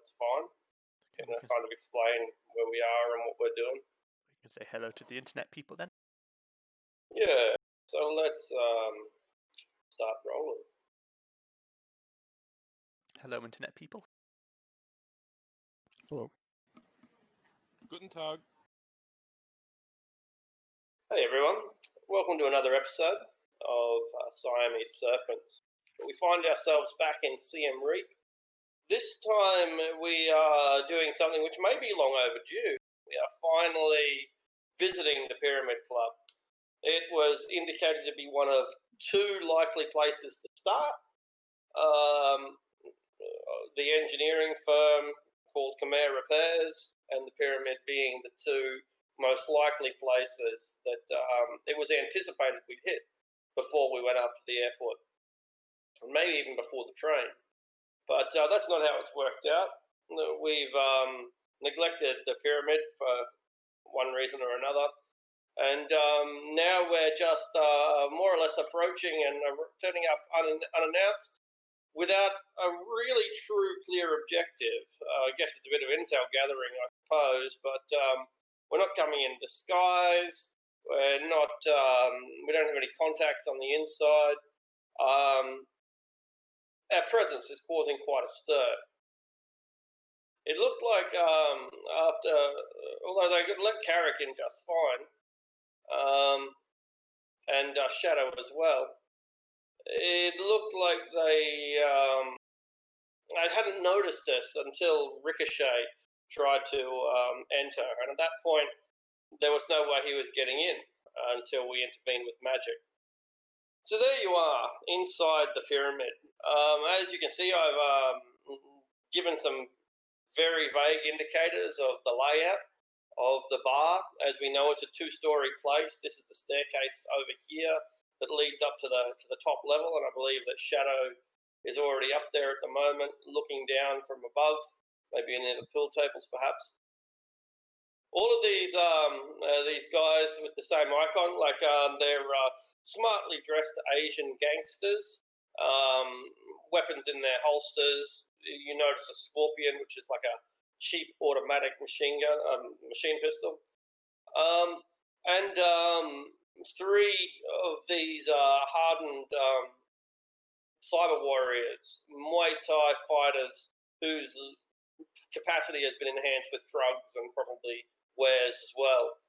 that's fine. Okay, Kind of explain where we are and what we're doing. We can say hello to the internet people then. Yeah, so let's start rolling. Hello, internet people. Hello. Guten Tag. Hey everyone, welcome to another episode of Siamese Serpents. We find ourselves back in Siem Reap. This time we are doing something which may be long overdue. We are finally visiting the Pyramid Club. It was indicated to be one of two likely places to start. The engineering firm called Khmer Repairs and the Pyramid being the two most likely places that it was anticipated we'd hit before we went after the airport, and maybe even before the train. But that's not how it's worked out. We've neglected the Pyramid for one reason or another, and now we're just more or less approaching and turning up unannounced without a really true clear objective. I guess it's a bit of intel gathering, I suppose, but we're not coming in disguise. We're not. We don't have any contacts on the inside. Our presence is causing quite a stir. It looked like although they could let Carrick in just fine, and Shadow as well, it looked like they I hadn't noticed this until Ricochet tried to enter, and at that point there was no way he was getting in until we intervened with magic. So there you are, inside the pyramid. As you can see, I've given some very vague indicators of the layout of the bar. As we know, it's a two-story place. This is the staircase over here that leads up to the top level, and I believe that Shadow is already up there at the moment, looking down from above, maybe near the pool tables, perhaps. All of these guys with the same icon, like they're smartly dressed Asian gangsters, weapons in their holsters. You notice a Scorpion, which is like a cheap automatic machine pistol, and three of these hardened cyber warriors, Muay Thai fighters, whose capacity has been enhanced with drugs and probably wares as well.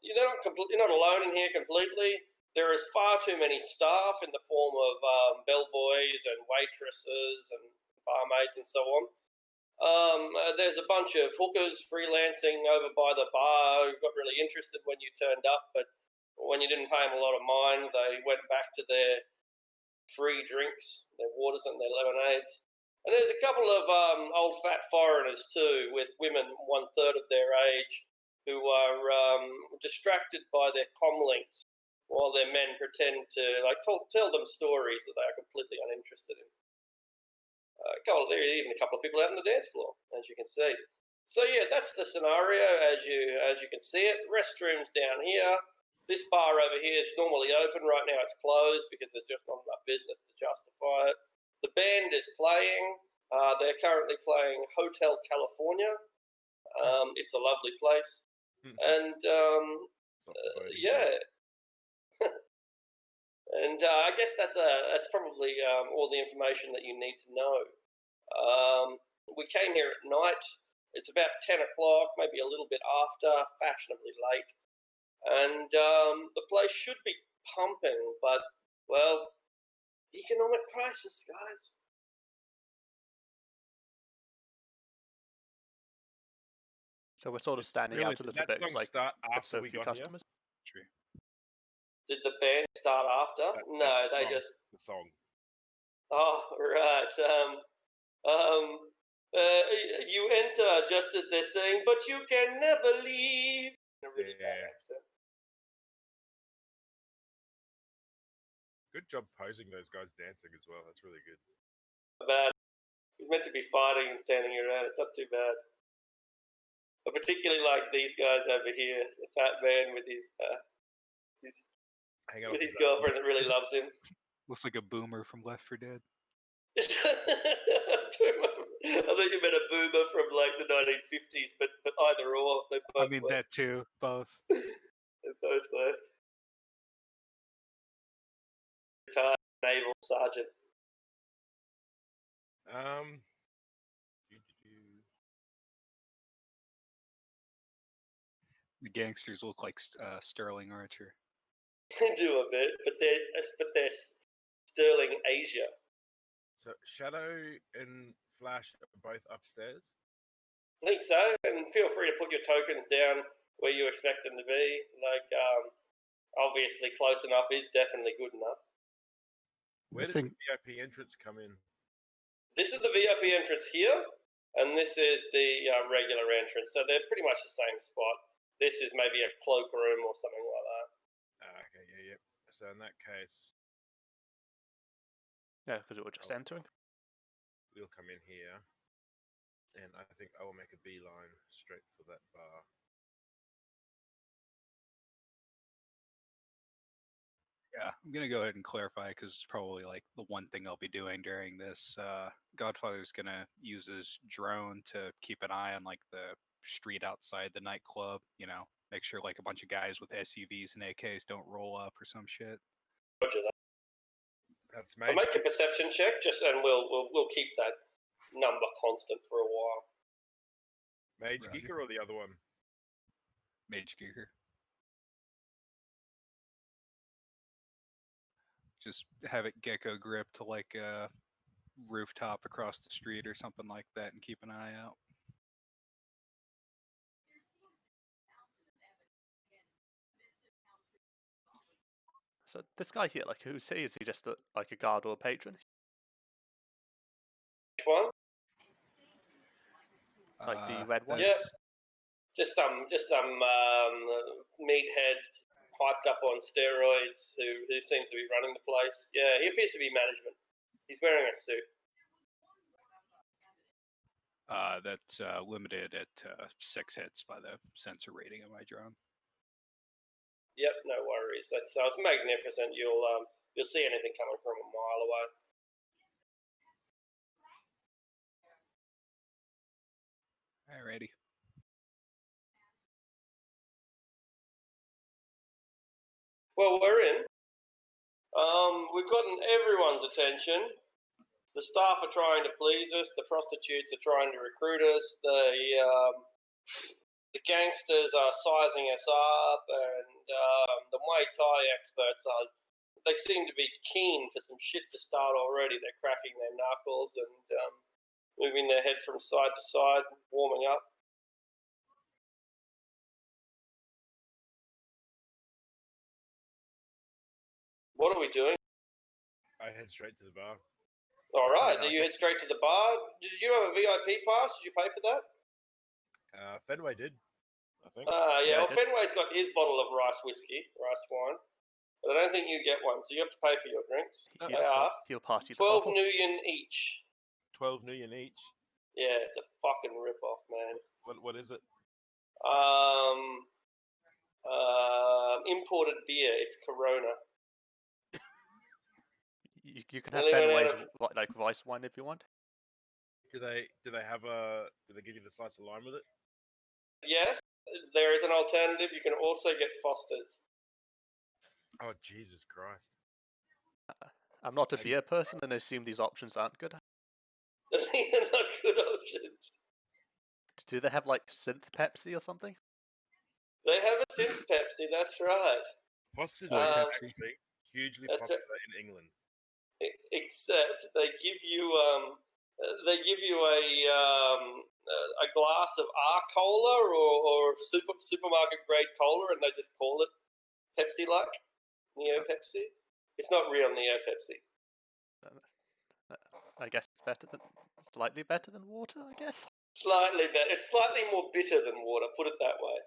You're not alone in here completely. There is far too many staff in the form of bellboys and waitresses and barmaids and so on. There's a bunch of hookers freelancing over by the bar who got really interested when you turned up, but when you didn't pay them a lot of mind, they went back to their free drinks, their waters and their lemonades. And there's a couple of old fat foreigners too, with women 1/3 of their age, who are distracted by their comlinks while their men pretend to tell them stories that they are completely uninterested in. There are even a couple of people out on the dance floor, as you can see. So yeah, that's the scenario as you can see it. Restrooms down here. This bar over here is normally open. Right now it's closed because there's just not enough business to justify it. The band is playing. They're currently playing Hotel California. It's a lovely place. And yeah. And I guess that's probably all the information that you need to know. We came here at night. It's about 10 o'clock, maybe a little bit after, fashionably late. And the place should be pumping, but, well, economic crisis, guys. So we're sort of standing Really, out a little bit. It's like start got after so we few got customers. Here? True. Did the band start after? No, they song, just... The song. Oh, right. You enter just as they're saying, but you can never leave. In a really bad accent. Good job posing those guys dancing as well. That's really good. Bad. It's meant to be fighting and standing around. It's not too bad. I particularly like these guys over here. The fat man with his girlfriend that really loves him. Looks like a boomer from Left 4 Dead. I thought you meant a boomer from like the 1950s, but either or, they both I mean work. that too. Both. They both work. Retired naval sergeant. The gangsters look like Sterling Archer. They do a bit, but they're Sterling Asia. So Shadow and Flash are both upstairs. I think so, and feel free to put your tokens down where you expect them to be. Like, obviously, close enough is definitely good enough. Where does the VIP entrance come in? This is the VIP entrance here, and this is the regular entrance. So they're pretty much the same spot. This is maybe a cloakroom or something like that. Okay, yeah. So in that case, Yeah, because we were just entering. we'll come in here, and I think I will make a beeline straight for that bar. Yeah, I'm gonna go ahead and clarify because it's probably like the one thing I'll be doing during this. Godfather's gonna use his drone to keep an eye on like the street outside the nightclub. You know, make sure like a bunch of guys with SUVs and AKs don't roll up or some shit. Roger that. That's I'll make a perception check, and we'll keep that number constant for a while. Mage Roger. Geeker or the other one? Mage Geeker. Just have it gecko grip to like a rooftop across the street or something like that and keep an eye out. So this guy here, like, who's he? Is he just like a guard or a patron? Which one? Like the red one? Yeah. Just some meathead hyped up on steroids who seems to be running the place. Yeah, he appears to be management. He's wearing a suit. That's limited at 6 hits by the sensor rating of my drone. Yep, no worries. That's magnificent. You'll see anything coming from a mile away. Alrighty. Well, we're in. We've gotten everyone's attention. The staff are trying to please us. The prostitutes are trying to recruit us. The gangsters are sizing us up, and the Muay Thai experts they seem to be keen for some shit to start already. They're cracking their knuckles and moving their head from side to side, warming up. What are we doing? I head straight to the bar. All right. Do you head straight to the bar? Did you have a VIP pass? Did you pay for that? Fenway did, I think. Yeah. Well, Fenway's got his bottle of rice wine. But I don't think you get one, so you have to pay for your drinks. He'll pass you the 12 bottle. nuyen each. 12 nuyen each. Yeah, it's a fucking rip-off, man. What is it? Imported beer. It's Corona. You can have Fenway's like rice wine if you want. Do they give you the slice of lime with it? Yes, there is an alternative. You can also get Foster's. Oh, Jesus Christ. I'm not a beer person and assume these options aren't good. They're not good options. Do they have like synth Pepsi or something? They have a synth Pepsi, that's right. Foster's are actually hugely popular in England. Except they give you a glass of R-Cola or supermarket grade cola, and they just call it Pepsi-like. Neo Pepsi. It's not real Neo Pepsi. I guess it's slightly better than water, I guess. Slightly better. It's slightly more bitter than water, put it that way.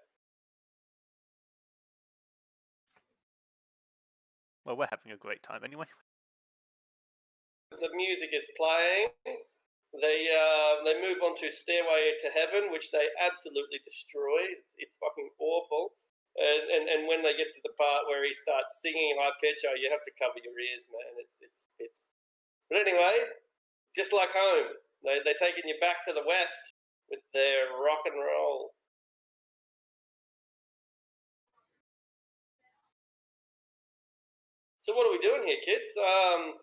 Well, we're having a great time anyway. The music is playing. They move on to Stairway to Heaven, which they absolutely destroy. It's fucking awful. And when they get to the part where he starts singing high pitch, you have to cover your ears, man. It's. But anyway, Just like home. They're taking you back to the West with their rock and roll. So what are we doing here, kids? A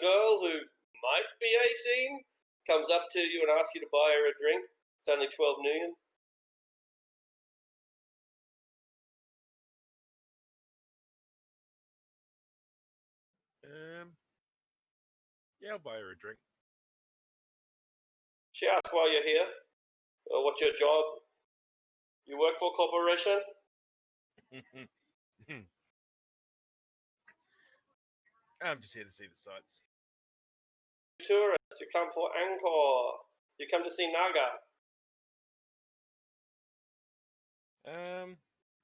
girl who might be 18 comes up to you and asks you to buy her a drink. It's only 12 million. Yeah, I'll buy her a drink. She asks why you're here. What's your job? You work for a corporation? I'm just here to see the sights. Tourists, you come for Angkor. You come to see Naga.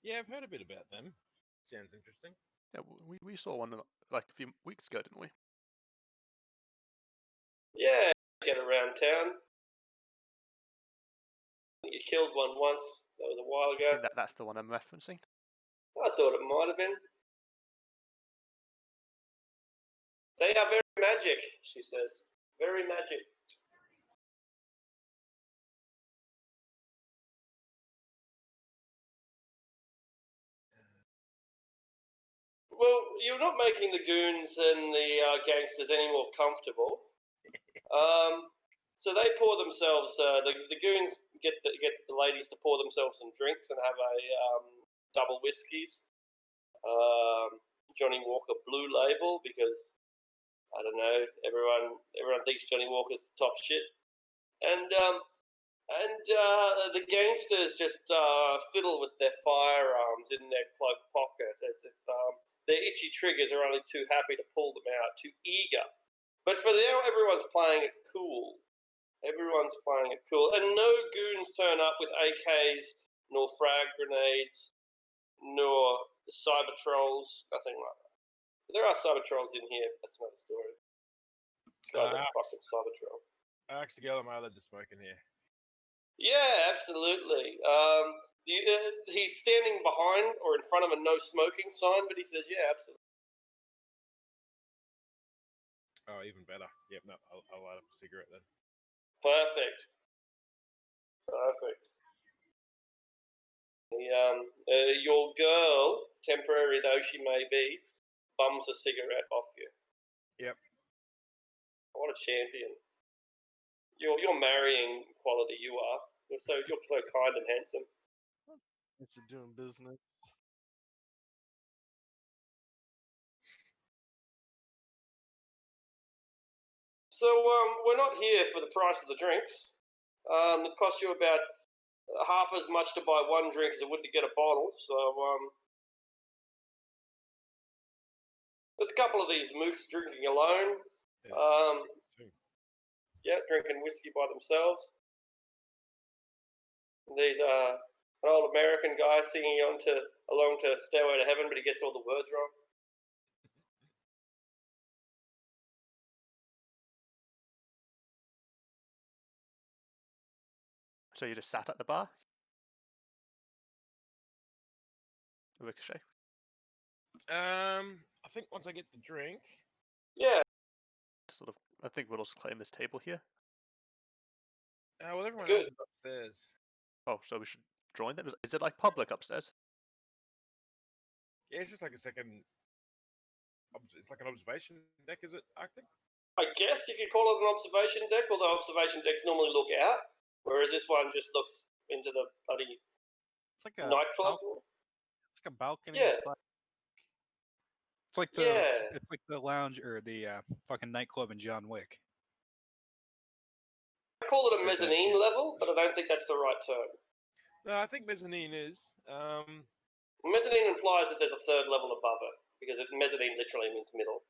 Yeah, I've heard a bit about them. Sounds interesting. Yeah, we saw one like a few weeks ago, didn't we? Yeah, get around town. You killed one once. That was a while I ago. think that's the one I'm referencing. I thought it might have been. They are very magic, she says. Very magic. Well, you're not making the goons and the gangsters any more comfortable. So they pour themselves. The goons get the ladies to pour themselves some drinks and have a double whiskeys. Johnny Walker Blue Label because I don't know. Everyone thinks Johnny Walker's top shit, and the gangsters just fiddle with their firearms in their cloak pocket as if their itchy triggers are only too happy to pull them out, too eager. But for now, everyone's playing it cool. Everyone's playing it cool. And no goons turn up with AKs, nor frag grenades, nor cyber trolls, nothing like that. There are cyber trolls in here, but that's another story. This guy's a fucking cyber troll. I asked the girl am I allowed to smoke in here. Yeah, absolutely. He's standing behind or in front of a no smoking sign, but he says, yeah, absolutely. Oh, even better. Yep, no, I'll light up a cigarette then. Perfect. Your girl, temporary though she may be, bums a cigarette off you. Yep. What a champion. You're marrying quality, you are. You're so kind and handsome. It's doing business. So we're not here for the price of the drinks. It costs you about half as much to buy one drink as it would to get a bottle. So there's a couple of these mooks drinking alone. Yeah, drinking whiskey by themselves. These an old American guy singing along to Stairway to Heaven, but he gets all the words wrong. So you just sat at the bar? Ricochet. I think once I get the drink. Yeah. I think we'll just claim this table here. Well, everyone Good. else is upstairs. Oh, so we should join them? Is it like public upstairs? Yeah, it's just like a second. It's like an observation deck, is it, Arctic? I guess you could call it an observation deck, although observation decks normally look out, whereas this one just looks into the bloody It's like a nightclub. It's like a balcony. Yeah. It's like the lounge or the fucking nightclub in John Wick. I call it a mezzanine level, but I don't think that's the right term. No, I think mezzanine is. Mezzanine implies that there's a third level above it, because mezzanine literally means middle.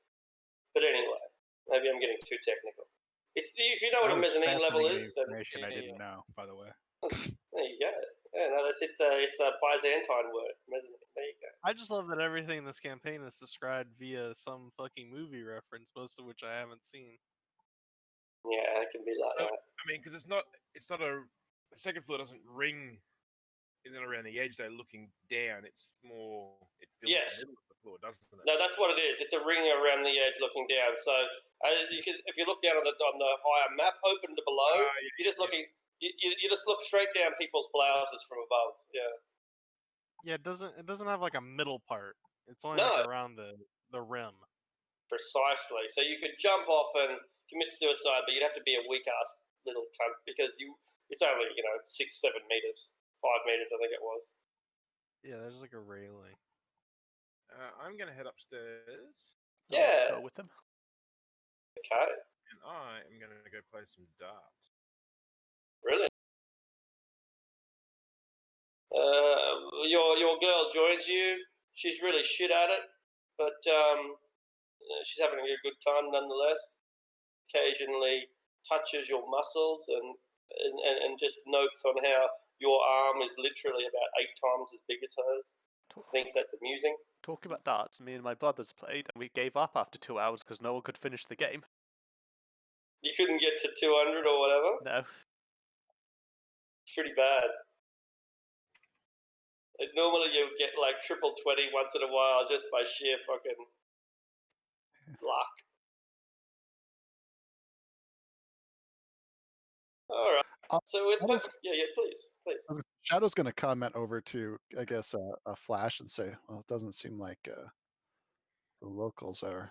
But anyway, maybe I'm getting too technical. If you know what a mezzanine level is, then information I didn't know, by the way. There you go. Yeah, no, it's a Byzantine word. Mezzanine. There you go. I just love that everything in this campaign is described via some fucking movie reference, most of which I haven't seen. Yeah, it can be like that. I mean, because it's not a the second floor doesn't ring, isn't around the edge though, looking down. It's more. It fills Yes. the middle of the floor, doesn't it? No, that's what it is. It's a ring around the edge looking down. So if you look down on the higher map, open to below, you're just looking. You just look straight down people's blouses from above. Yeah. Yeah, it doesn't have like a middle part. It's only like around the rim. Precisely. So you could jump off and commit suicide, but you'd have to be a weak ass little cunt because it's only 6-7 meters, 5 meters, I think it was. Yeah, there's like a railing. I'm gonna head upstairs. Yeah. Go with them. Okay. And I am gonna go play some darts. Brilliant. Your girl joins you. She's really shit at it, but she's having a good time nonetheless. Occasionally touches your muscles and just notes on how your arm is literally about 8 times as big as hers. Thinks that's amusing. Talking about darts, me and my brothers played, and we gave up after 2 hours because no one could finish the game. You couldn't get to 200 or whatever? No. It's pretty bad. Normally you get like triple 20 once in a while just by sheer fucking luck. All right. So with please. Shadow's going to comment over to, I guess, a Flash and say, well, it doesn't seem like the locals are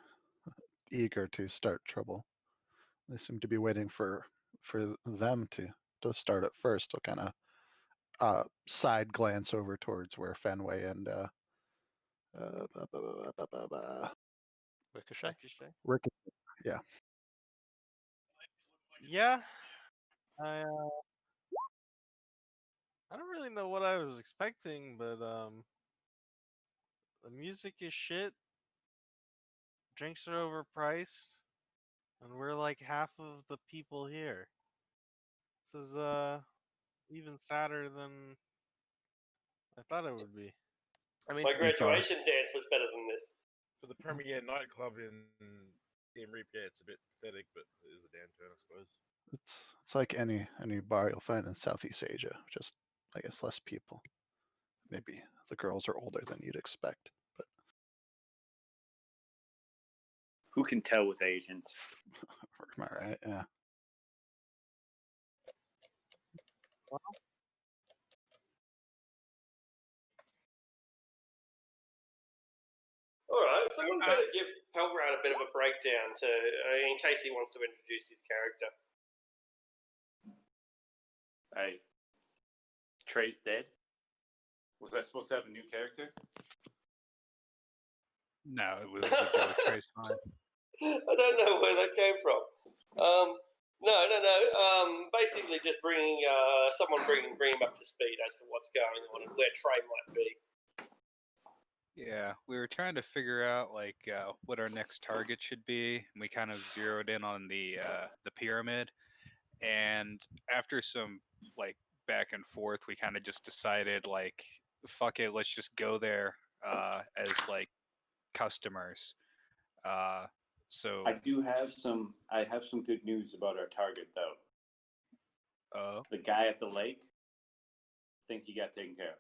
eager to start trouble. They seem to be waiting for them to start it first. They'll kind of side glance over towards where Fenway and Ricochet. Rick. Yeah. Yeah. I don't really know what I was expecting, but the music is shit. Drinks are overpriced, and we're like half of the people here. This is even sadder than I thought it would be. I mean, My graduation dance was better than this. For the premier nightclub in Siem Reap, yeah, it's a bit pathetic, but it is a downturn, I suppose. It's like any bar you'll find in Southeast Asia, just I guess less people. Maybe the girls are older than you'd expect, but who can tell with Asians? am I right? Yeah. All right, someone better give Pelgrad a bit of a breakdown in case he wants to introduce his character. Hey, Trey's dead. Was I supposed to have a new character? No, it was a joke. Trey's fine. I don't know where that came from. No. Basically, just bringing him up to speed as to what's going on and where Trey might be. Yeah, we were trying to figure out like what our next target should be, and we kind of zeroed in on the pyramid. And after some like back and forth, we kind of just decided like, fuck it, let's just go there as like customers. So I have some good news about our target though. The guy at the lake, I think he got taken care of.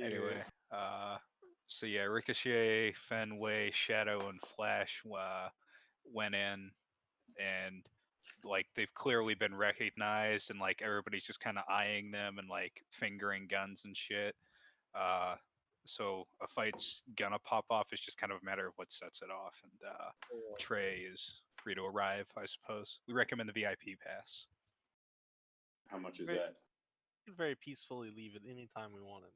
Anyway, so yeah, Ricochet, Fenway, Shadow, and Flash went in, and like they've clearly been recognized, and like everybody's just kind of eyeing them and like fingering guns and shit. So a fight's gonna pop off. It's just kind of a matter of what sets it off, and Trey is free to arrive, I suppose. We recommend the VIP pass. How much is that? We could very peacefully leave at any time we wanted.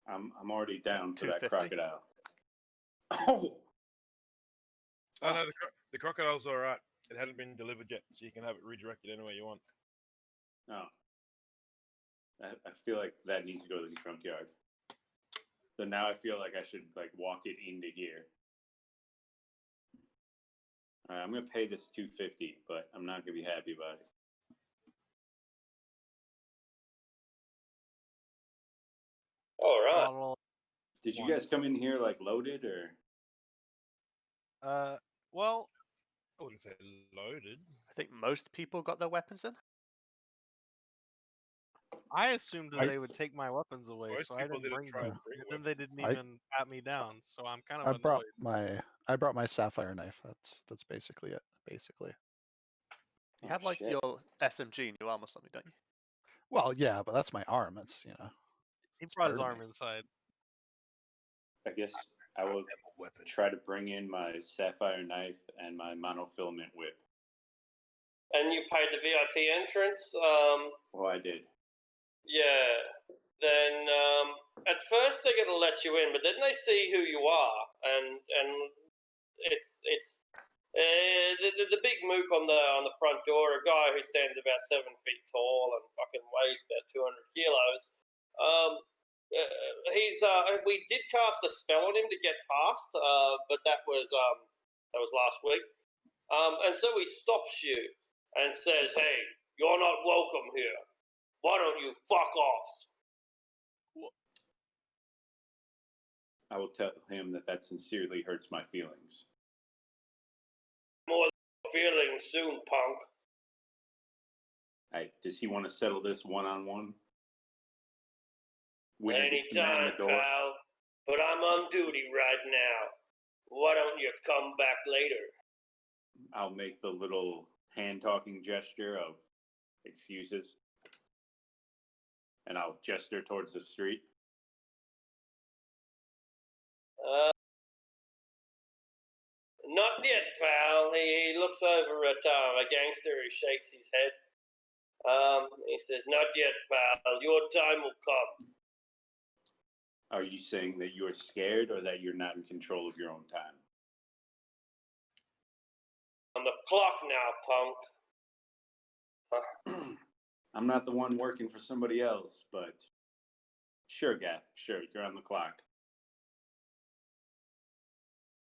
I'm already down for that $250. crocodile. Oh! No, the crocodile's all right. It hadn't been delivered yet, so you can have it redirected anywhere you want. No. I feel like that needs to go to the junkyard. So now I feel like I should like walk it into here. All right, I'm gonna pay this $250, but I'm not gonna be happy about it. All right. Did you guys come in here like loaded or? Well, I wouldn't say loaded. I think most people got their weapons in. I assumed that I- they would take my weapons away, Most so I people didn't didn't bring try them. and bring And then they weapons. didn't even pat me down, so I'm kind of I annoyed. brought my sapphire knife. That's basically it. Basically. You Oh, have like shit. your SMG in your armor something, don't you? Well, yeah, but that's my arm. It's He it's brought his part of arm me. inside. I guess I will Weapon. try to bring in my sapphire knife and my monofilament whip. And you paid the VIP entrance. Oh, I did. Yeah. Then at first they're going to let you in, but then they see who you are, and it's the big mook on the front door, a guy who stands about 7 feet tall and fucking weighs about 200 kilos. We did cast a spell on him to get past, but that was last week. And so he stops you and says, "Hey, you're not welcome here. Why don't you fuck off?" I will tell him that sincerely hurts my feelings. More feelings soon, punk. Does he want to settle this one-on-one? Winner gets to man Anytime, the door. pal. But I'm on duty right now. Why don't you come back later? I'll make the little hand-talking gesture of excuses, and I'll gesture towards the street. Not yet, pal. He looks over at a gangster who shakes his head. He says, "Not yet, pal. Your time will come." Are you saying that you're scared or that you're not in control of your own time? On the clock now, punk. I'm not the one working for somebody else, but sure, guy. Sure, you're on the clock.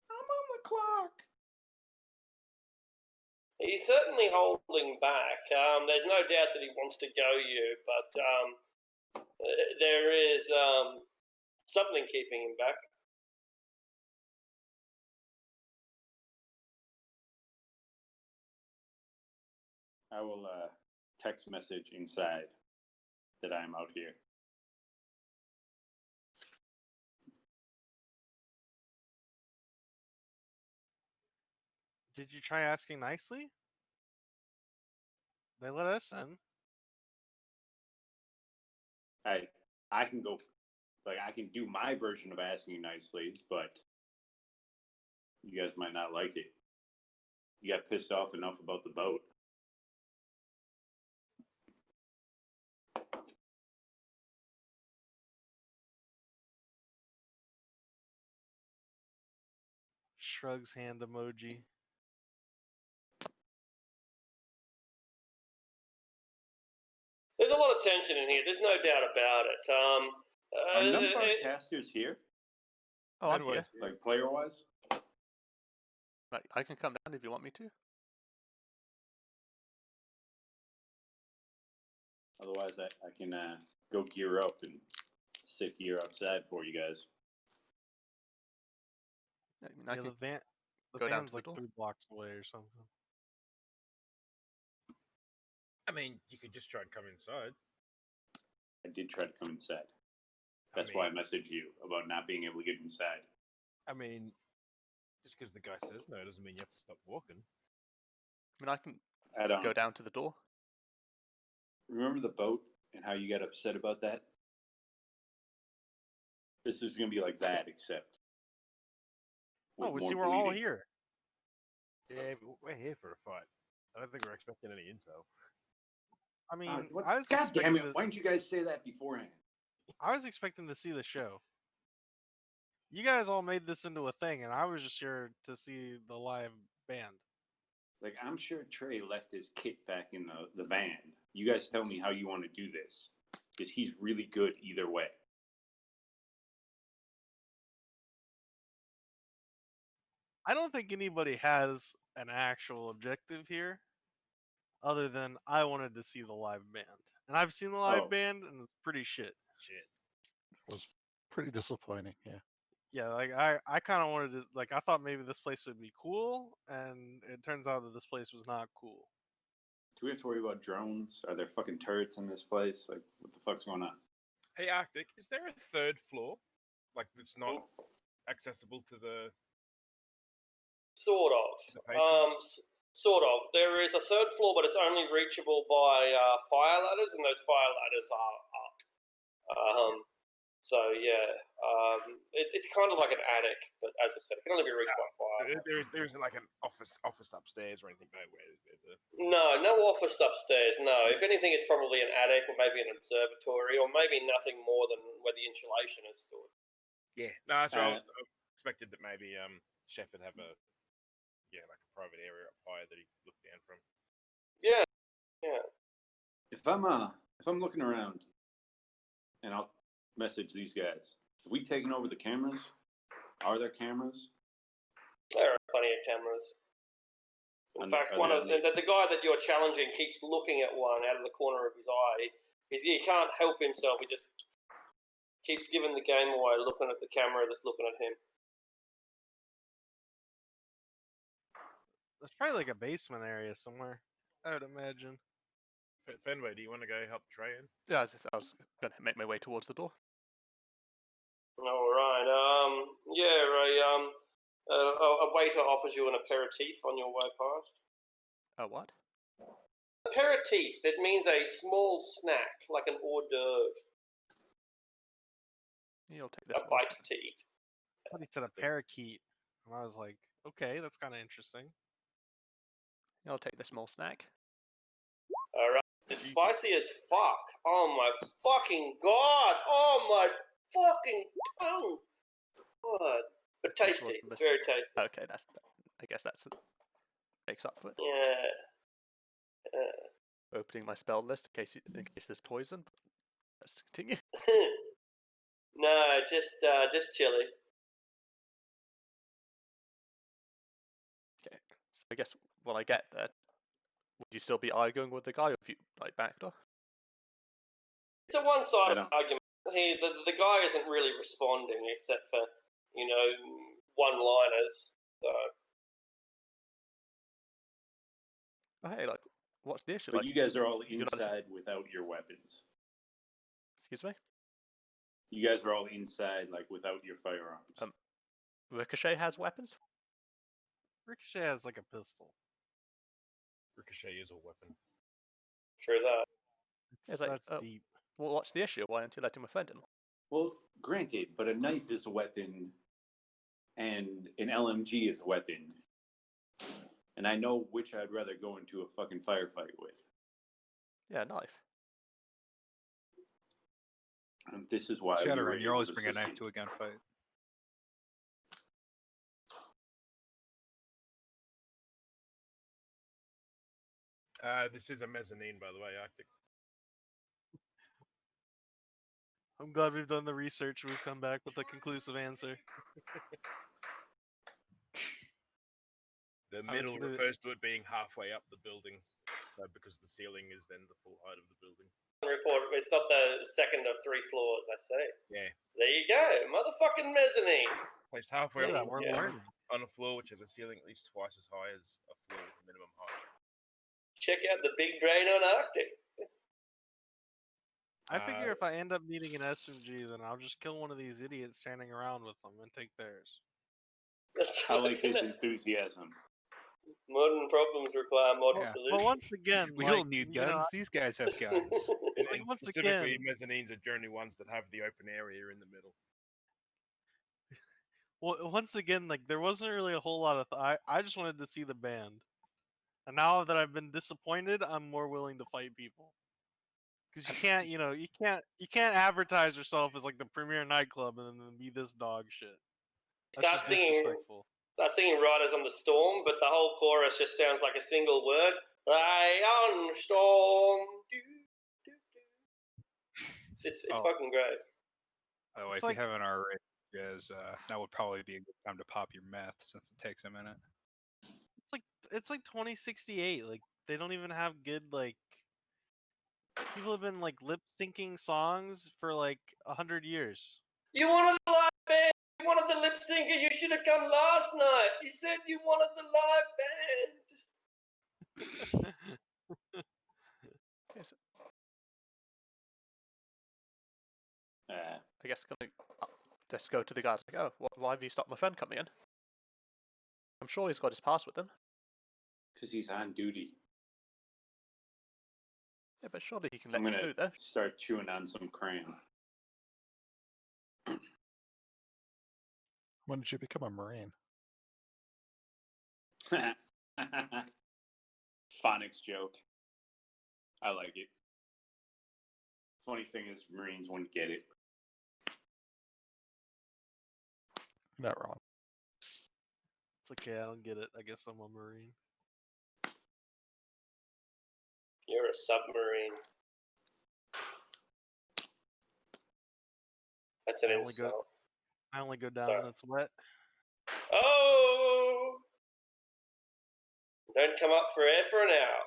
I'm on the clock. He's certainly holding back. There's no doubt that he wants to go you, but there is something keeping him back. I will text message inside that I'm out here. Did you try asking nicely? They let us in. I can go, like, I can do my version of asking nicely, but you guys might not like it. You got pissed off enough about the boat. Shrugs hand emoji. There's a lot of tension in here. There's no doubt about it. Are none of our casters here, Oh, I'm Edward's here. like player-wise? Like, I can come down if you want me to. Otherwise, I can go gear up and sit here outside for you guys. I mean, I Yeah, can the go down van's to the like door. 3 blocks away or something. I mean, you could just try and come inside. I did try to come inside. That's why I messaged you about not being able to get inside. I mean, just because the guy says no doesn't mean you have to stop walking. I mean, I can I don't go down to the door. remember the boat and how you got upset about that. This is gonna be like that, except with Oh, we more see we're bleeding. all here. Yeah, but we're here for a fight. I don't think we're expecting any intel. I mean, What- I was God damn expecting it! Why didn't you guys say that beforehand? I was expecting to see the show. You guys all made this into a thing, and I was just here to see the live band. Like, I'm sure Trey left his kit back in the van. You guys tell me how you want to do this, because he's really good either way. I don't think anybody has an actual objective here, other than I wanted to see the live band, and I've seen the live Oh. band, and it's pretty shit. It was pretty disappointing. Yeah. Yeah, like I kind of wanted to, like, I thought maybe this place would be cool, and it turns out that this place was not cool. Do we have to worry about drones? Are there fucking turrets in this place? Like, what the fuck's going on? Hey, Arctic, is there a third floor? Like, that's not accessible to the... Sort of. The paper? Sort of. There is a third floor, but it's only reachable by fire ladders, and those fire ladders are up. So yeah, it's kind of like an attic, but as I said, it can only be reached by fire. There isn't like an office upstairs or anything. No, where is there? No office upstairs. No, if anything, it's probably an attic or maybe an observatory, or maybe nothing more than where the insulation is stored. Yeah, no, so I expected that maybe Chef would have like a private area up higher that he could look down from. Yeah. If I'm looking around, and I'll message these guys. Have we taken over the cameras? Are there cameras? There are plenty of cameras. In fact, one of the guy that you're challenging keeps looking at one out of the corner of his eye. He can't help himself. He just keeps giving the game away, looking at the camera that's looking at him. There's probably like a basement area somewhere, I would imagine. Fenway, do you want to go help Trey in? Yeah, I was going to make my way towards the door. All right. A waiter offers you an aperitif on your way past. A what? Aperitif. It means a small snack, like an hors d'oeuvre. You'll take this. A bite to eat. I thought he said a parakeet, and I was like, okay, that's kind of interesting. I'll take the small snack. All right. It's spicy as fuck. Oh my fucking god. Oh my fucking tongue. God. But tasty. It's very tasty. Okay, I guess that's makes up for it. Yeah. Opening my spell list in case there's poison. Let's continue. No, just chili. Okay, so I guess when I get there, would you still be arguing with the guy, or if you backed off? It's a one-sided argument. The guy isn't really responding except for one-liners. So. Oh, hey, what's the issue? But you guys are all inside without your weapons. Excuse me? You guys are all inside, without your firearms. Ricochet has weapons? Ricochet has like a pistol. Ricochet is a weapon. True that. That's deep. Well, what's the issue? Why aren't you letting him offend him? Well, granted, but a knife is a weapon, and an LMG is a weapon. And I know which I'd rather go into a fucking firefight with. Yeah, knife. And this is why Shadowrun, you're always bringing a knife to a gunfight. This is a mezzanine, by the way, Arctic. I'm glad we've done the research. We've come back with a conclusive answer. The middle refers to it being halfway up the building, because the ceiling is then the full height of the building. Report. It's not the second of 3 floors, I say. Yeah. There you go, motherfucking mezzanine. Placed halfway up we're learning. on a floor which has a ceiling at least twice as high as a floor with minimum height. Check out the big brain on Arctic. I figure if I end up needing an SMG, then I'll just kill one of these idiots standing around with them and take theirs. I like his enthusiasm. Modern problems require modern solutions. But once again, We don't need guns. These guys have guns. And once specifically, again, mezzanines are generally ones that have the open area in the middle. well, once again, there wasn't really a whole lot of. I just wanted to see the band, and now that I've been disappointed, I'm more willing to fight people. Because you can't, you can't advertise yourself as the premier nightclub and then be this dog shit. That's Start just singing. disrespectful. Start singing Riders on the Storm, but the whole chorus just sounds like a single word. Lie on storm. It's fucking great. Oh, if you haven't already, guys, that would probably be a good time to pop your meth since it takes a minute. It's like 2068. They don't even have good people have been lip syncing songs for 100 years. You wanted the live band. You wanted the lip syncer. You should have come last night. You said you wanted the live band. I guess gonna just go to the guys like, oh, why have you stopped my friend coming in? I'm sure he's got his pass with him. Because he's on duty. Yeah, but surely he can let I'm you gonna through there. start chewing on some crayon. When did you become a Marine? Phonics joke. I like it. Funny thing is, Marines wouldn't get it. You're not wrong. It's okay, I don't get it. I guess I'm a Marine. You're a submarine. That's an I only insult. go down Sorry. when it's wet. Oh! Don't come up for air for an hour.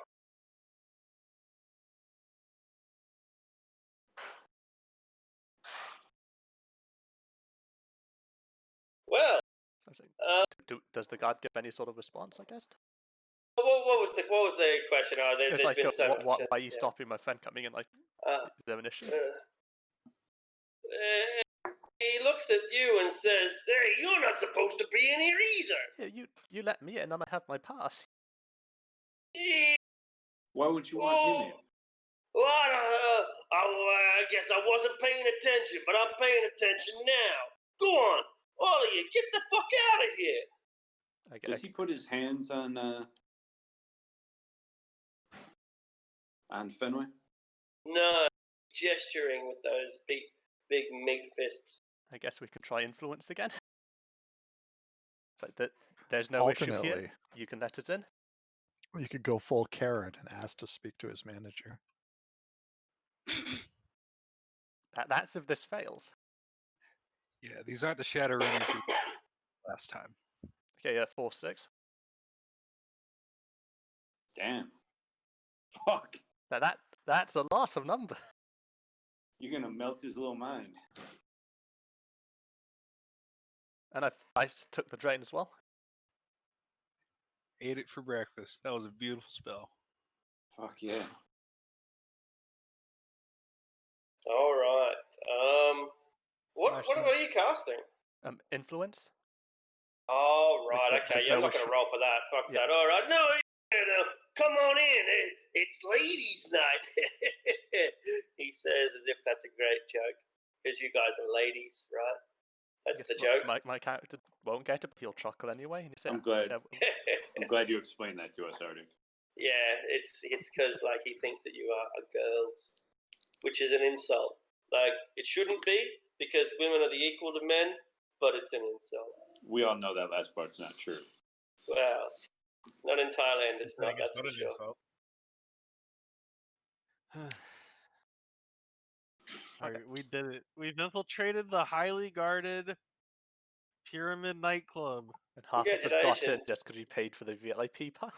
Well, I was like, does the guard give any sort of response? I guess. what was the question? Oh, It's there's like, been so much. why are you stopping my friend coming in? Like, is there an issue? He looks at you and says, "Hey, you're not supposed to be in here either." Yeah, you let me in, and I have my pass. Why would you want him in? Well, I guess I wasn't paying attention, but I'm paying attention now. Go on, all of you, get the fuck out of here. Does he put his hands on Fenway? No, gesturing with those big meat fists. I guess we can try influence again. It's like that. There's no issue here. Alternately, You can let us in. you could go full Karen and ask to speak to his manager. That's if this fails. Yeah, these aren't the Shadowrunners we last time. Okay, 4-6. Damn. Fuck. That's a lot of number. You're gonna melt his little mind. And I took the drain as well. Ate it for breakfast. That was a beautiful spell. Fuck yeah. All right. What are you casting? Influence. All right. There's Okay. Yeah, no I'm not going issue. to roll for that. Fuck Yeah. that. All right. No. Come on in. It's ladies' night. He says as if that's a great joke because you guys are ladies, right? That's the joke. My character won't get it, but he'll chuckle anyway. And he said, I'm glad. I'm glad you explained that to us, Arctic. Yeah, it's because like he thinks that you are girls, which is an insult. Like it shouldn't be because women are the equal to men, but it's an insult. We all know that last part's not true. Well, not in Thailand. It's not. That's for an sure. insult. Alright, we did it. We've infiltrated the highly guarded Pyramid nightclub. And half of us got in Congratulations. just because we paid for the VIP pass.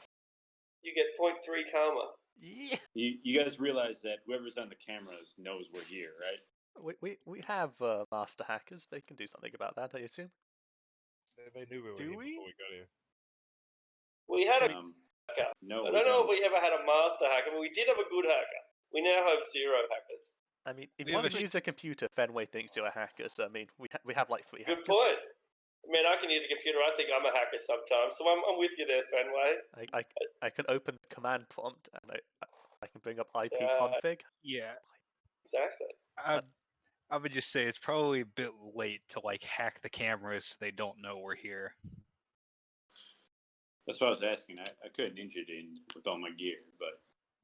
You get 0.3 karma. Yeah. You guys realize that whoever's on the cameras knows we're here, right? We have master hackers. They can do something about that, I assume. They knew we were Do here we? before we got here. We had a hacker. No, I we don't know don't. if we ever had a master hacker, but we did have a good hacker. We now have 0 hackers. I mean, if We you have a use a computer, Fenway thinks you're a hacker. So I mean, we have like 3 hackers. Good point. I mean, I can use a computer. I think I'm a hacker sometimes, so I'm with you there, Fenway. I can open the command prompt and I can bring up IP So- config. Yeah, Exactly. I would just say it's probably a bit late to like hack the cameras so they don't know we're here. That's what I was asking. I could have ninja'd in with all my gear, but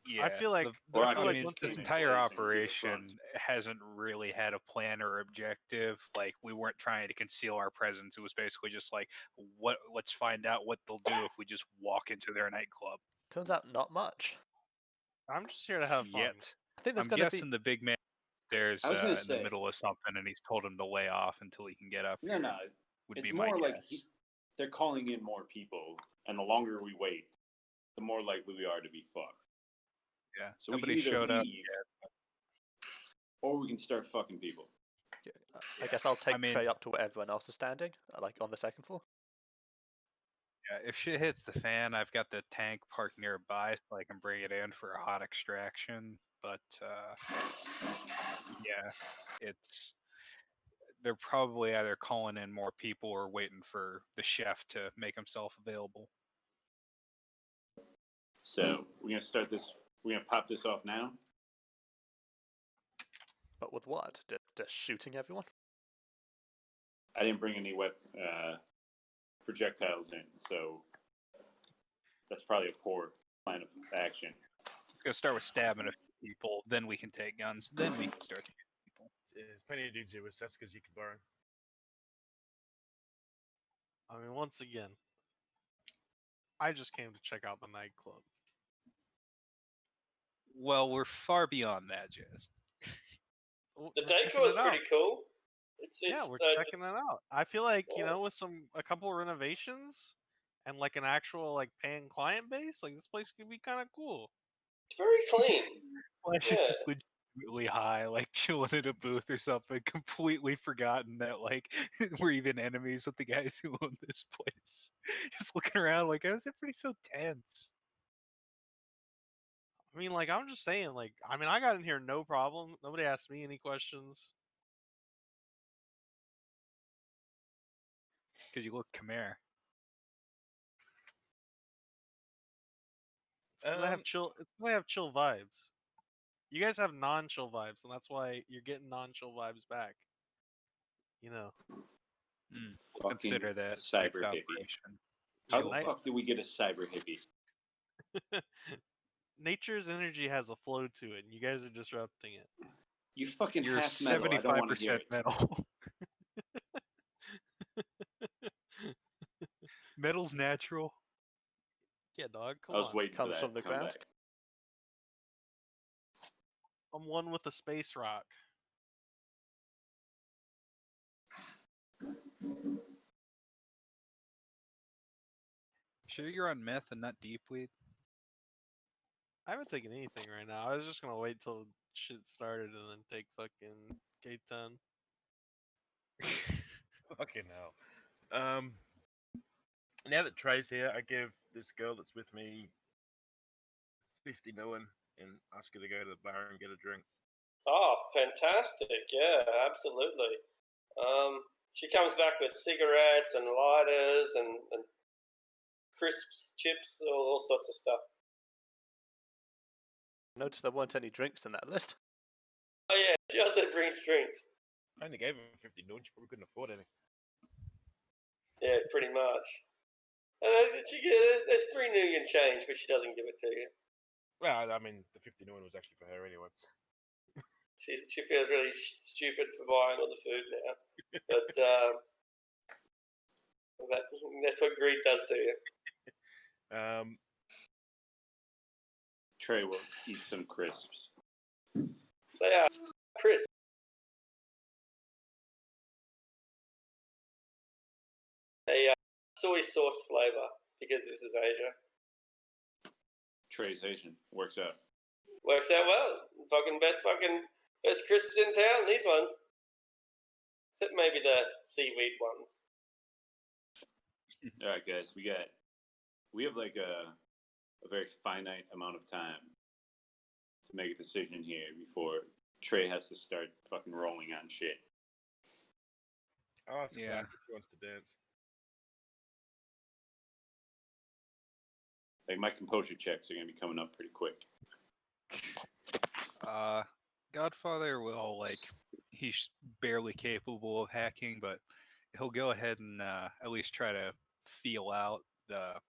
Yeah, I feel like Or I I could mean, just this came in entire place and to the operation hasn't really had a plan or objective. Like, we weren't trying to conceal our presence. It was basically just like, let's find out what they'll do if we just walk into their nightclub. Turns out not much. I'm just here to have fun. Yet, I think there's I'm going to guessing be. the big man upstairs I was gonna in the say- middle of something, and he's told him to lay off until he can get up. no, here, no. would It's be my more like guess. they're calling in more people, and the longer we wait, the more likely we are to be fucked. Yeah, So nobody we can either showed up. leave, or we can start fucking people. I guess I'll take I mean- Trey up to where everyone else is standing, like on the second floor. Yeah, if shit hits the fan, I've got the tank parked nearby so I can bring it in for a hot extraction. But yeah, they're probably either calling in more people or waiting for the chef to make himself available. So we're gonna start this. We're gonna pop this off now. But with what? Just shooting everyone? I didn't bring any projectiles in, so that's probably a poor plan of action. It's gonna start with stabbing a few people, then we can take guns, then we can start shooting people. There's plenty of dudes here with Seskas you can borrow. I mean, once again, I just came to check out the nightclub. Well, we're far beyond that, Jazz. The We're checking decor is it out. pretty cool. It's Yeah, we're checking it out. I feel like, you know, with a couple of renovations and like an actual like paying client base, like this place could be kind of cool. It's very clean. Flash Yeah. is just legitimately high, like chilling in a booth or something, completely forgotten that like we're even enemies with the guys who own this place. Just looking around like, how's everybody so tense? I mean, like, I'm just saying, like, I mean, I got in here no problem. Nobody asked me any questions. Because you look Khmer. It's because I have chill. It's because I have chill vibes. You guys have non-chill vibes, and that's why you're getting non-chill vibes back. You know. We'll consider that cyber next hippie. operation. How Chill the vibe. fuck do we get a cyber hippie? Nature's energy has a flow to it, and you guys are disrupting it. You fucking You're half metal. I don't want to hear 75% it. metal. Metal's natural. Yeah, dog. Come I was on. waiting for Comes that from the ground. comeback. I'm one with a space rock. Sure you're on meth and not deep weed? I haven't taken anything right now. I was just gonna wait till shit started and then take fucking K10. Fucking hell. Now that Trey's here, I give this girl that's with me 50 million and ask her to go to the bar and get a drink. Oh, fantastic. Yeah, absolutely. She comes back with cigarettes and lighters and crisps, chips, all sorts of stuff. Notice there weren't any drinks in that list. Oh, yeah, she also brings drinks. I only gave her 50 million, she probably couldn't afford any. Yeah, pretty much. There's 3 million change, but she doesn't give it to you. Well, I mean, the 50 million was actually for her anyway. She feels really stupid for buying all the food now. But that's what greed does to you. Trey will eat some crisps. They are crisp. A soy sauce flavor, because this is Asia. Trey's Asian. Works out. Works out well. Best crisps in town, these ones. Except maybe the seaweed ones. All right, guys. We have like a very finite amount of time to make a decision here before Trey has to start fucking rolling on shit. I'll ask Yeah. Black if she wants to dance. Like my composure checks are gonna be coming up pretty quick. Godfather will, like, he's barely capable of hacking, but he'll go ahead and at least try to feel out the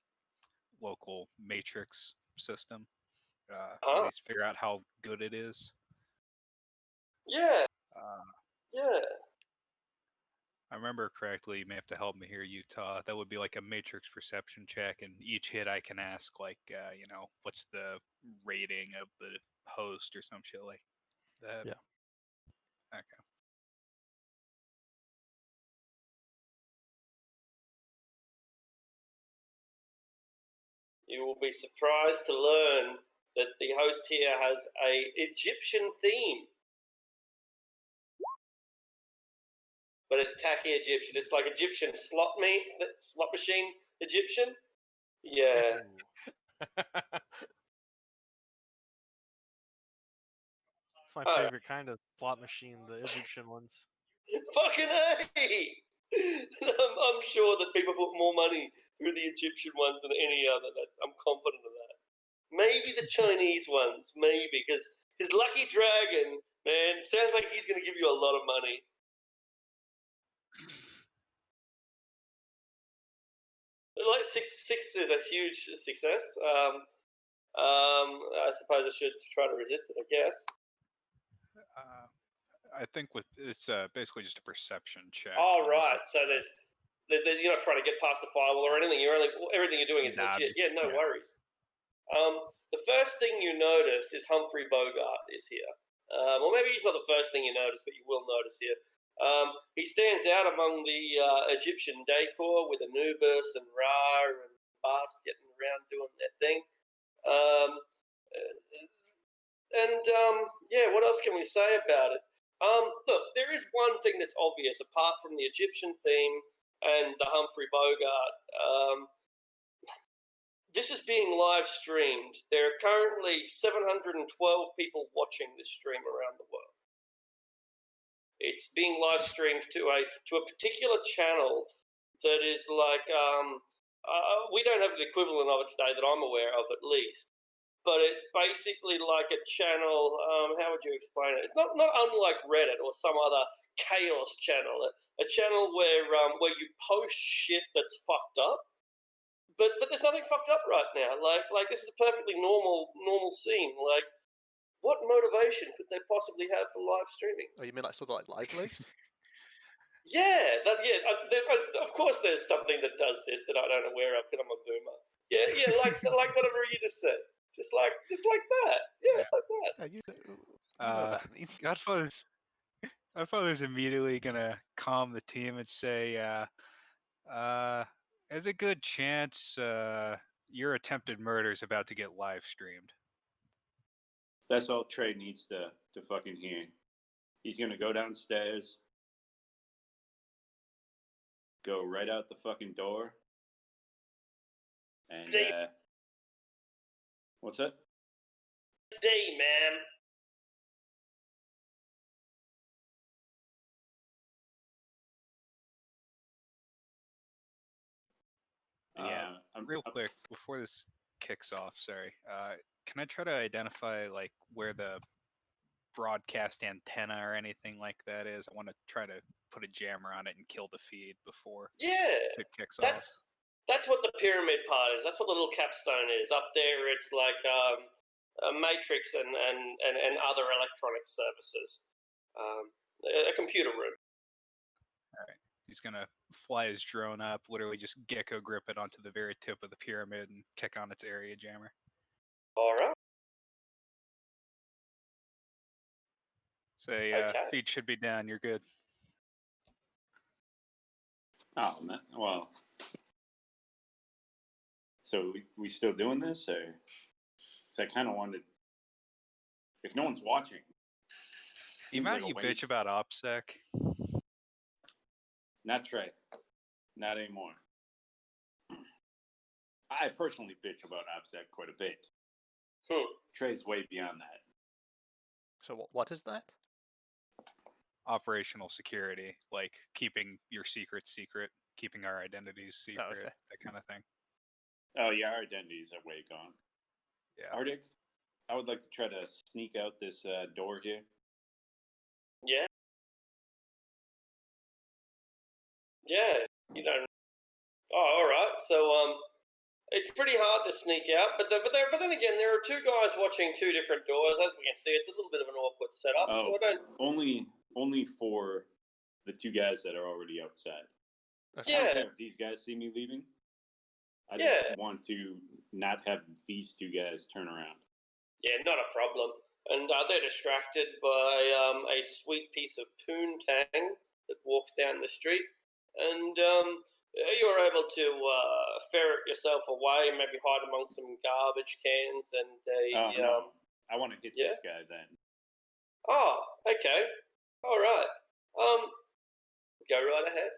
local matrix system. At least figure out how good it is. Yeah. Yeah. I remember correctly, you may have to help me here, Utah. That would be like a matrix perception check, and each hit I can ask, like, what's the rating of the host or some shit like that. Yeah. Okay. You will be surprised to learn that the host here has a Egyptian theme. But it's tacky Egyptian. It's like Egyptian slot machine Egyptian. Yeah. It's my favorite kind of slot machine, the Egyptian ones. Fucking A! I'm sure that people put more money through the Egyptian ones than any other. I'm confident of that. Maybe the Chinese ones, maybe, because Lucky Dragon, man, sounds like he's going to give you a lot of money. Like six is a huge success. I suppose I should try to resist it, I guess. I think with it's basically just a perception check. Oh, right. So you're not trying to get past the firewall or anything. Everything you're doing is legit. Yeah, no worries. The first thing you notice is Humphrey Bogart is here. Or maybe he's not the first thing you notice, but you will notice here. He stands out among the Egyptian decor with Anubis and Ra and Bast getting around doing their thing. What else can we say about it? Look, there is one thing that's obvious apart from the Egyptian theme and the Humphrey Bogart. This is being live streamed. There are currently 712 people watching this stream around the world. It's being live streamed to a particular channel that is like we don't have an equivalent of it today that I'm aware of, at least. But it's basically like a channel. How would you explain it? It's not unlike Reddit or some other chaos channel. A channel where you post shit that's fucked up. But there's nothing fucked up right now. Like this is a perfectly normal scene. Like, what motivation could they possibly have for live streaming? Oh, you mean like sort of like live leaks? Yeah, of course there's something that does this that I don't aware of because I'm a boomer. Yeah, like whatever you just said. Just like that. Yeah, like that. Yeah, you know that means. Godfather's immediately gonna calm the team and say, there's a good chance your attempted murder is about to get live streamed. That's all Trey needs to fucking hear. He's gonna go downstairs, go right out the fucking door, and what's that? Stay, man. Real quick before this kicks off, sorry. Can I try to identify like where the broadcast antenna or anything like that is? I want to try to put a jammer on it and kill the feed before it kicks off. That's what the pyramid part is. That's what the little capstone is. Up there, it's like a matrix and other electronic services. A computer room. All right. He's gonna fly his drone up, literally just gecko grip it onto the very tip of the pyramid and kick on its area jammer. All right. Say, feed should be down. You're good. Oh man, well. So we still doing this, or? Because I kind of wanted. If no one's watching. The amount you bitch about OPSEC. Not Trey. Not anymore. I personally bitch about OPSEC quite a bit. Trey's way beyond that. So what is that? Operational security, like keeping your secret, keeping our identities secret, that kind of thing. Oh yeah, our identities are way gone. Yeah. Arctic, I would like to try to sneak out this door here. Yeah. Yeah, you don't. Oh, all right. So it's pretty hard to sneak out, but then again, there are two guys watching two different doors. As we can see, it's a little bit of an awkward setup. Oh, so I don't. Only for the two guys that are already outside. I don't care if these guys see me leaving. I just want to not have these two guys turn around. Yeah, not a problem. And they're distracted by a sweet piece of poontang that walks down the street. And you're able to ferret yourself away, maybe hide among some garbage cans and no. I want to hit this guy then. Oh, okay. All right. Go right ahead.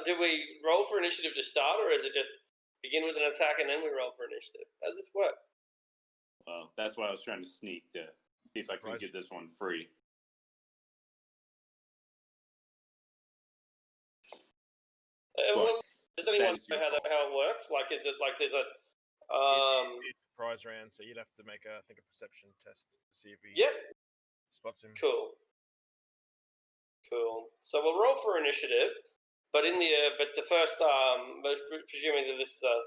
Do we roll for initiative to start, or is it just begin with an attack and then we roll for initiative? How does this work? Well, that's why I was trying to sneak to see if I can get this one free. Well, does anyone is your know call. how it works? Like, is it like there's a It's a surprise round, so you'd have to make a perception test to see if he Yep. spots him. Cool. So we'll roll for initiative, but the first but presuming that this is a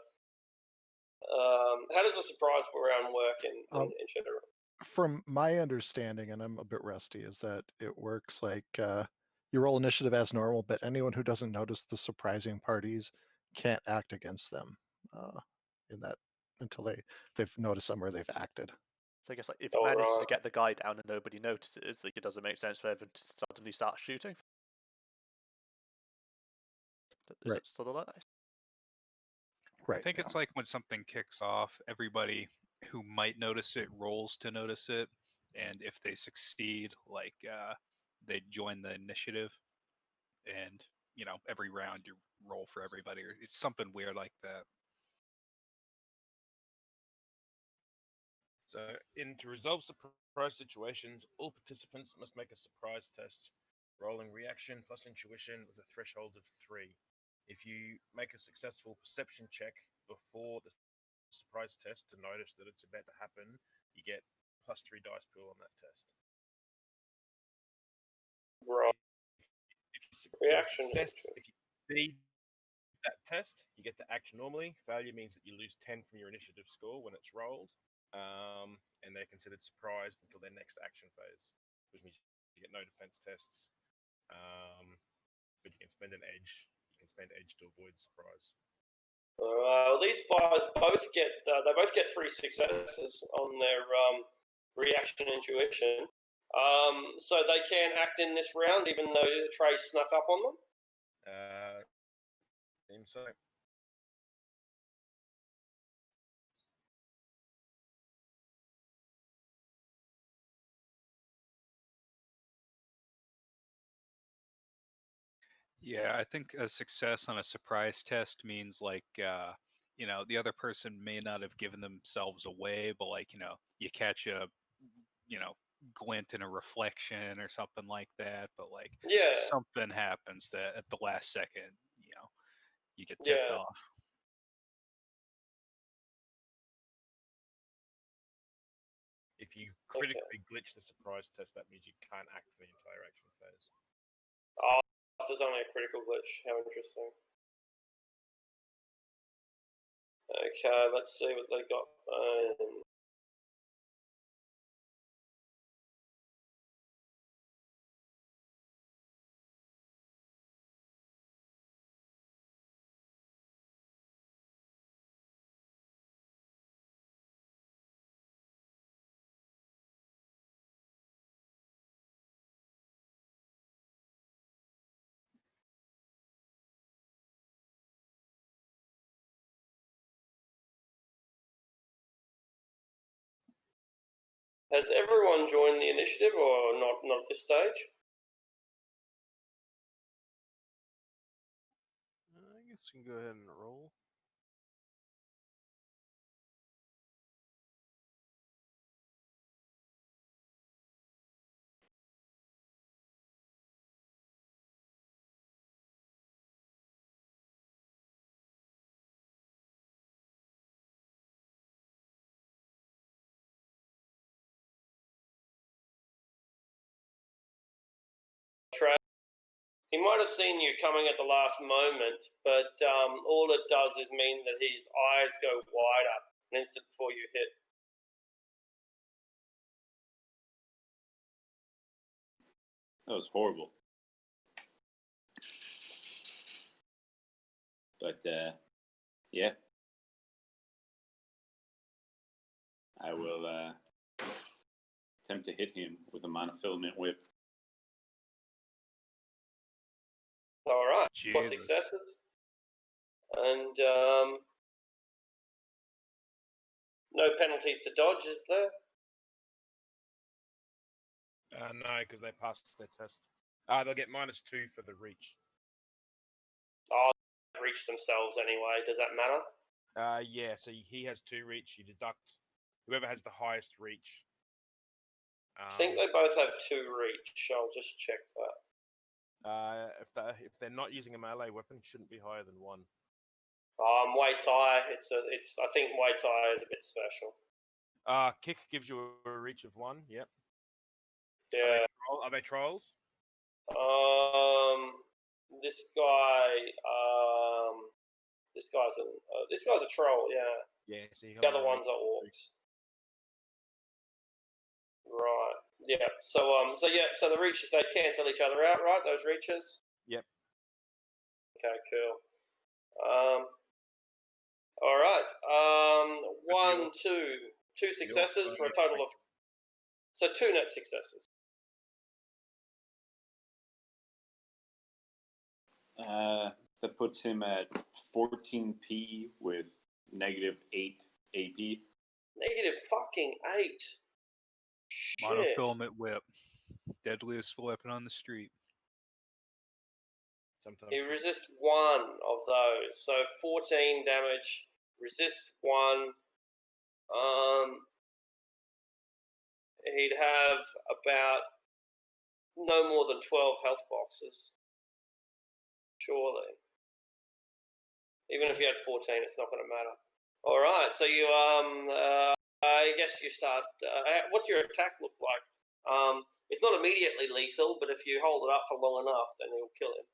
how does a surprise round work in Shadowrun? From my understanding, and I'm a bit rusty, is that it works like you roll initiative as normal, but anyone who doesn't notice the surprising parties can't act against them in that until they've noticed them or they've acted. So I guess like if you manage to get the guy down and nobody notices, like it doesn't make sense for everyone to suddenly start shooting. Is it sort of like that? Right. I think it's like when something kicks off, everybody who might notice it rolls to notice it, and if they succeed, like they join the initiative, and every round you roll for everybody, or it's something weird like that. So, to resolve surprise situations, all participants must make a surprise test, rolling reaction plus intuition with a threshold of 3. If you make a successful perception check before the surprise test to notice that it's about to happen, you get +3 dice pool on that test. Right. Reaction. If you succeed that test, you get to act normally. Failure means that you lose 10 from your initiative score when it's rolled. And they're considered surprised until their next action phase, which means you get no defense tests, but you can spend an edge. You can spend edge to avoid surprise. These guys both get 3 successes on their reaction intuition, so they can act in this round even though Trey snuck up on them. Seems so. Yeah, I think a success on a surprise test means like the other person may not have given themselves away, but like you catch a glint in a reflection or something like that, but like something happens that at the last second you get tipped off. If you critically glitch the surprise test, that means you can't act for the entire action phase. Oh, so it's only a critical glitch. How interesting. Okay, let's see what they got. Has everyone joined the initiative or not at this stage? I guess we can go ahead and roll. He might have seen you coming at the last moment, but all it does is mean that his eyes go wider an instant before you hit. That was horrible. But yeah, I will attempt to hit him with a monofilament whip. All right, Jesus. 4 successes, and no penalties to dodge, is there? No, because they passed their test. They'll get -2 for the reach. Oh, they reach themselves anyway. Does that matter? Yeah, so he has 2 reach. You deduct whoever has the highest reach. I think they both have 2 reach. I'll just check that. If they're not using a melee weapon, it shouldn't be higher than 1. Muay Thai. I think Muay Thai is a bit special. Kick gives you a reach of 1. Yep. Yeah. Are they trolls? This guy's a troll. Yeah. Yeah. So The other ones are orcs. Right. Yeah. So the reach, they cancel each other out, right? Those reaches. Yep. Okay. Cool. All right. Two successes for a total of. So 2 net successes. That puts him at 14p with -8 AP. -8. Shit. Monofilament whip. Deadliest weapon on the street. Sometimes He resists 1 of those. So 14 damage. Resist 1. He'd have about no more than 12 health boxes. Surely. Even if you had 14, it's not going to matter. All right. So you I guess you start. What's your attack look like? It's not immediately lethal, but if you hold it up for long enough, then you'll kill him.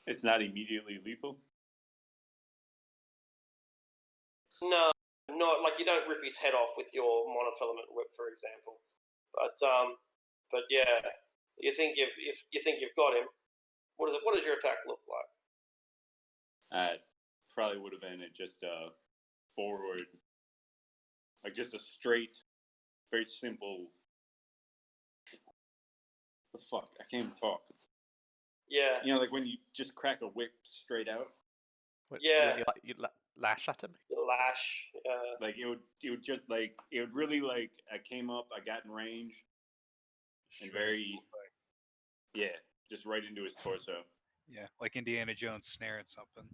It's not immediately lethal. No, not like you don't rip his head off with your monofilament whip, for example. But yeah, you think you've got him. What does your attack look like? Probably would have been just a forward, like just a straight, very simple. The fuck, I can't even talk. Yeah. You know, like when you just crack a whip straight out. Yeah. You lash at him. Lash. Like it would just like it would really like I came up, I got in range, and just right into his torso. Yeah, like Indiana Jones snaring something.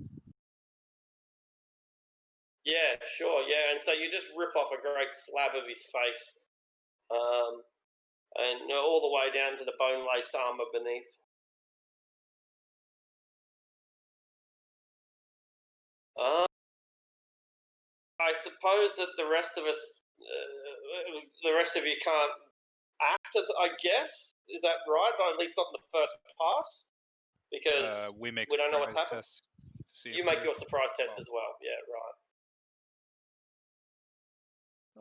Yeah, sure. Yeah, and so you just rip off a great slab of his face, and all the way down to the bone-laced armor beneath. I suppose that the rest of you can't act, I guess. Is that right? Or at least not in the first pass? Because we don't know what's happened. tests to see you make your surprise test as well. Yeah, right.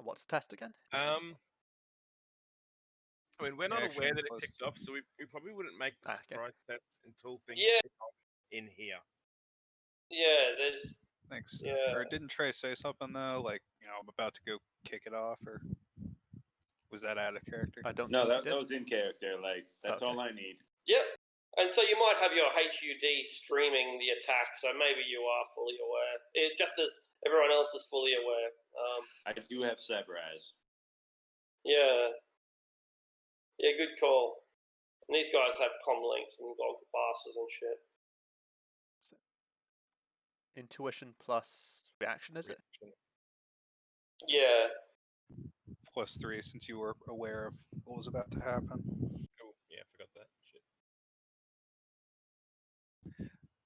What's the test again? I mean, we're not aware that it plus ticked off, so we probably wouldn't make the Okay. surprise tests until things tick off in here. Yeah, there's. Thanks. Yeah. Or didn't Trey say something though, like I'm about to go kick it off, or was that out of character? I don't. No, think that was in character. Like that's all I need. Yep. And so you might have your HUD streaming the attack, so maybe you are fully aware. Just as everyone else is fully aware. I do have saber eyes. Yeah. Yeah, good call. And these guys have comm links and glasses and shit. Intuition plus reaction, is it? Yeah. +3 since you were aware of what was about to happen. Cool. Yeah, I forgot that. Shit.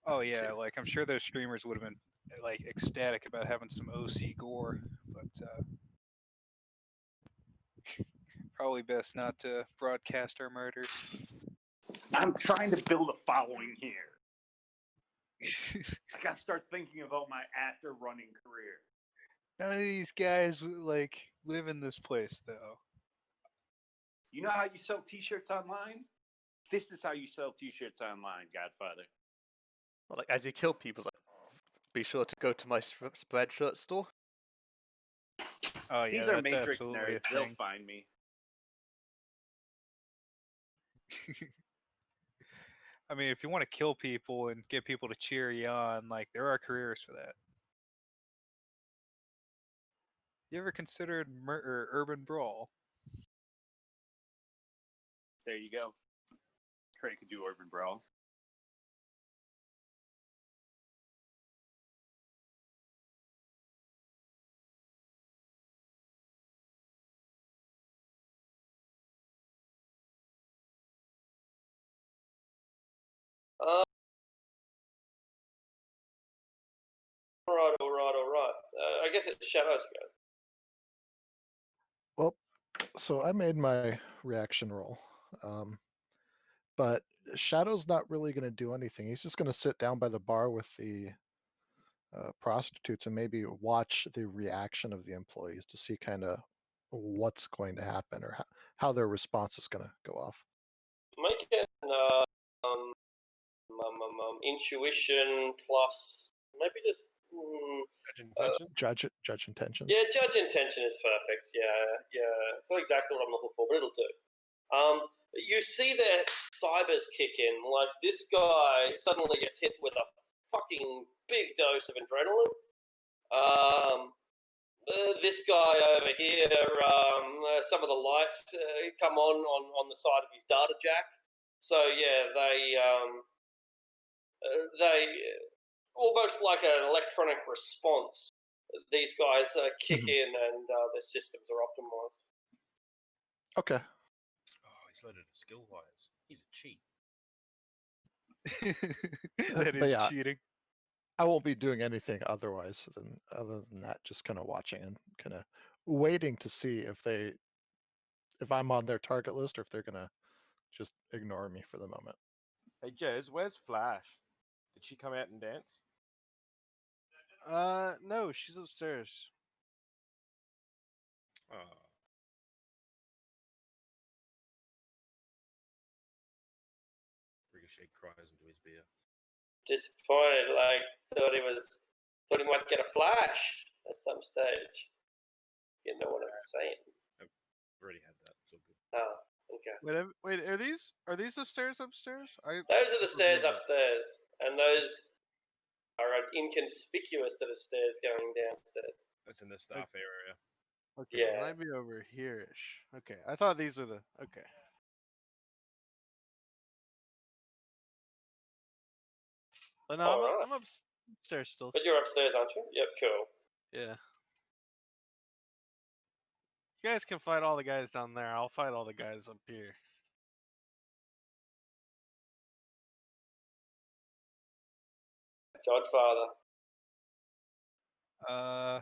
Oh yeah, like I'm sure those streamers would have been like ecstatic about having some OC gore, but probably best not to broadcast our murders. I'm trying to build a following here. I gotta start thinking about my after running career. None of these guys like live in this place though. You know how you sell T-shirts online? This is how you sell T-shirts online, Godfather. Well, like as you kill people, it's like, be sure to go to my Spreadshirt store. Oh yeah, These are that's Matrix absolutely nerds. a They'll thing. find me. I mean, if you want to kill people and get people to cheer you on, like there are careers for that. You ever considered urban brawl? There you go. Trey could do urban brawl. All right. I guess it's Shadow's go. Well, so I made my reaction roll, but Shadow's not really going to do anything. He's just going to sit down by the bar with the prostitutes and maybe watch the reaction of the employees to see kind of what's going to happen or how their response is going to go off. Make it intuition plus maybe just judge intentions. Yeah, judge intention is perfect. Yeah, it's not exactly what I'm looking for, but it'll do. You see their cybers kick in. Like this guy suddenly gets hit with a fucking big dose of adrenaline. This guy over here, some of the lights come on the side of his data jack. So yeah, they almost like an electronic response. These guys kick in and their systems are optimized. Okay. Oh, he's loaded of skill wires. He's a cheat. That is cheating. I won't be doing anything other than that, just kind of watching and kind of waiting to see if I'm on their target list or if they're gonna just ignore me for the moment. Hey Jez, where's Flash? Did she come out and dance? No, she's upstairs. Oh. Ricochet cries into his beer. Disappointed, like thought he might get a flash at some stage. You know what I'm saying? I've already had that. It's all good. Oh, okay. Wait, are these the stairs upstairs? Those are the stairs upstairs, and those are an inconspicuous set of stairs going downstairs. That's in the staff area. Okay, Yeah. it might be over here-ish. Okay, I thought these were the... Okay. But no, I'm upstairs still. But you're upstairs, aren't you? Yep, cool. Yeah. You guys can fight all the guys down there. I'll fight all the guys up here. Godfather.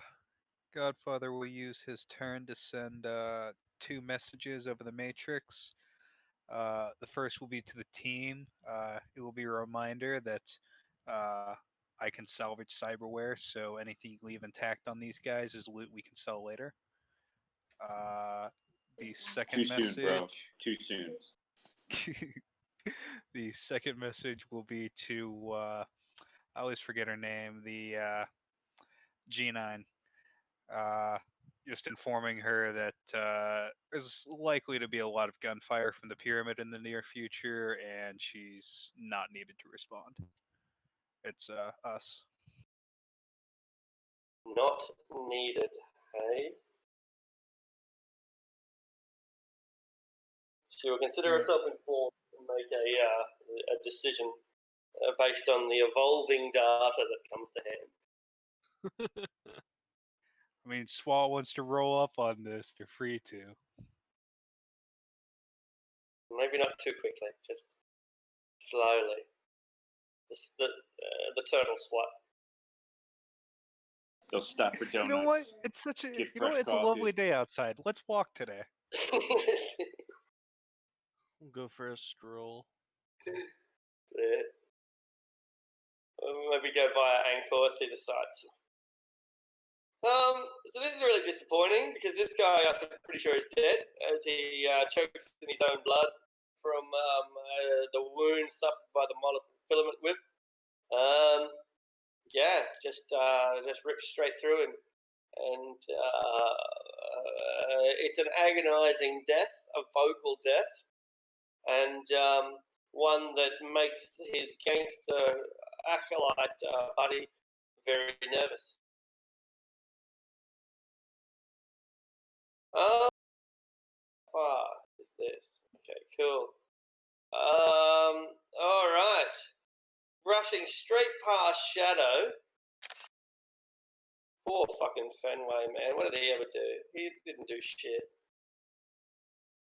Godfather will use his turn to send 2 messages over the Matrix. The first will be to the team. It will be a reminder that I can salvage cyberware, so anything you leave intact on these guys is loot we can sell later. The second message... Too soon, bro. Too soon. The second message will be to... I always forget her name. The G9. Just informing her that there's likely to be a lot of gunfire from the pyramid in the near future, and she's not needed to respond. It's us. Not needed, hey? She will consider herself informed and make a decision based on the evolving data that comes to hand. I mean, SWAT wants to roll up on this. They're free to. Maybe not too quickly, just slowly. The turtle SWAT. They'll stop for donuts. You know what? It's such a it's a lovely day outside. Let's walk today. We'll go for a stroll. Maybe go via Angkor, see the sights. So this is really disappointing because this guy, I'm pretty sure, is dead as he chokes in his own blood from the wound suffered by the monofilament whip. Yeah, just ripped straight through him, and it's an agonizing death, a vocal death, and one that makes his gangster acolyte buddy very nervous. Far is this? Okay, cool. All right. Rushing straight past Shadow. Poor fucking Fenway, man. What did he ever do? He didn't do shit.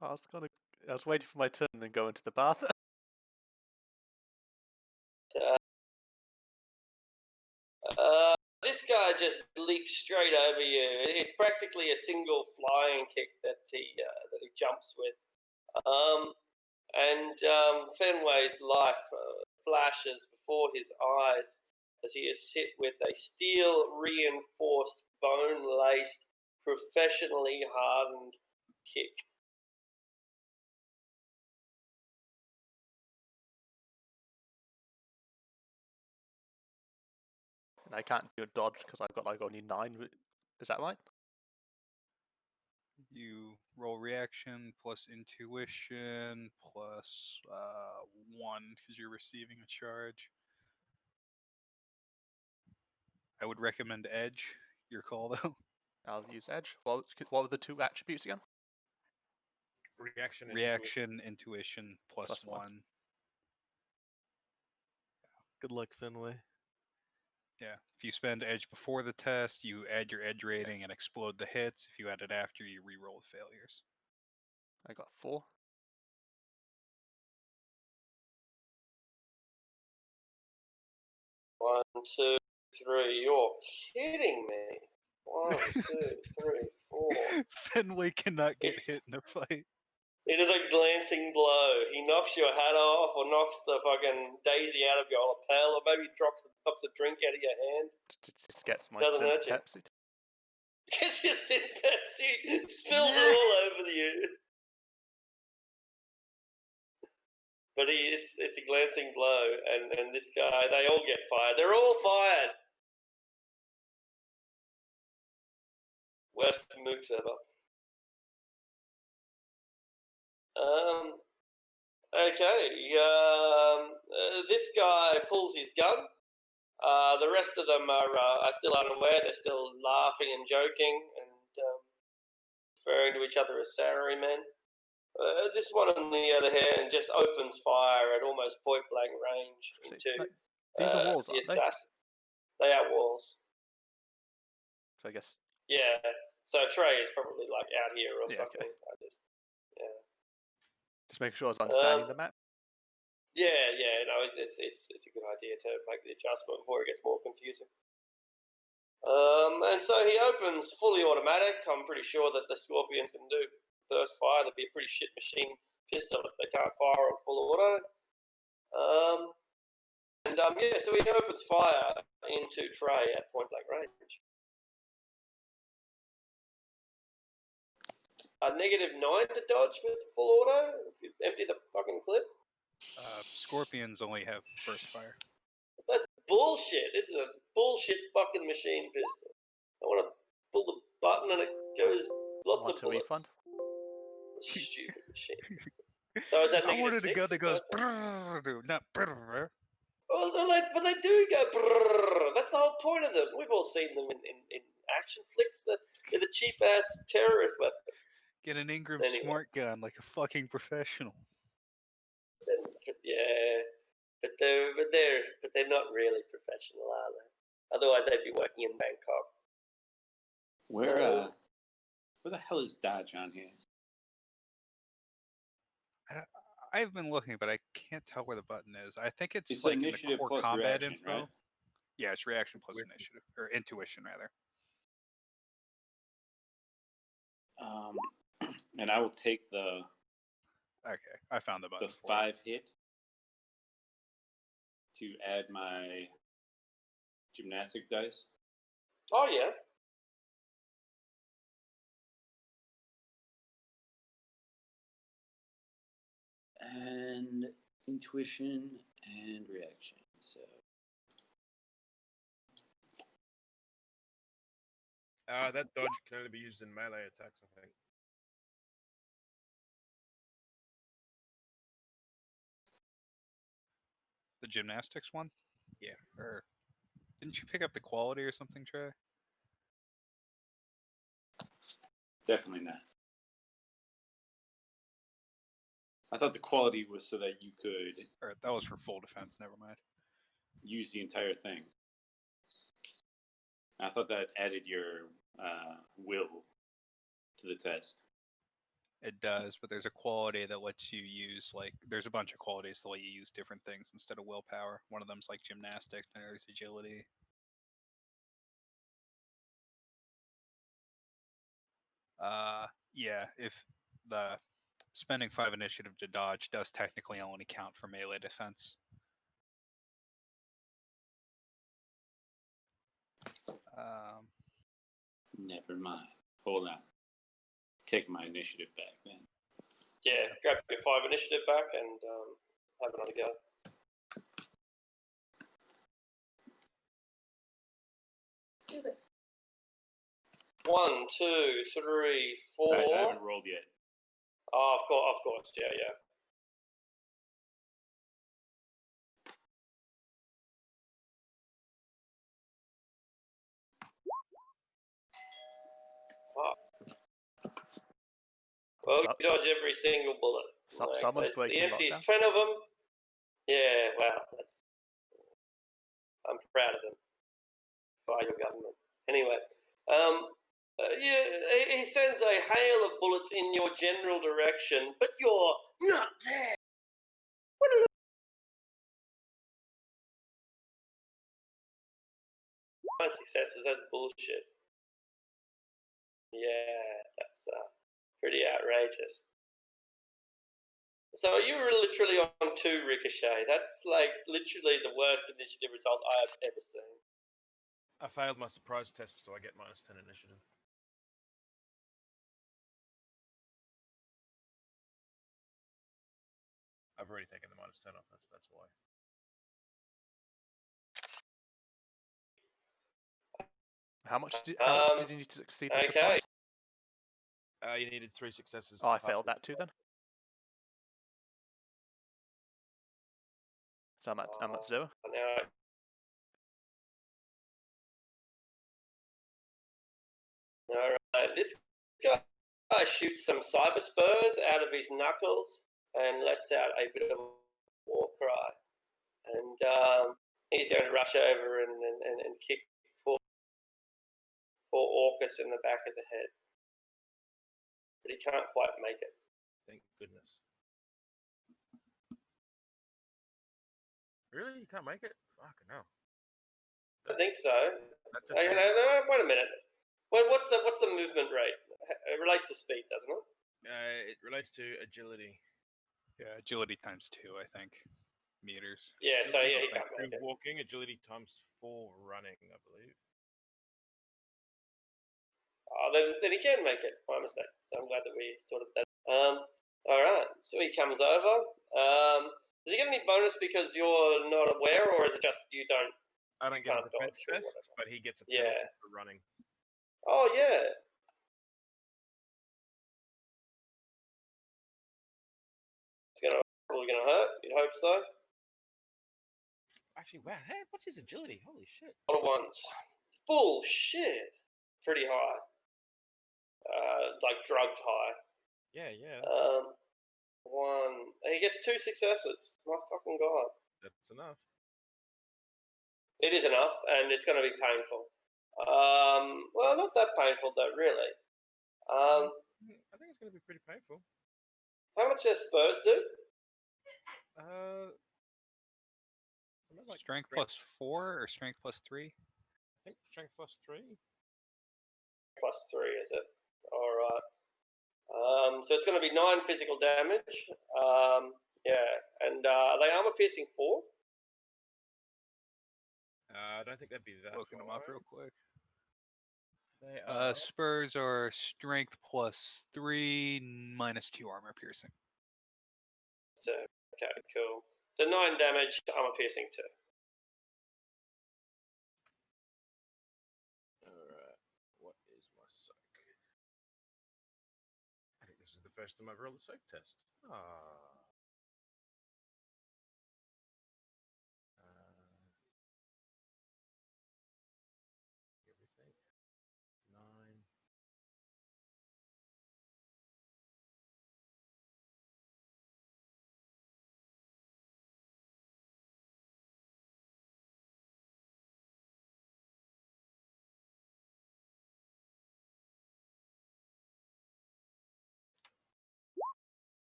I was waiting for my turn and then go into the bath. This guy just leaps straight over you. It's practically a single flying kick that he jumps with. Fenway's life flashes before his eyes as he is hit with a steel-reinforced, bone-laced, professionally hardened kick. And I can't do a dodge because I've got like only 9. Is that right? You roll reaction plus intuition plus 1 because you're receiving a charge. I would recommend edge. Your call though. I'll use edge. What were the 2 attributes again? Reaction, intuition plus Plus 1. 1. Good luck, Fenway. Yeah. If you spend edge before the test, you add your edge rating and explode the hits. If you add it after, you re-roll the failures. I got 4. One, two, three. You're kidding me. 1, 2, 3, 4. Fenway cannot get hit in a fight. It is a glancing blow. He knocks your hat off, or knocks the fucking daisy out of your lapel, or maybe knocks a drink out of your hand. Just gets my Doesn't synth hurt you. Pepsi. Gets your Sid Pepsi spills all over you. But it's a glancing blow, and this guy, they all get fired. They're all fired. Worst mooks ever. Okay. This guy pulls his gun. The rest of them are still unaware. They're still laughing and joking and referring to each other as salarymen. This one, on the other hand, just opens fire at almost point-blank range into These are walls, the aren't they? assassin. They are walls. So I guess. Yeah. So Trey is probably like out here or Yeah, something. okay. Just making sure I was understanding the map. Yeah. No, it's a good idea to make the adjustment before it gets more confusing. And so he opens fully automatic. I'm pretty sure that the Scorpions can do burst fire. That'd be a pretty shit machine pistol if they can't fire on full auto. So he opens fire into Trey at point blank range. -9 to dodge with full auto if you empty the fucking clip. Scorpions only have burst fire. That's bullshit. This is a bullshit fucking machine pistol. I want to pull the button and it goes lots of bullets. Refund? Stupid machine pistol. So is that I wanted -6? a gun that goes brrr, not brrr. Well, but they do go brrr. That's the whole point of them. We've all seen them in action flicks. They're the cheap ass terrorist weapon. Get an Ingram Anyway. smart gun like a fucking professional. Yeah, but they're not really professional, are they? Otherwise, they'd be working in Bangkok. Where the hell is Dodge on here? I've been looking, but I can't tell where the button is. I think it's It's like in the initiative core plus combat reaction, info. right? Yeah, it's reaction plus initiative or intuition rather. And I will take the Okay, I found the button. 5 hit to add my gymnastic dice. Oh yeah. And intuition and reaction. So that dodge can only be used in melee attacks, I think. The gymnastics one? Yeah. Or didn't you pick up the quality or something, Trey? definitely not. I thought the quality was so that you could Or that was for full defense, never mind. use the entire thing. I thought that added your will to the test. It does, but there's a quality that lets you use there's a bunch of qualities that let you use different things instead of willpower. One of them's like gymnastics, and there's agility. Yeah, if the spending 5 initiative to dodge does technically only count for melee defense. Never mind. Hold on. Take my initiative back then. Yeah, grab your 5 initiative back and have another go. One, two, three, four. I haven't rolled yet. Oh, of course, yeah. Well, you dodge every single bullet. Someone's breaking the empties, lockdown. 10 of them. Yeah, wow. I'm proud of them. For your government. Anyway, he sends a hail of bullets in your general direction, but you're not there. My successes, that's bullshit. Yeah, that's pretty outrageous. So you were literally on 2, Ricochet. That's like literally the worst initiative result I have ever seen. I failed my surprise test, so I get -10 initiative. I've already taken the -10 off. That's why. How much did you need to succeed the surprise? You needed 3 successes. Oh, I failed that too then. So I'm at 0. Alright, this guy shoots some cyber spurs out of his knuckles and lets out a bit of a war cry. And he's going to rush over and kick poor Orcus in the back of the head. But he can't quite make it. Thank goodness. Really? You can't make it? Fucking hell. I think so. No, wait a minute. What's the movement rate? It relates to speed, doesn't it? It relates to agility. Yeah, agility times 2, I think, meters. Yeah, Agility so he can't make it. Walking, agility times 4 running, I believe. Oh, then he can make it. My mistake. So I'm glad that we sorted that. All right. So he comes over. Does he get any bonus because you're not aware, or is it just you don't? I don't get a defense test, but he gets a penalty for running. Oh yeah. It's probably gonna hurt. You'd hope so. Actually, wow. Hey, what's his agility? Holy shit. A lot of ones. Bullshit. Pretty high. Like drugged high. Yeah. One. He gets 2 successes. My fucking god. That's enough. It is enough, and it's going to be painful. Well, not that painful though, really. I think it's going to be pretty painful. How much does Spurs do? Like strength plus 4 or strength plus 3? I think strength plus 3. Plus 3, is it? All right. So it's going to be 9 physical damage. Yeah, and are they armor piercing 4? I don't think that'd be that. Looking them up real quick. They are. Spurs are strength plus 3 minus 2 armor piercing. So okay, cool. So 9 damage, armor piercing 2. Alright. What is my soak? I think this is the first time I've rolled a soak test. Everything. 9.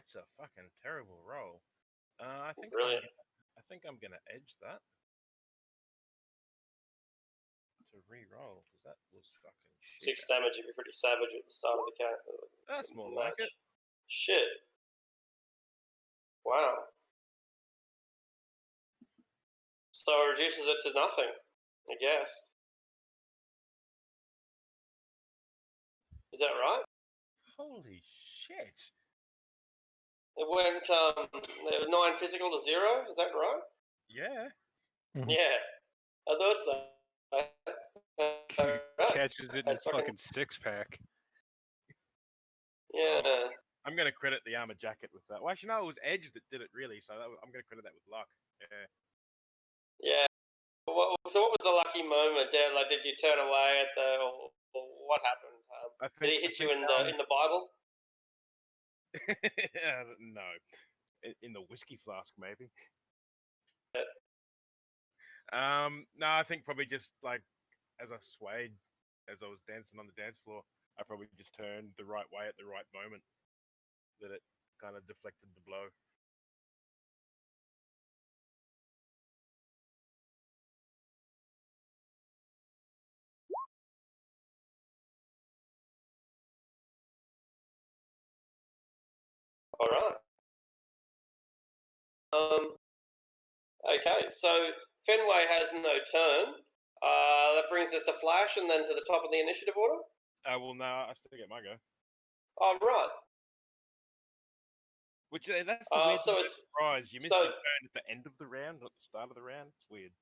That's a fucking terrible roll. I think Brilliant. I'm gonna edge that to re-roll because that was fucking shit. 6 damage, you'd be pretty savage at the start of the That's more match. like it. Shit. Wow. So it reduces it to nothing, I guess. Is that right? Holy shit! It went 9 physical to 0. Is that right? Yeah. Mhm. Yeah, I thought so. Right. Catches it in his That's fucking- fucking six pack. Yeah. I'm gonna credit the armor jacket with that. Well, actually, no, it was Edge that did it really. So I'm gonna credit that with luck. Yeah. Yeah. So what was the lucky moment there? Like, did you turn away at the, or what happened? Did he hit you in the Bible? No, in the whiskey flask maybe. No, I think probably just like as I swayed, as I was dancing on the dance floor, I probably just turned the right way at the right moment. That it kind of deflected the blow. All right. Okay, so Fenway has no turn. That brings us to Flash and then to the top of the initiative order. Well, no, I still get my go. Oh, right. Which that's the weird so thing, it's- surprise. You miss so- your turn at the end of the round, not the start of the round. It's weird.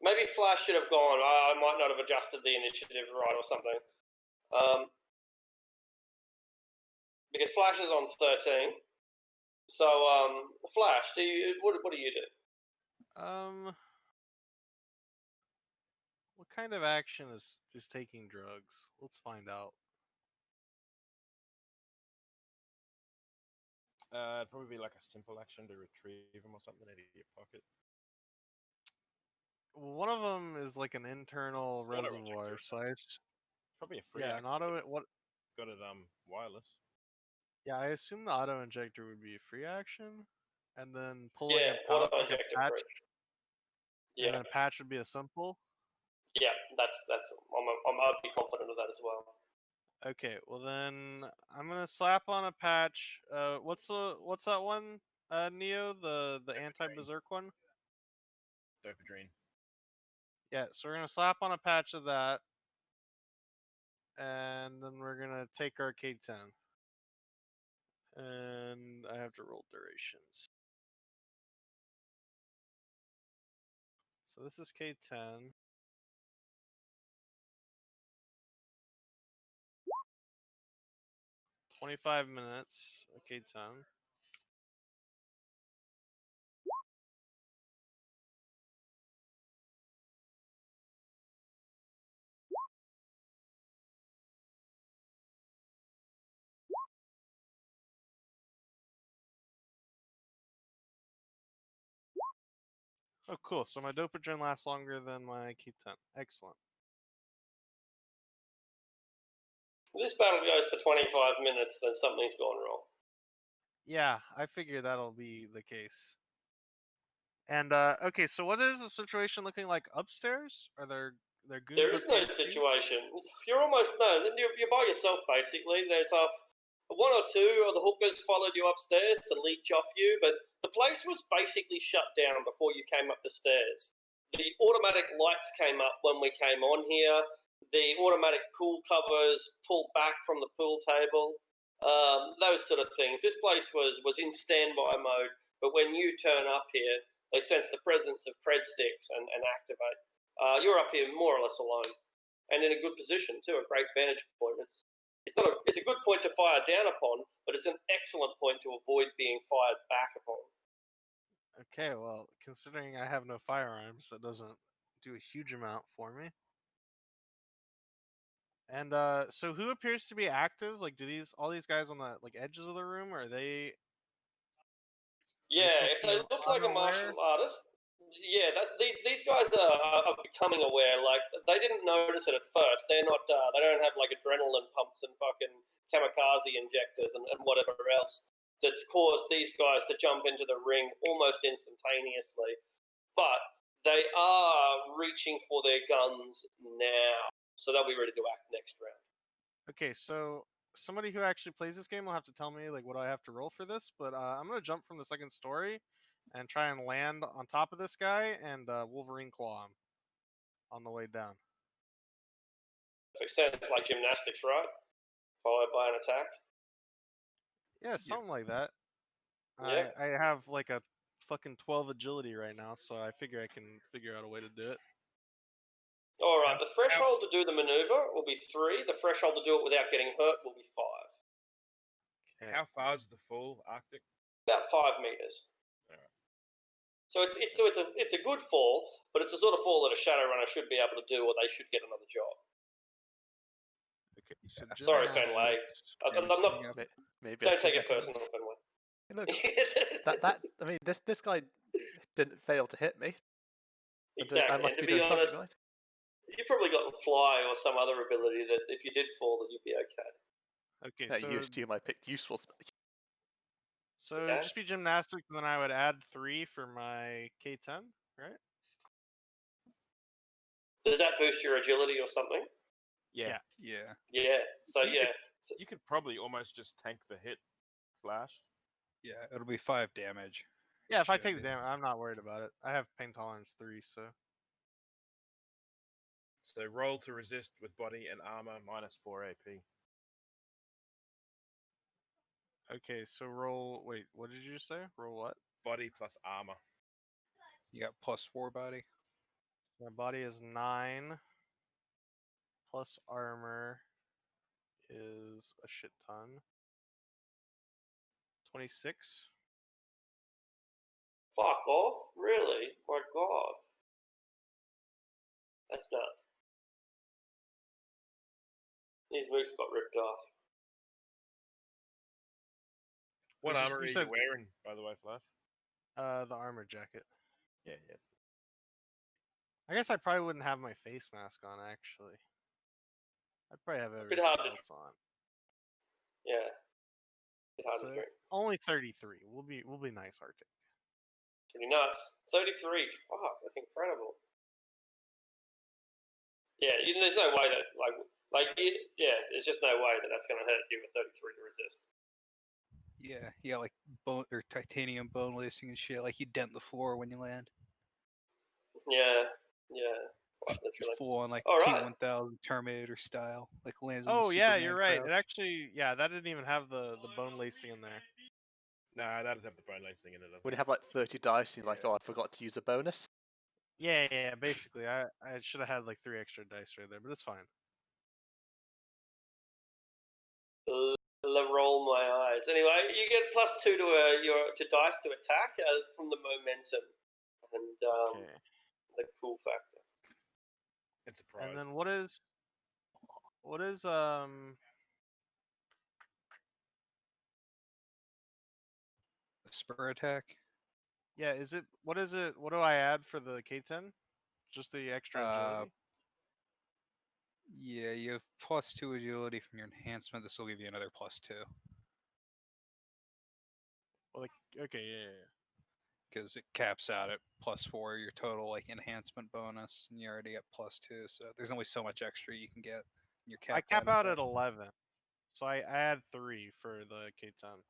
Maybe Flash should have gone. I might not have adjusted the initiative right or something. Because Flash is on 13. So, Flash, what do you do? What kind of action is taking drugs? Let's find out. It'd probably be like a simple action to retrieve them or something out of your pocket. Well, one of them is like an internal It's auto reservoir, injector, so it's Probably a free yeah, action. an auto. What? Got it wireless. Yeah, I assume the auto injector would be a free action, and then pulling Yeah, a pouch, auto like a injector patch, free. and Yeah, then a patch would be a simple. yeah, that's. I'd be confident of that as well. Okay, well then I'm gonna slap on a patch. What's that one? Neo, the anti-berserk one. Dopamine. Yeah, so we're gonna slap on a patch of that, and then we're gonna take our K10. And I have to roll durations. So this is K10. $25. K10. Oh, cool. So my Dopagen lasts longer than my K10. Excellent. If this battle goes for 25 minutes, then something's gone wrong. Yeah, I figure that'll be the case. And okay, so what is the situation looking like upstairs? Are there goons? There up is no here too? situation. You're almost you're by yourself basically. There's one or two of the hookers followed you upstairs to leech off you, but the place was basically shut down before you came up the stairs. The automatic lights came up when we came on here. The automatic pool covers pulled back from the pool table. Those sort of things. This place was in standby mode, but when you turn up here, they sense the presence of cred sticks and activate. You're up here more or less alone, and in a good position too. A great vantage point. It's a good point to fire down upon, but it's an excellent point to avoid being fired back upon. Okay, well, considering I have no firearms, that doesn't do a huge amount for me. And so who appears to be active? Like, do all these guys on the edges of the room, are they? Yeah, still if they seem look like a unaware? martial artist, yeah, these guys are becoming aware. Like they didn't notice it at first. They're not. They don't have like adrenaline pumps and fucking kamikaze injectors and whatever else. that's caused these guys to jump into the ring almost instantaneously. But they are reaching for their guns now, so they'll be ready to act next round. Okay, so somebody who actually plays this game will have to tell me like what I have to roll for this, but I'm gonna jump from the second story and try and land on top of this guy and Wolverine claw him on the way down. It sounds like gymnastics, right? Followed by an attack. Yeah, something like that. Yeah. I have like a fucking 12 agility right now, so I figure I can figure out a way to do it. All right. The threshold to do the maneuver will be 3. The threshold to do it without getting hurt will be 5. Okay. How far is the fall, Arctic? About 5 meters. Alright. So it's a good fall, but it's the sort of fall that a Shadowrunner should be able to do, or they should get another job. Okay, so Sorry, gymnastics- Fenway. I'm not. Maybe I Don't should take it get him. personal, Fenway. Look, I mean, this guy didn't fail to hit me. Exactly. I must and be to be doing honest, something right. you probably got fly or some other ability that if you did fall, that you'd be okay. Okay, That so used to my picked useful spell. so Okay. just be gymnastics, and then I would add 3 for my K10, right? Does that boost your agility or something? Yeah. Yeah. Yeah. So You yeah. You could probably almost just tank the hit, Flash. Yeah, it'll be 5 damage. Yeah, if I Should take the be. damage, I'm not worried about it. I have pain tolerance 3, so So roll to resist with body and armor minus 4 AP. okay. So roll. Wait, what did you say? Roll what? Body plus armor. You got +4 body. My body is 9. Plus armor is a shit ton. 26. Fuck off! Really? My God. That's nuts. His moose got ripped off. What It's just- armor you are said- you wearing, by the way, Flash? The armor jacket. Yeah, yes. I guess I probably wouldn't have my face mask on actually. I'd probably have bit everything hard to- else on. Yeah. Bit hard So to drink. only 33. We'll be nice, Arctic. Pretty nuts. 33. Fuck, that's incredible. Yeah, there's no way that there's just no way that that's going to hurt you with 33 to resist. Yeah, like bone or titanium bone lacing and shit. Like you dent the floor when you land. Yeah. Quite Just literally. full on like All right. T-1000 Terminator style. Like lands. In Oh the yeah, Superman you're right. It crouch. actually, yeah, that didn't even have the bone lacing in there. Nah, that doesn't have the bone lacing in it. Would you have like 30 dice and you're like, oh, I forgot to use a bonus? Yeah. Basically, I should have had like 3 extra dice right there, but it's fine. Roll my eyes. Anyway, you get +2 to dice to attack from the momentum and Okay. the cool factor. It's a surprise. And then what is The spur attack. yeah, what do I add for the K10? Just the extra agility? Yeah, you have +2 agility from your enhancement. This will give you another +2. Well, like, okay, yeah. Because it caps out at +4 your total like enhancement bonus, and you already get +2. So there's only so much extra you can get. You're I capped cap out at at 11, so I add 3 for the K10.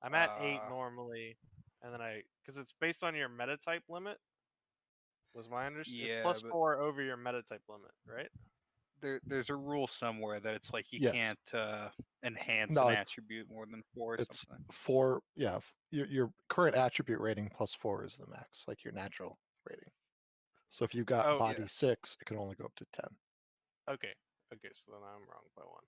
I'm at 8 normally, and then because it's based on your meta type limit. Was my understanding? Yeah, It's but- +4 over your meta type limit, right? There's a rule somewhere that it's like you Yes. can't enhance No, an it's- attribute more than 4 or It's something. 4. Yeah, your current attribute rating +4 is the max, like your natural rating. So if you got Oh, body yeah. 6, it can only go up to 10. Okay, so then I'm wrong by 1.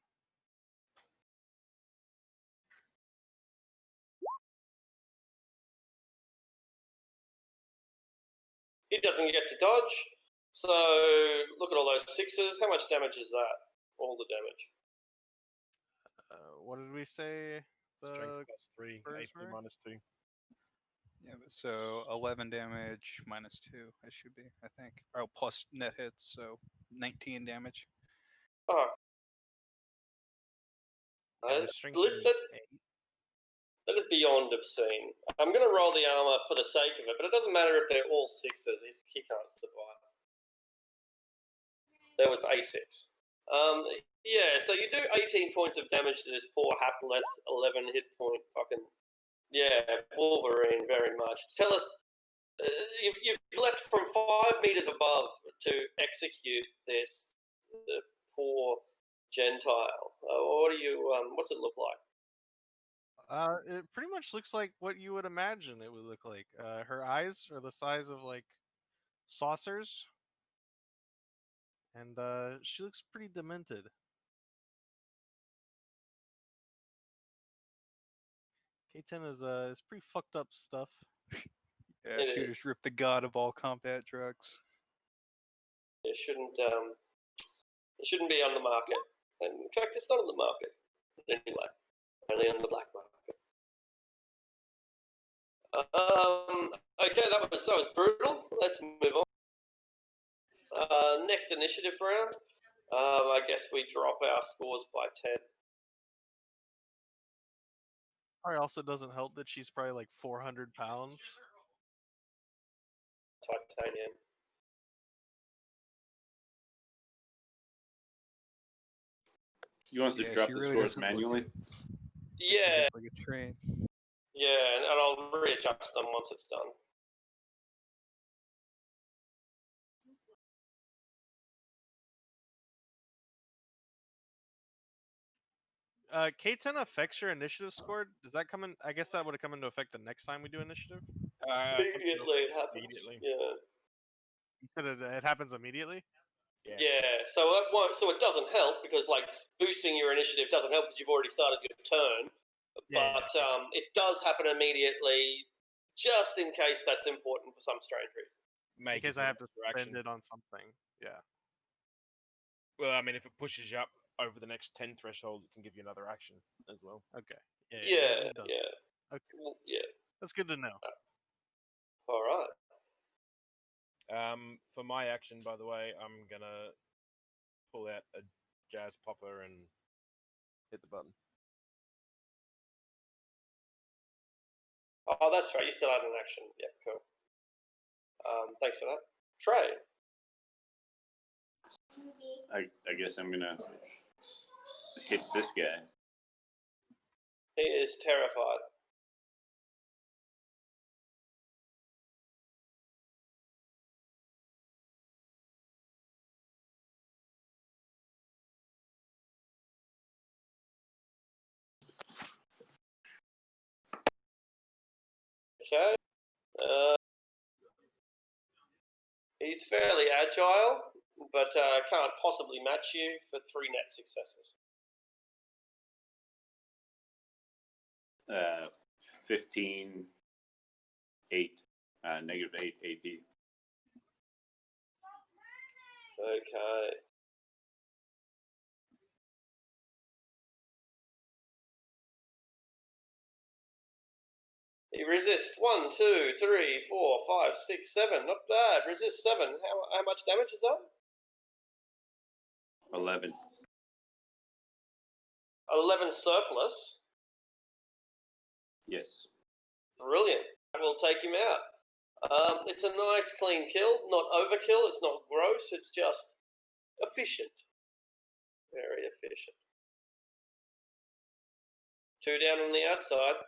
He doesn't get to dodge. So look at all those 6s. How much damage is that? All the damage. What did we say? Strength +3, spurs AP were? -2. Yeah, but so 11 damage -2, it should be, I think. Oh, plus net hits, so 19 damage. Oh. Yeah, the strength Let- is let- 8. That is beyond obscene. I'm going to roll the armor for the sake of it, but it doesn't matter if they're all sixes. He can't survive. There was A6. Yeah, so you do 18 points of damage to this poor hapless 11 hit point fucking... Yeah, Wolverine, very much. Tell us, you've leapt from 5 meters above to execute this poor Gentile. What do you? What's it look like? It pretty much looks like what you would imagine it would look like. Her eyes are the size of like saucers, and she looks pretty demented. K10 is pretty fucked up stuff. Yeah, she just ripped the god of all combat drugs. It shouldn't be on the market. And in fact, it's not on the market anyway. Only on the black market. Okay, that was brutal. Let's move on. Next initiative round. I guess we drop our scores by 10. Probably also doesn't help that she's probably like 400 pounds. Titanium. You want us to drop the really scores doesn't manually? Yeah. Like a train. Yeah, and I'll readjust them once it's done. K10 affects your initiative score. Does that come in? I guess that would have come into effect the next time we do initiative. Immediately it happens. Immediately. Yeah. You said it happens immediately. Yeah. So it won't. So it doesn't help because like boosting your initiative doesn't help because you've already started your turn. But it does happen immediately, just in case that's important for some strange reason. In case I have to spend it on something. Yeah. Well, I mean, if it pushes you up over the next 10 threshold, it can give you another action as well. Okay. Yeah. It does. Yeah. Okay. Well, yeah. That's good to know. All right. For my action, by the way, I'm gonna pull out a jazz popper and hit the button. Oh, that's right. You still had an action. Yeah, cool. Thanks for that. Trey. I guess I'm gonna hit this guy. He is terrified. Okay. He's fairly agile, but can't possibly match you for 3 net successes. 15, 8, negative 8 AP. Okay. He resists 1, 2, 3, 4, 5, 6, 7. Not bad. Resist 7. How much damage is that? 11. 11 surplus. Yes. Brilliant. We'll take him out. It's a nice clean kill. Not overkill. It's not gross. It's just efficient. Very efficient. 2 down on the outside.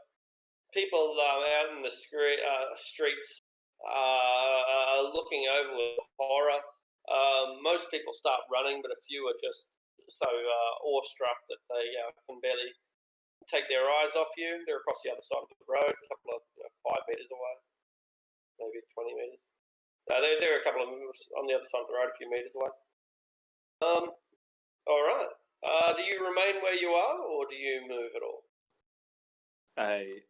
People out in the streets looking over with horror. Most people start running, but a few are just so awestruck that they can barely take their eyes off you. They're across the other side of the road, a couple of 5 meters away, maybe 20 meters. They're a couple of on the other side of the road, a few meters away. All right. Do you remain where you are, or do you move at all? I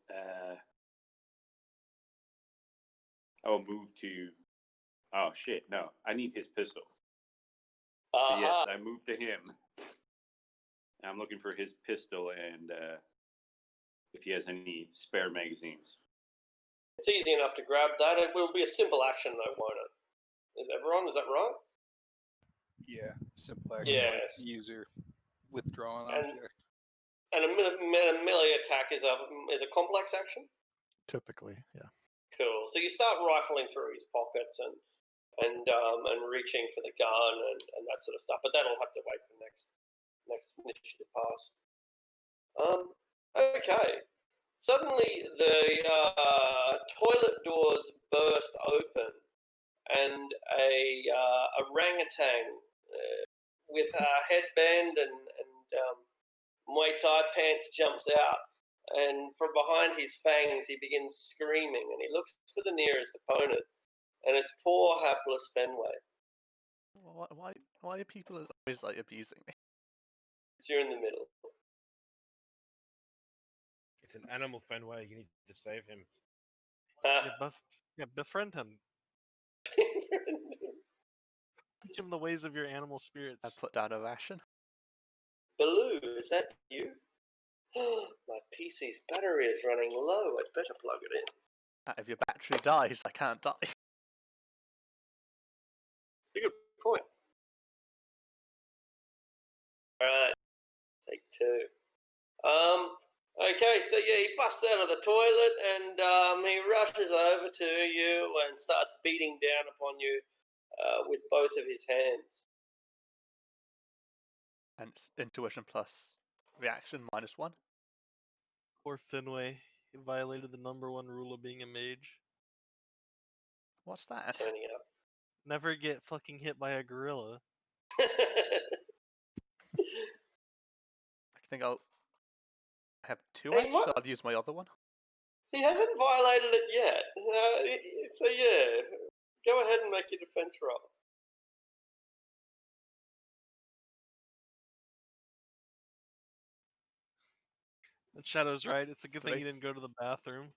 will move to. Oh shit! No, I need his pistol. So yes, I move to him. I'm looking for his pistol and if he has any spare magazines. It's easy enough to grab that. It will be a simple action, though, won't it? Is that right? Yeah, simple action. Yes. Like user withdraw an And- object. And a melee attack is a complex action? Typically, yeah. Cool. So you start rifling through his pockets and reaching for the gun and that sort of stuff. But that'll have to wait for next initiative pass. Okay. Suddenly the toilet doors burst open, and a orangutan with a headband and Muay Thai pants jumps out, and from behind his fangs he begins screaming, and he looks for the nearest opponent, and it's poor hapless Fenway. Why are people always like abusing me? You're in the middle. It's an animal Fenway. You need to save him. Befriend him. Teach him the ways of your animal spirits. I put down a ration. Baloo, is that you? My PC's battery is running low. I'd better plug it in. If your battery dies, I can't die. It's a good point. Alright, take two. Okay, so yeah, he busts out of the toilet and he rushes over to you and starts beating down upon you with both of his hands. And it's intuition plus reaction -1. Poor Finway. He violated the #1 rule of being a mage. What's that? Turning up. Never get fucking hit by a gorilla. I think I'll have two Hey, edge, what? so I'll use my other one. He hasn't violated it yet. So yeah, go ahead and make your defense roll. And Shadow's right. It's a good thing Three. he didn't go to the bathroom.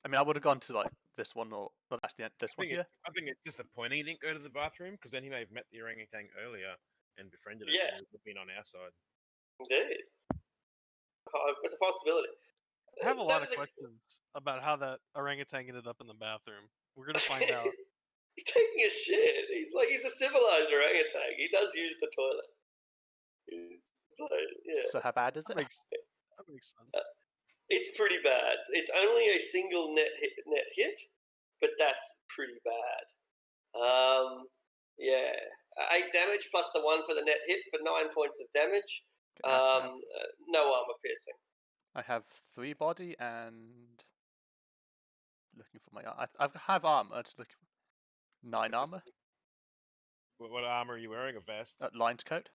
I mean, I would have gone to like this one or that's the end. This one here. I think it's disappointing he didn't go to the bathroom because then he may have met the orangutan earlier and befriended it. Yeah. And it would have been on our side. Indeed. It's a possibility. I have a lot of questions about how that orangutan ended up in the bathroom. We're gonna find out. He's taking a shit. He's a civilized orangutan. He does use the toilet. He's like, yeah. So how bad is it? That makes sense. It's pretty bad. It's only a single net hit, but that's pretty bad. Yeah, 8 damage plus the 1 for the net hit for 9 points of damage. No armor piercing. I have 3 body and looking for my. I have armor. It's looking 9 armor. What armor are you wearing? A vest? Lined coat.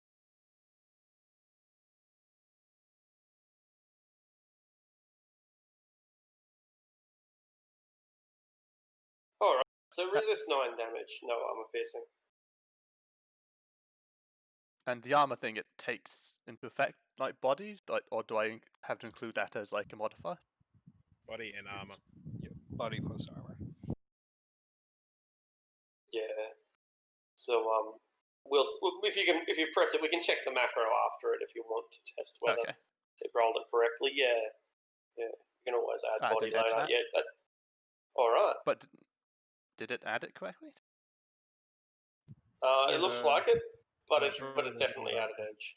Alright, so resist 9 damage, no armor piercing. And the armor thing, it takes into effect like body, like, or do I have to include that as like a modifier? Body and armor. Yeah, body plus armor. Yeah. So we'll if you press it, we can check the macro after it if you want to test whether it rolled it correctly. Yeah. You can always add body later. Yeah. All right. But did it add it correctly? It looks like it, but it definitely added edge.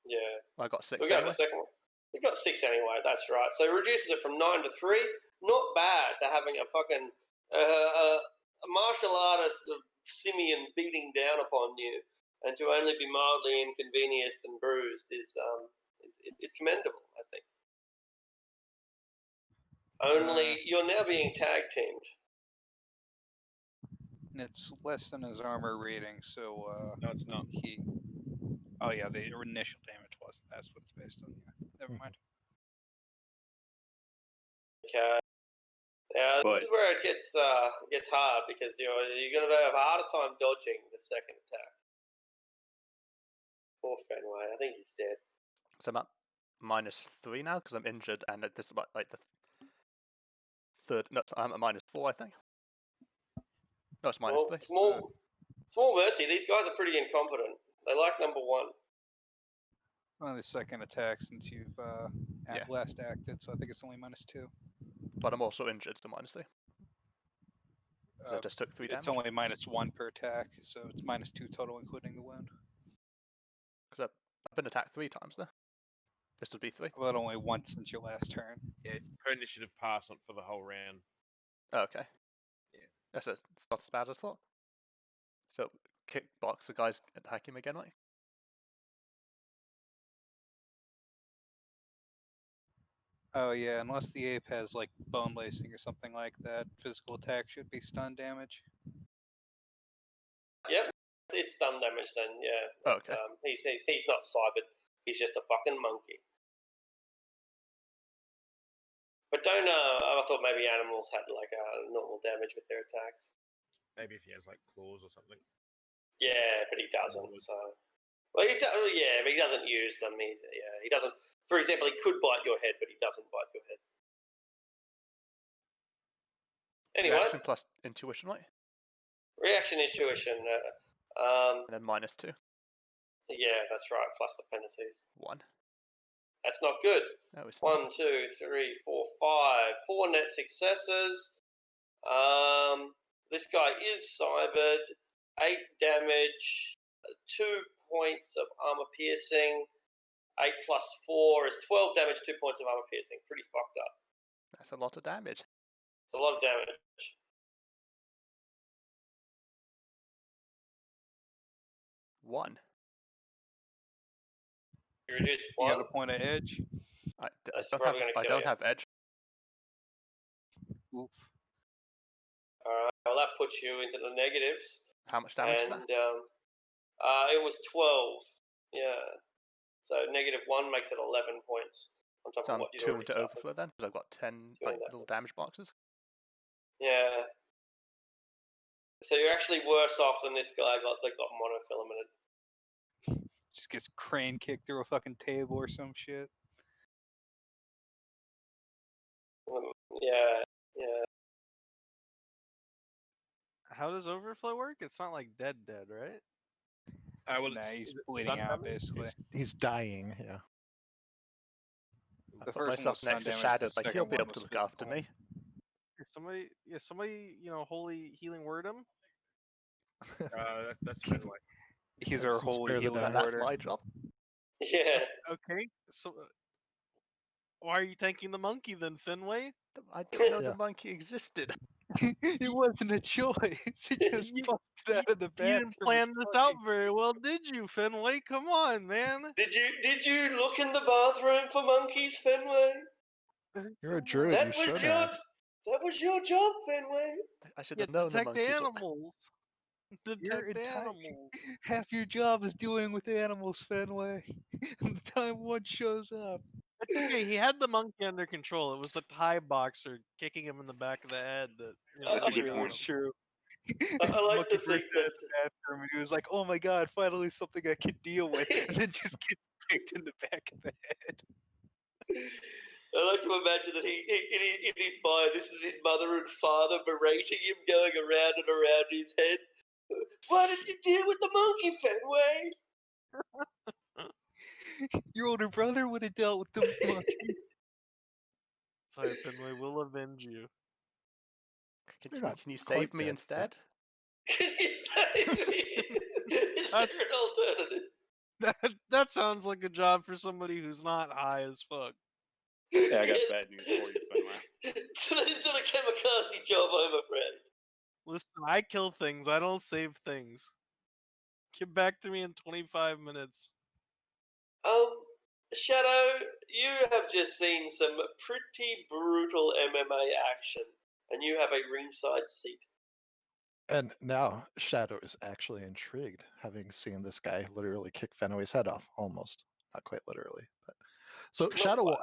Yeah. Well, I got 6 We got anyway. the second one. We got 6 anyway. That's right. So it reduces it from 9 to 3. Not bad to having a fucking a martial artist of simian beating down upon you, and to only be mildly inconvenienced and bruised is commendable, I think. Only you're now being tag teamed. And it's less than his armor rating, so No, it's not. Oh yeah, the initial damage wasn't. That's what it's based on. Yeah, never mind. Okay. Now this is where it gets hard because you're going to have a harder time dodging the second attack. Poor Fenway. I think he's dead. So I'm at -3 now because I'm injured, and this is like the third. No, I'm at -4, I think. No, it's -3. Small mercy. These guys are pretty incompetent. They like #1. Well, the second attack since you've last acted, so I think it's only -2. But I'm also injured, so -3. I just took 3 damage. It's only -1 per attack, so it's -2 total, including the wound. Because I've been attacked 3 times there. This would be 3. But only once since your last turn. Yeah, it's per initiative pass, not for the whole round. Oh, okay. Yeah. That's it's not as bad as I thought. So, kickbox the guys attack him again, right? Oh yeah, unless the ape has like bone lacing or something like that, physical attack should be stun damage. Yep, it's stun damage then. Yeah. Oh, It's, okay. He's not cybered. He's just a fucking monkey. But don't. I thought maybe animals had like normal damage with their attacks. Maybe if he has like claws or something. Yeah, but he doesn't. would. So, well, yeah, but he doesn't use them. He doesn't. For example, he could bite your head, but he doesn't bite your head. Anyway, Reaction plus intuition, right? reaction intuition. And then -2. Yeah, that's right. Plus the penalties. 1. That's not good. No, it's 1, not. 2, 3, 4, 5. 4 net successes. This guy is cybered. 8 damage. 2 points of armor piercing. 8 plus 4 is 12 damage. 2 points of armor piercing. Pretty fucked up. That's a lot of damage. It's a lot of damage. 1. You reduce You 1. got a point of edge. I That's don't probably have. gonna I kill don't you. have edge. Oof. Alright, well, that puts you into the negatives. How much damage is And that? it was 12. Yeah. So -1 makes it 11 points on top So of I'm what you'd 2 already into suffered. overflow then, because I've got 10 Two like into little damage boxes. Yeah. So you're actually worse off than this guy that got monofilamented. Just gets crane kicked through a fucking table or some shit. Yeah. How does overflow work? It's not like dead, right? Well, Nah, it's, he's is it bleeding stun out damage? basically. He's dying. Yeah. I The put first one myself was stun next to damage, Shadow, the like he'll second be one able to was look after physical. me. Somebody, holy healing word him. That's Finlay. He's Have our some holy spare the healing dying. That's order. my job. Yeah. Okay, so why are you tanking the monkey then, Finway? I didn't know Yeah. the monkey existed. It wasn't a choice. It just busted out of the You bathroom. didn't plan this out very well, did you, Finway? Come on, man. Did you look in the bathroom for monkeys, Fenway? You're a druid. You should have. That was your job, Fenway. I should Yeah, have known the detect monkeys. animals. Your Detect entire- animals. Half your job is dealing with animals, Fenway. And the time one shows up. It's okay. He had the monkey under control. It was the Thai boxer kicking him in the back of the head that. That's a That's good true. point. That's true. I like Monkey to think breaks out of the bathroom and he was like, "Oh my god, finally something I can deal with," and then just gets kicked in the back of the head. I like to imagine that in his mind, this is his mother and father berating him, going around and around his head. Why did you deal with the monkey, Fenway? Your older brother would have dealt with the monkey. Sorry, Finway. We'll avenge you. You're not Can you quite save me dead, instead? Can you save me? Is there an alternative? That sounds like a job for somebody who's not high as fuck. Yeah, I got bad news for you, Fenway. So this is not a kamikaze job, I'm afraid. Listen, I kill things. I don't save things. Get back to me in 25 minutes. Shadow, you have just seen some pretty brutal MMA action, and you have a ringside seat. And now Shadow is actually intrigued, having seen this guy literally kick Fenway's head off. Almost, not quite literally, but so Shadow will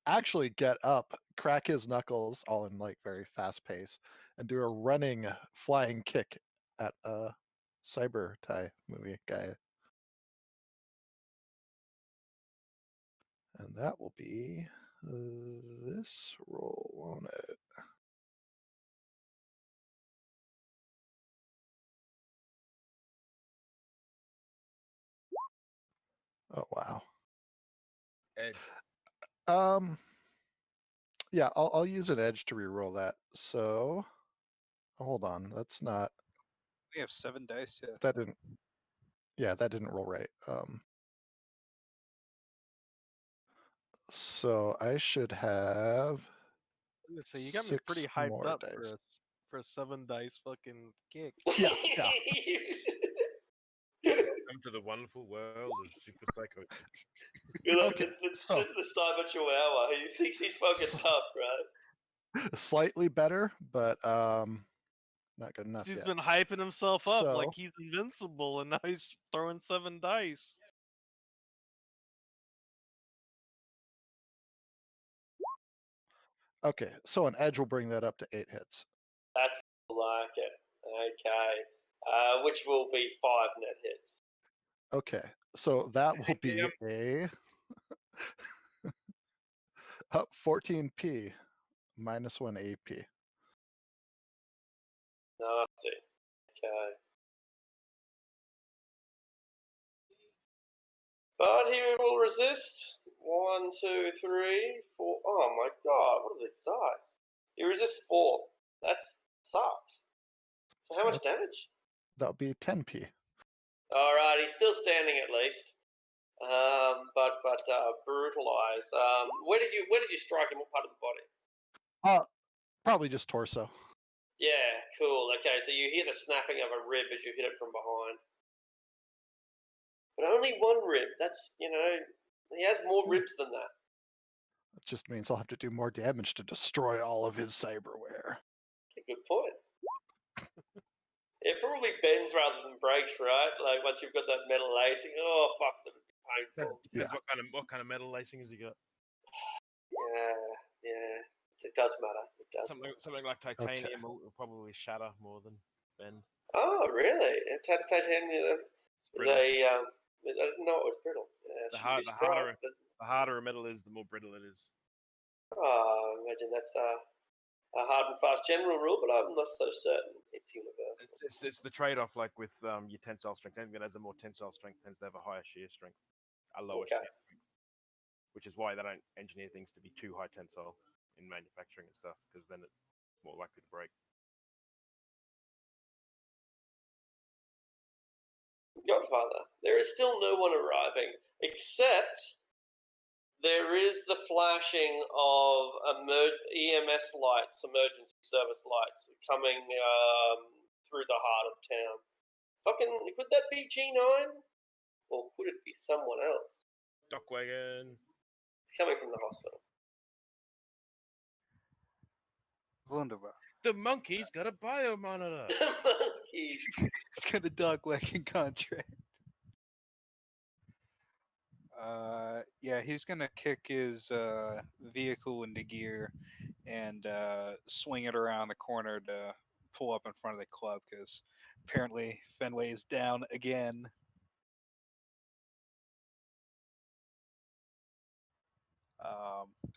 actually get up, crack his knuckles, all in like very fast pace, and do a running flying kick at a Cyber Thai movie guy. And that will be this roll on it. Oh wow. Edge. Yeah, I'll use an edge to reroll that. So hold on, that's not. We have 7 dice yet. That didn't. Yeah, that didn't roll right. So I should have So you got me pretty 6 hyped more up dice. for a 7 dice fucking kick. Yeah. Welcome to the wonderful world of Super Psycho. You're like Okay, the so- Cyber Chihuahua. He thinks he's fucking So- tough, right? Slightly better, but not good enough He's yet. been hyping himself up So- like he's invincible, and now he's throwing 7 dice. Okay, so an edge will bring that up to 8 hits. That's like it. Okay. Which will be 5 net hits. Okay, so that will be a 14p minus 1 AP. Nasty. Okay. But he will resist. 1, 2, 3, 4. Oh my god, what are these dice? He resists 4. That sucks. So how much damage? That'll be 10p. Alright, he's still standing at least. But brutalized. Where did you strike him? What part of the body? Probably just torso. Yeah, cool. Okay, so you hear the snapping of a rib as you hit it from behind. But only 1 rib. That's, he has more ribs than that. It just means I'll have to do more damage to destroy all of his cyberware. That's a good point. It probably bends rather than breaks, right? Like once you've got that metal lacing, oh fuck, that would be painful. Depends what kind of metal lacing has he got. Yeah, it does matter. It does. Something like titanium will probably shatter more than bend. Oh, really? Titanium. It's brittle. I didn't know it was brittle. Yeah, The harder a metal is, the more brittle it is. Oh, I imagine that's a hard and fast general rule, but I'm not so certain it's universal. It's the trade-off, like with your tensile strength. Anything that has a more tensile strength tends to have a higher shear strength, a lower shear strength, which is why they don't engineer things to be too high tensile in manufacturing and stuff, because then it's more likely to break. Godfather, there is still no one arriving, except there is the flashing of EMS lights, emergency service lights, coming through the heart of town. Fucking, could that be G9? Or could it be someone else? Dockwagon. It's coming from the hospital. Wunderbar. The monkey's got a biomonitor. Monkey. It's got a dog wagging contract. Yeah, he's gonna kick his vehicle into gear and swing it around the corner to pull up in front of the club because apparently Fenway is down again.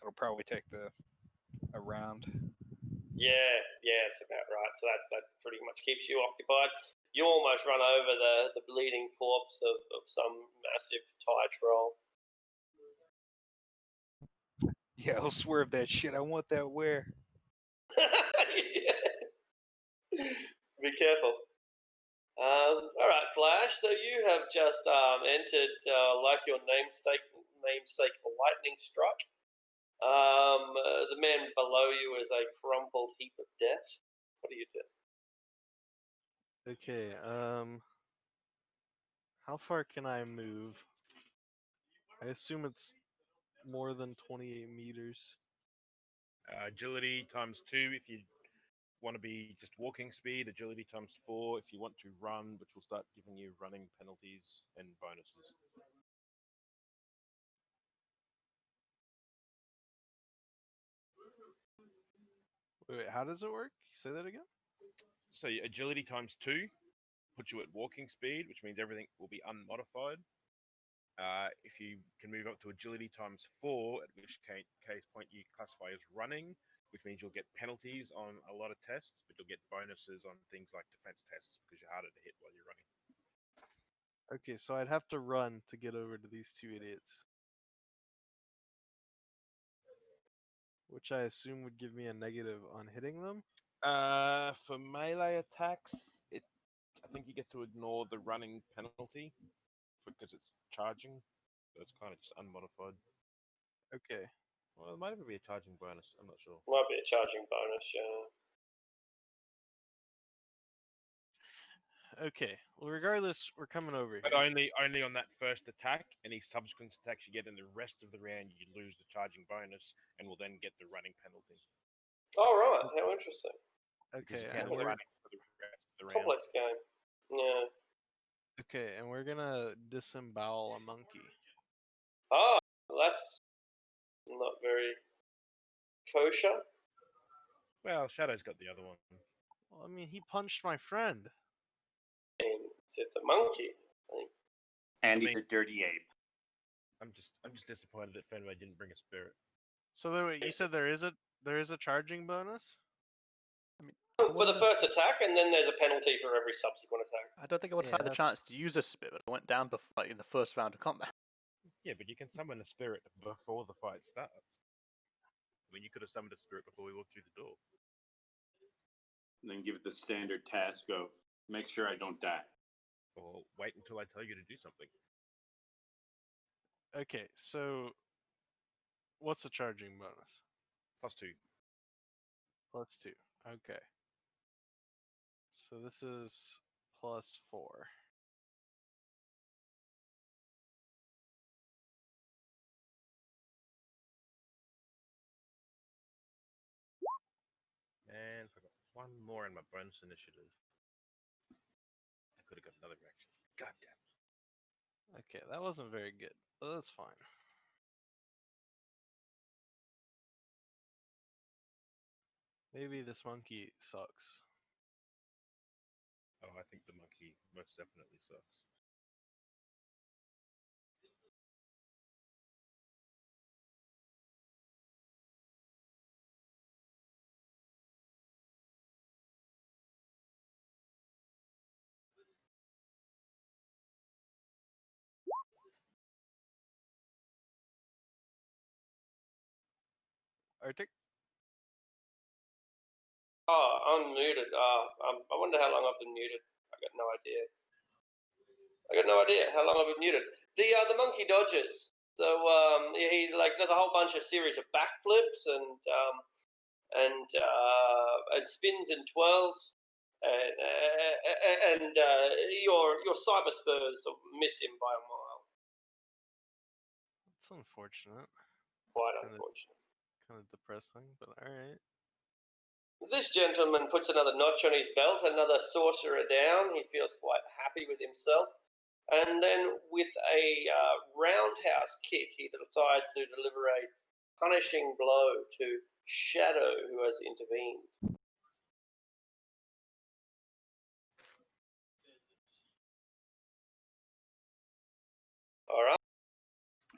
It'll probably take a round. Yeah, it's about right. So that pretty much keeps you occupied. You almost run over the bleeding corpse of some massive tie troll. Yeah, he'll swerve that shit. I want that where. Yeah. Be careful. All right, Flash. So you have just entered, like your namesake, lightning struck. The man below you is a crumpled heap of death. What do you do? Okay, how far can I move? I assume it's more than 28 meters. Agility times 2 if you want to be just walking speed. Agility times 4 if you want to run, which will start giving you running penalties and bonuses. Wait, how does it work? Say that again? So agility times 2 puts you at walking speed, which means everything will be unmodified. If you can move up to agility times 4, at which case point you classify as running, which means you'll get penalties on a lot of tests, but you'll get bonuses on things like defense tests because you're harder to hit while you're running. Okay, so I'd have to run to get over to these 2 idiots. Which I assume would give me a negative on hitting them? For melee attacks, I think you get to ignore the running penalty because it's charging. So it's kind of just unmodified. Okay. Well, it might even be a charging bonus. I'm not sure. Might be a charging bonus, yeah. Okay. Well, regardless, we're coming over But here. only on that first attack. Any subsequent attacks you get in the rest of the round, you lose the charging bonus, and will then get the running penalty. Oh, right. How interesting. Because Okay, you and can't we're running for the rest of the round. Complex game. Yeah. okay, and we're gonna disembowel a monkey. Ah, that's not very kosher. Well, Shadow's got the other one. Well, I mean, he punched my friend. And it's a monkey. I think. And I he's mean- a dirty ape. I'm just disappointed that Fenway didn't bring a spirit. So you said there is a charging bonus? For the first attack, and then there's a penalty for every subsequent attack. I don't think I would have Yeah, had the chance to use a spirit. I went down before, like, in the first round of combat. Yeah, but you can summon a spirit before the fight starts. I mean, you could have summoned a spirit before we walked through the door. And then give it the standard task of make sure I don't die. Or wait until I tell you to do something. Okay, so what's the charging bonus? +2. +2. Okay. So this is +4. And I got one more in my bonus initiative. I could have got another reaction. God damn. Okay, that wasn't very good, but that's fine. Maybe this monkey sucks. Oh, I think the monkey most definitely sucks. Arctic? Oh, I'm muted. I wonder how long I've been muted. I got no idea. How long I've been muted. The monkey dodges. So he like does a whole bunch of series of backflips and spins and twirls, and your cyber spurs miss him by a mile. That's unfortunate. Quite Kinda- unfortunate. Kind of depressing, but alright. This gentleman puts another notch on his belt, another sorcerer down. He feels quite happy with himself. And then with a roundhouse kick, he decides to deliver a punishing blow to Shadow, who has intervened. All right,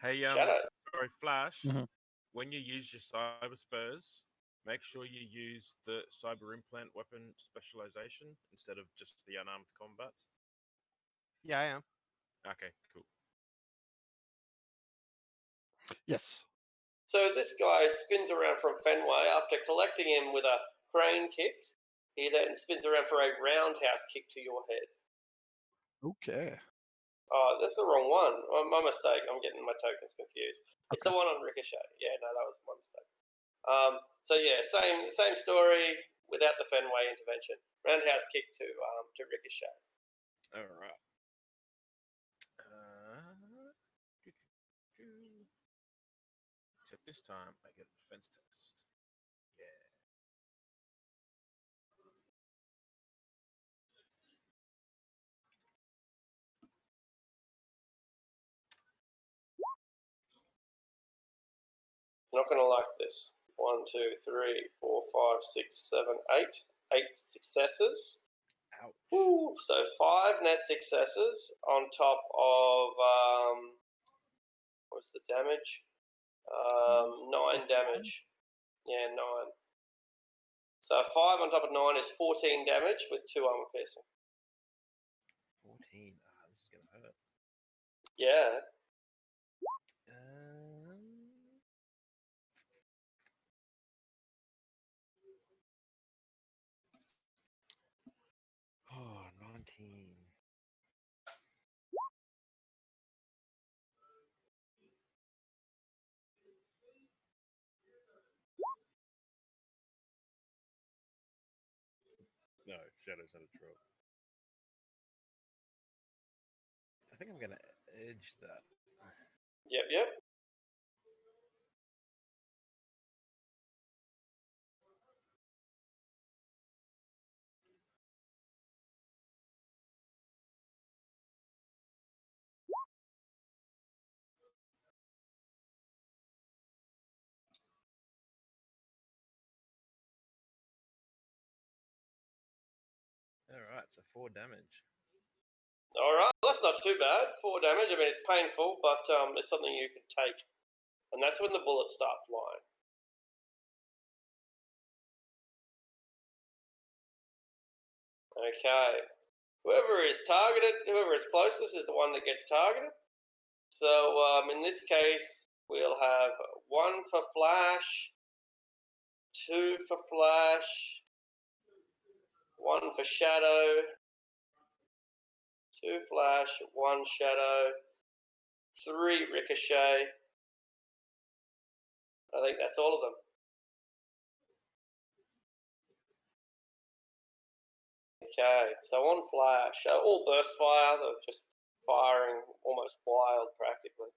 Hey, Shadow. sorry, Flash. Mhm. When you use your cyber spurs, make sure you use the cyber implant weapon specialization instead of just the unarmed combat. Yeah, I am. Okay, cool. Yes. So this guy spins around from Fenway after collecting him with a crane kick. He then spins around for a roundhouse kick to your head. Okay. Oh, that's the wrong one. Oh, my mistake. I'm getting my tokens confused. It's the one on Ricochet. Yeah, no, that was my mistake. So yeah, same story without the Fenway intervention. Roundhouse kick to Ricochet. All right. Except this time I get a defense test. Yeah. You're not going to like this. 1, 2, 3, 4, 5, 6, 7, 8. 8 successes. Ouch. Ooh, so 5 net successes on top of what's the damage? 9 damage. Yeah, 9. So 5 on top of 9 is 14 damage with 2 armor piercing. 14. Ah, this is gonna hurt. Yeah. Oh, 19. No, Shadow's not a troll. I think I'm gonna edge that. Yep. Alright, so 4 damage. All right, that's not too bad. 4 damage. I mean, it's painful, but it's something you can take, and that's when the bullets start flying. Okay. Whoever is closest is the one that gets targeted. So in this case, we'll have 1 for flash, 2 for flash, 1 for shadow, 2 flash, 1 shadow, 3 ricochet. I think that's all of them. Okay, so on flash, all burst fire, they're just firing almost wild practically.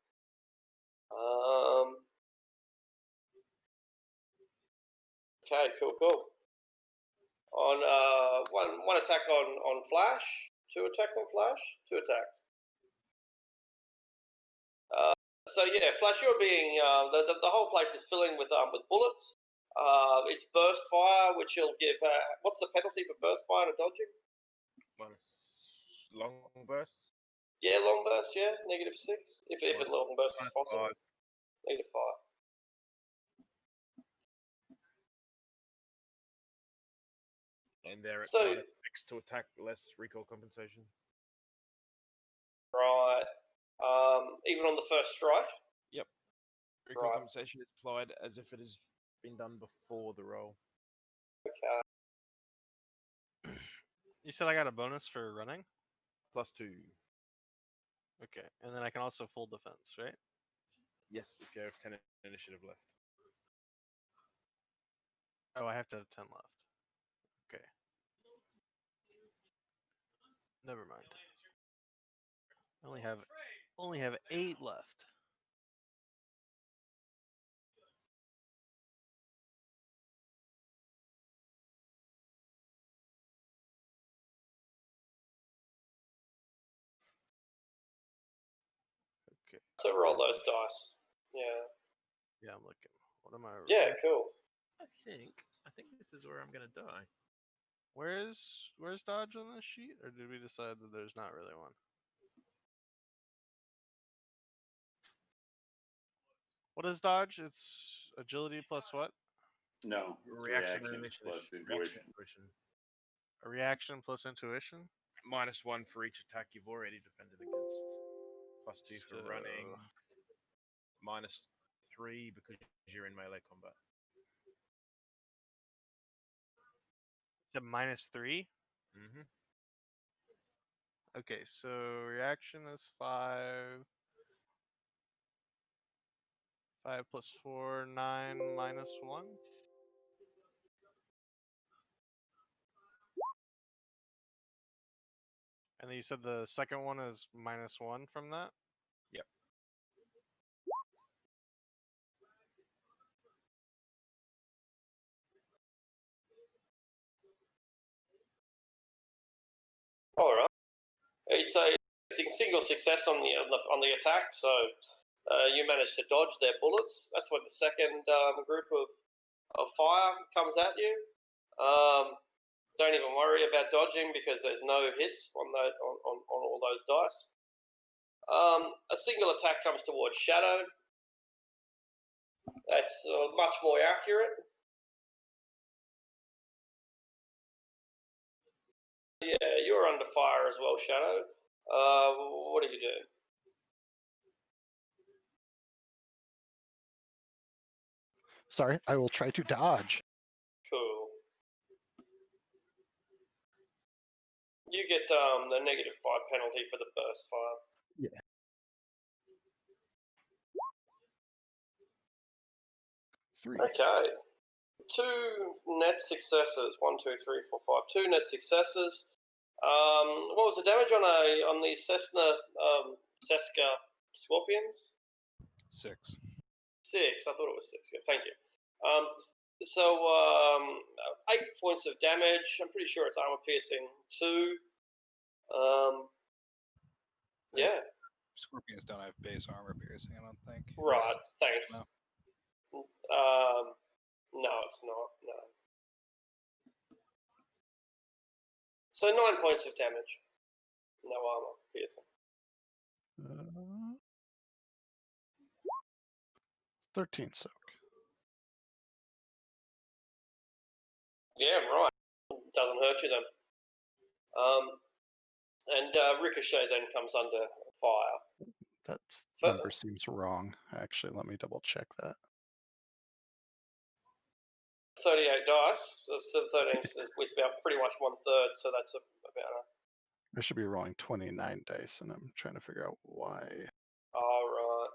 Okay, cool. On one attack on flash, 2 attacks on flash, 2 attacks. So yeah, flash, you're being the whole place is filling with bullets. It's burst fire, which you'll give. What's the penalty for burst fire to dodging? Minus long bursts. Yeah, long burst. Yeah, -6. If a long burst is possible. 5. -5. And they're at So- -6 to attack, less recoil compensation. Right. Even on the first strike. Recoil Right. compensation is applied as if it has been done before the roll. Okay. You said I got a bonus for running? +2. Okay, and then I can also full defense, right? Yes, if you have 10 initiative left. Oh, I have to have 10 left. Okay. Never mind. I only have 8 left. Okay. So roll those dice. Yeah. Yeah, I'm looking. What am I? Yeah, cool. I think this is where I'm gonna die. Where's dodge on this sheet, or did we decide that there's not really one? What is dodge? It's agility plus what? No, it's reaction plus intuition. A reaction plus intuition. -1 for each attack you've already defended against. +2 for running. -3 because you're in melee combat. It's a -3. Mm-hmm. Okay, so reaction is 5. 5 plus 4, 9 -1. And then you said the second one is -1 from that? Yep. All right. It's a single success on the attack, so you managed to dodge their bullets. That's when the second group of fire comes at you. Don't even worry about dodging because there's no hits on all those dice. A single attack comes towards Shadow. That's much more accurate. Yeah, you're under fire as well, Shadow. What do you do? Sorry, I will try to dodge. Cool. You get the -5 penalty for the burst fire. Yeah. Three. Okay. 2 net successes. 1, 2, 3, 4, 5. 2 net successes. What was the damage on the Seska scorpions? 6. 6. I thought it was 6. Good, thank you. So 8 points of damage. I'm pretty sure it's armor piercing 2. Yeah. Scorpions don't have base armor piercing, I don't think. Right. Thanks. No. No, it's not. No. So 9 points of damage. No armor piercing. 13 soak. Yeah, right. Doesn't hurt you then. And Ricochet then comes under fire. That number seems wrong. Actually, let me double check that. 38 dice. So 13 is about pretty much 1/3. So that's about. I should be rolling 29 dice, and I'm trying to figure out why. All right.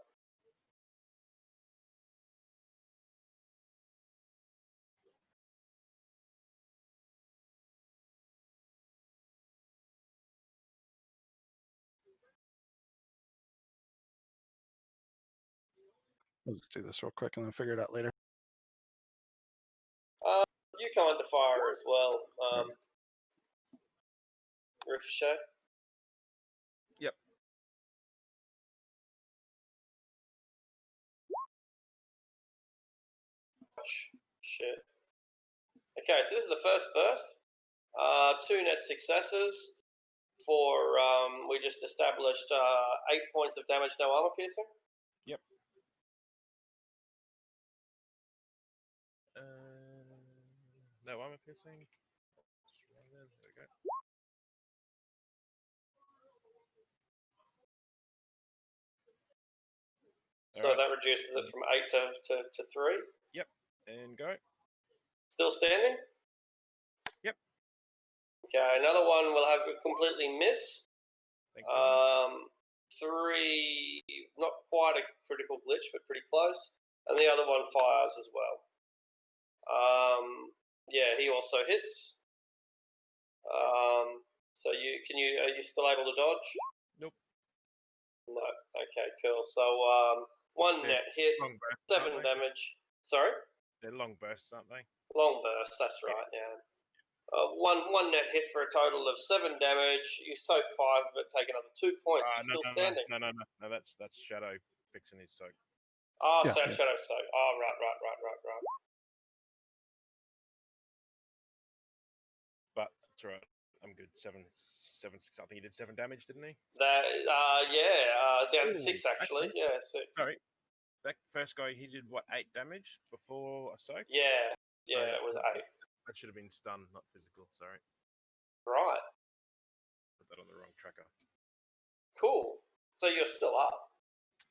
I'll just do this real quick and then figure it out later. You come under fire as well, Ricochet. Yep. Shit. Okay, so this is the first burst. 2 net successes for, we just established 8 points of damage, no armor piercing. Yep. No armor piercing. There we go. So that reduces it from 8 to 3. Yep. And go. Still standing? Yep. Okay, another one will have a completely miss. Thank you. 3, not quite a critical glitch, but pretty close. And the other one fires as well. Yeah, he also hits. So are you still able to dodge? Nope. No. Okay, cool. So 1 net hit, Long bursts, 7 aren't they? damage. Sorry? They're long bursts, aren't they? Long burst, that's right, yeah. One net hit for a total of 7 damage. You soak 5 of it, take another 2 points. You're still standing. No, that's Shadow fixing his soak. Oh, Yeah, Shadow soak. Oh, right. But it's alright. I'm good. 7, 6. I think he did 7 damage, didn't he? That down to 6 actually. Okay. Yeah, 6. Sorry. That first guy, he did what, 8 damage before a soak? Yeah, it was 8. That should have been stun, not physical. Sorry. Right. Put that on the wrong tracker. Cool. So you're still up.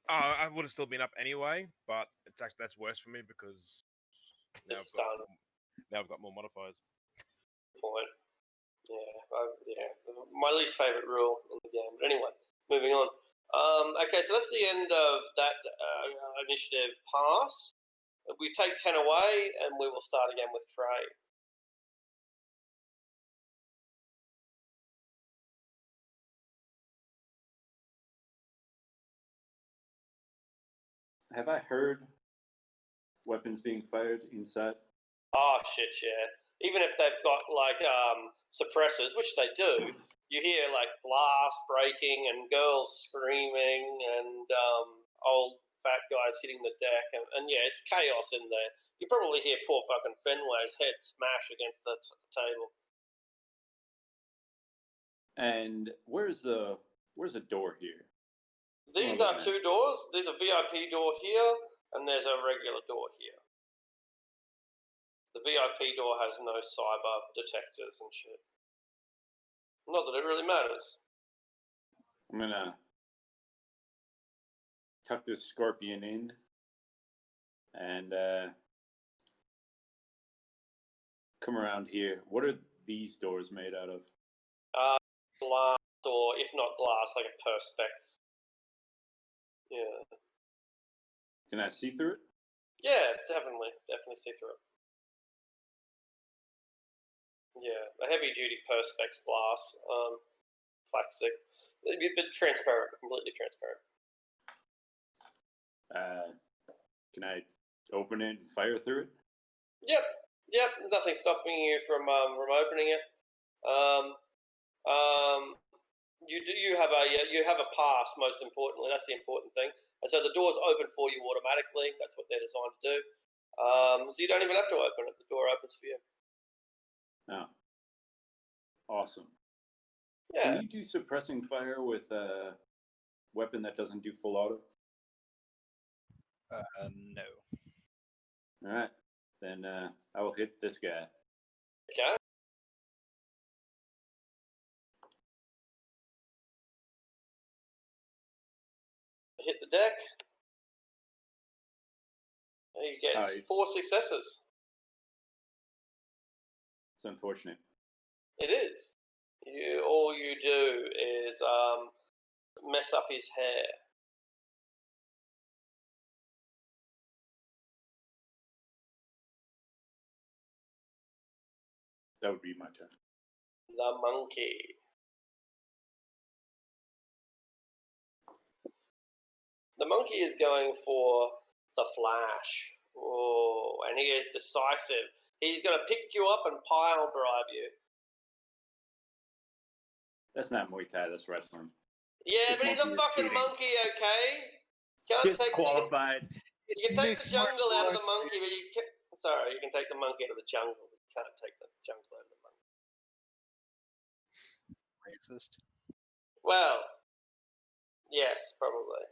I would have still been up anyway, but that's worse for me because now I've got more modifiers. Point. Yeah. My least favorite rule in the game. But anyway, moving on. Okay, so that's the end of that initiative pass. We take 10 away, and we will start again with Trey. Have I heard weapons being fired inside? Oh shit, yeah. Even if they've got like suppressors, which they do, you hear like glass breaking and girls screaming and old fat guys hitting the deck, and yeah, it's chaos in there. You probably hear poor fucking Fenway's head smash against the table. And where's the door here? These are 2 doors. There's a VIP door here, and there's a regular door here. The VIP door has no cyber detectors and shit. Not that it really matters. I'm gonna tuck this scorpion in and come around here. What are these doors made out of? Glass, or if not glass, like a perspex. Yeah. Can I see through it? Yeah, definitely see through it. Yeah, a heavy-duty perspex glass, plastic, but transparent, completely transparent. Can I open it and fire through it? Yep. Nothing stopping you from opening it. You have a pass. Most importantly, that's the important thing. And so the doors open for you automatically. That's what they're designed to do. So you don't even have to open it. The door opens for you. Oh, awesome. Yeah. Can you do suppressing fire with a weapon that doesn't do full auto? No. All right, then I will hit this guy. Okay. Hit the deck. You get 4 successes. It's unfortunate. It is. All you do is mess up his hair. That would be my turn. The monkey. The monkey is going for the flash. Oh, and he is decisive. He's going to pick you up and pile drive you. That's not Muay Thai, that's wrestling. Yeah, This but he's a monkey is fucking cheating. monkey, okay? Disqualified. You can take the jungle out of the monkey, but you can... Sorry, you can take the monkey out of the jungle, but you can't take the jungle out of the monkey. Racist. Well, yes, probably.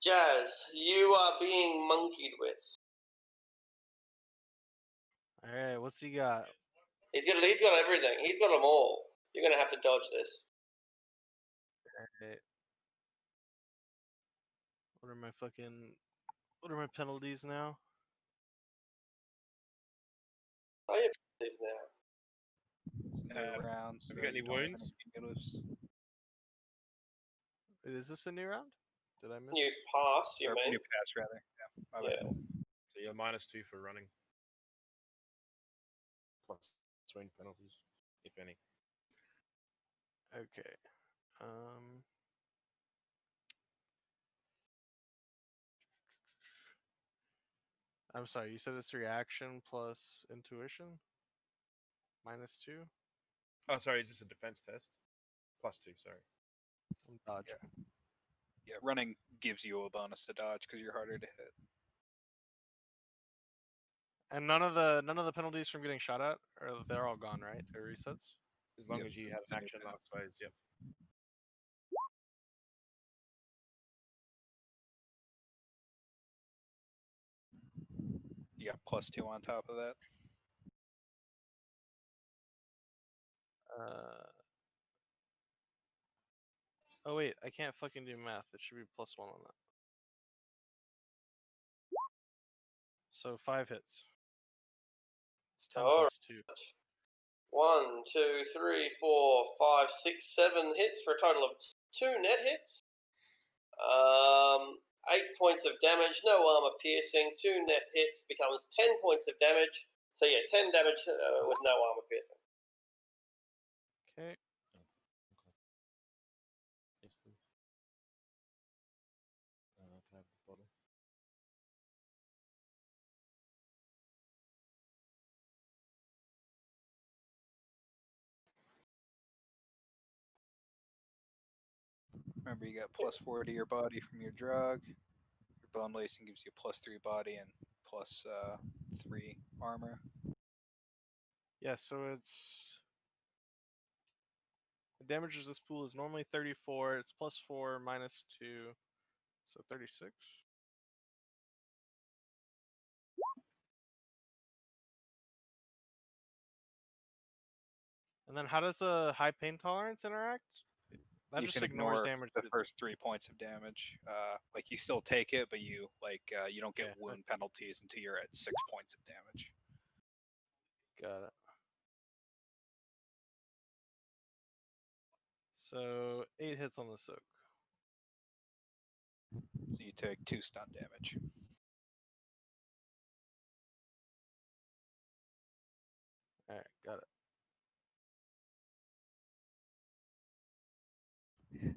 Jazz, you are being monkeyed with. All right, what's he got? He's got everything. He's got them all. You're going to have to dodge this. All right. What are my penalties now? Oh, you have these now. New rounds. Have you got any wounds? Wait, is this a new round? Did I miss? New pass, you mean? New pass, rather. Yeah. My bad. So you're -2 for running. Plus swing penalties, if any. Okay. I'm sorry, you said it's reaction plus intuition? -2? Oh, sorry, is this a defense test? +2, sorry. I'm dodging. Yeah, running gives you a bonus to dodge because you're harder to hit. And none of the penalties from getting shot at, or they're all gone, right? They're resets. As long Yep, as you this have is a an new action pass. last phase, yep. You got +2 on top of that. Oh wait, I can't fucking do math. It should be +1 on that. So 5 hits. It's 10 All plus 2. 1, 2, 3, 4, 5, 6, 7 hits for a total of 2 net hits. 8 points of damage, no armor piercing. 2 net hits becomes 10 points of damage. So yeah, 10 damage with no armor piercing. Okay. Yes, please. Can I have the bottle? Remember, you got +4 to your body from your drug. Your bone lacing gives you +3 body and +3 armor. Yeah, so it's the damage of this pool is normally 34. It's +4 -2, so 36. And then how does the high pain tolerance interact? That You just can ignores ignore damage. the first 3 points of damage. Like you still take it, but you you don't get Yeah, wound penalties until you're at 6 points of damage. Got it. So 8 hits on the soak. So you take 2 stun damage.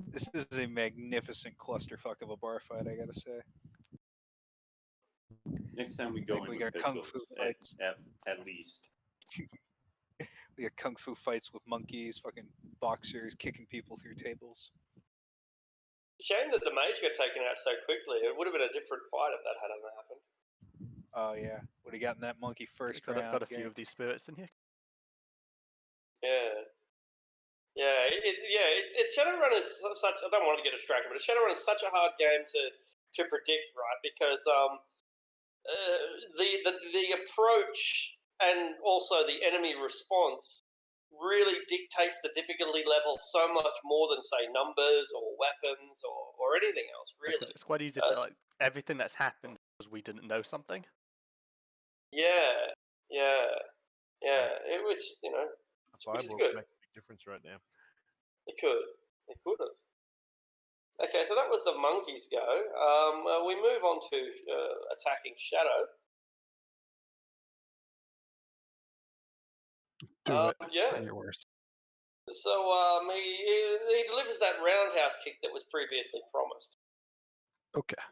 This is a magnificent clusterfuck of a bar fight, I gotta say. Next time we go Like, in we with got kung pistols, fu fights. at least. We got kung fu fights with monkeys, fucking boxers kicking people through tables. Shame that the mage got taken out so quickly. It would have been a different fight if that hadn't happened. Oh yeah, would have gotten that monkey first round. Got a few game. of these spirits in here. Yeah. Yeah, it's Shadowrun is such. I don't want to get distracted, but Shadowrun is such a hard game to predict, right? Because the approach and also the enemy response really dictates the difficulty level so much more than say numbers or weapons or anything else. Really, Because it's quite easy to say like everything that's happened because we didn't know something. Yeah. It was, which is Fireball good. make a big difference right now. It could have. Okay, so that was the monkeys go. We move on to attacking Shadow. Do it. Yeah. Bring your worst. So he delivers that roundhouse kick that was previously promised. Okay.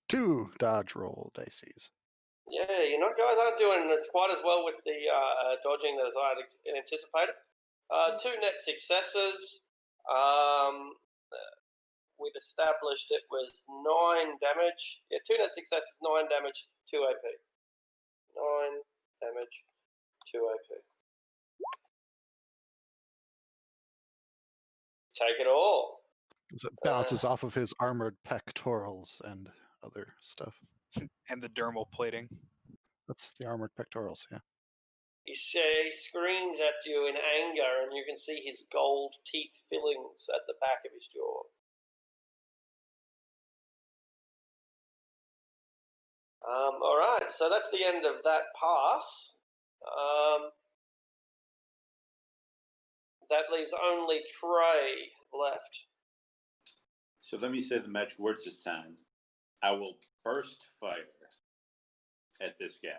Two dodge roll dices. Yeah, guys aren't doing quite as well with the dodging as I had anticipated. 2 net successes. We've established it was 9 damage. Yeah, 2 net successes, 9 damage, 2 AP. 9 damage, 2 AP. Take it all. As it bounces off of his armored pectorals and other stuff. And the dermal plating. That's the armored pectorals, yeah. He screams at you in anger, and you can see his gold teeth fillings at the back of his jaw. All right, so that's the end of that pass. That leaves only Trey left. So let me say the magic words this time. I will burst fire at this guy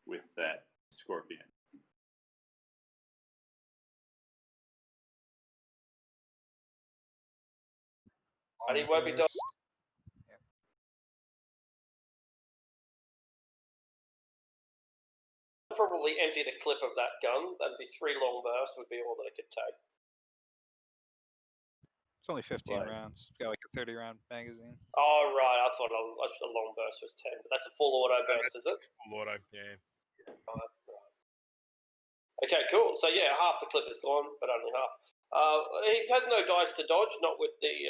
with that scorpion. And he won't be done. Probably empty the clip of that gun. That'd be 3 long bursts would be all that it could take. It's only 15 rounds. It's got like a 30-round magazine. Oh, right. I thought a long burst was 10. But that's a full auto burst, is it? Full auto, yeah. Right. Okay, cool. So, yeah, half the clip is gone, but only half. He has no dice to dodge, not with the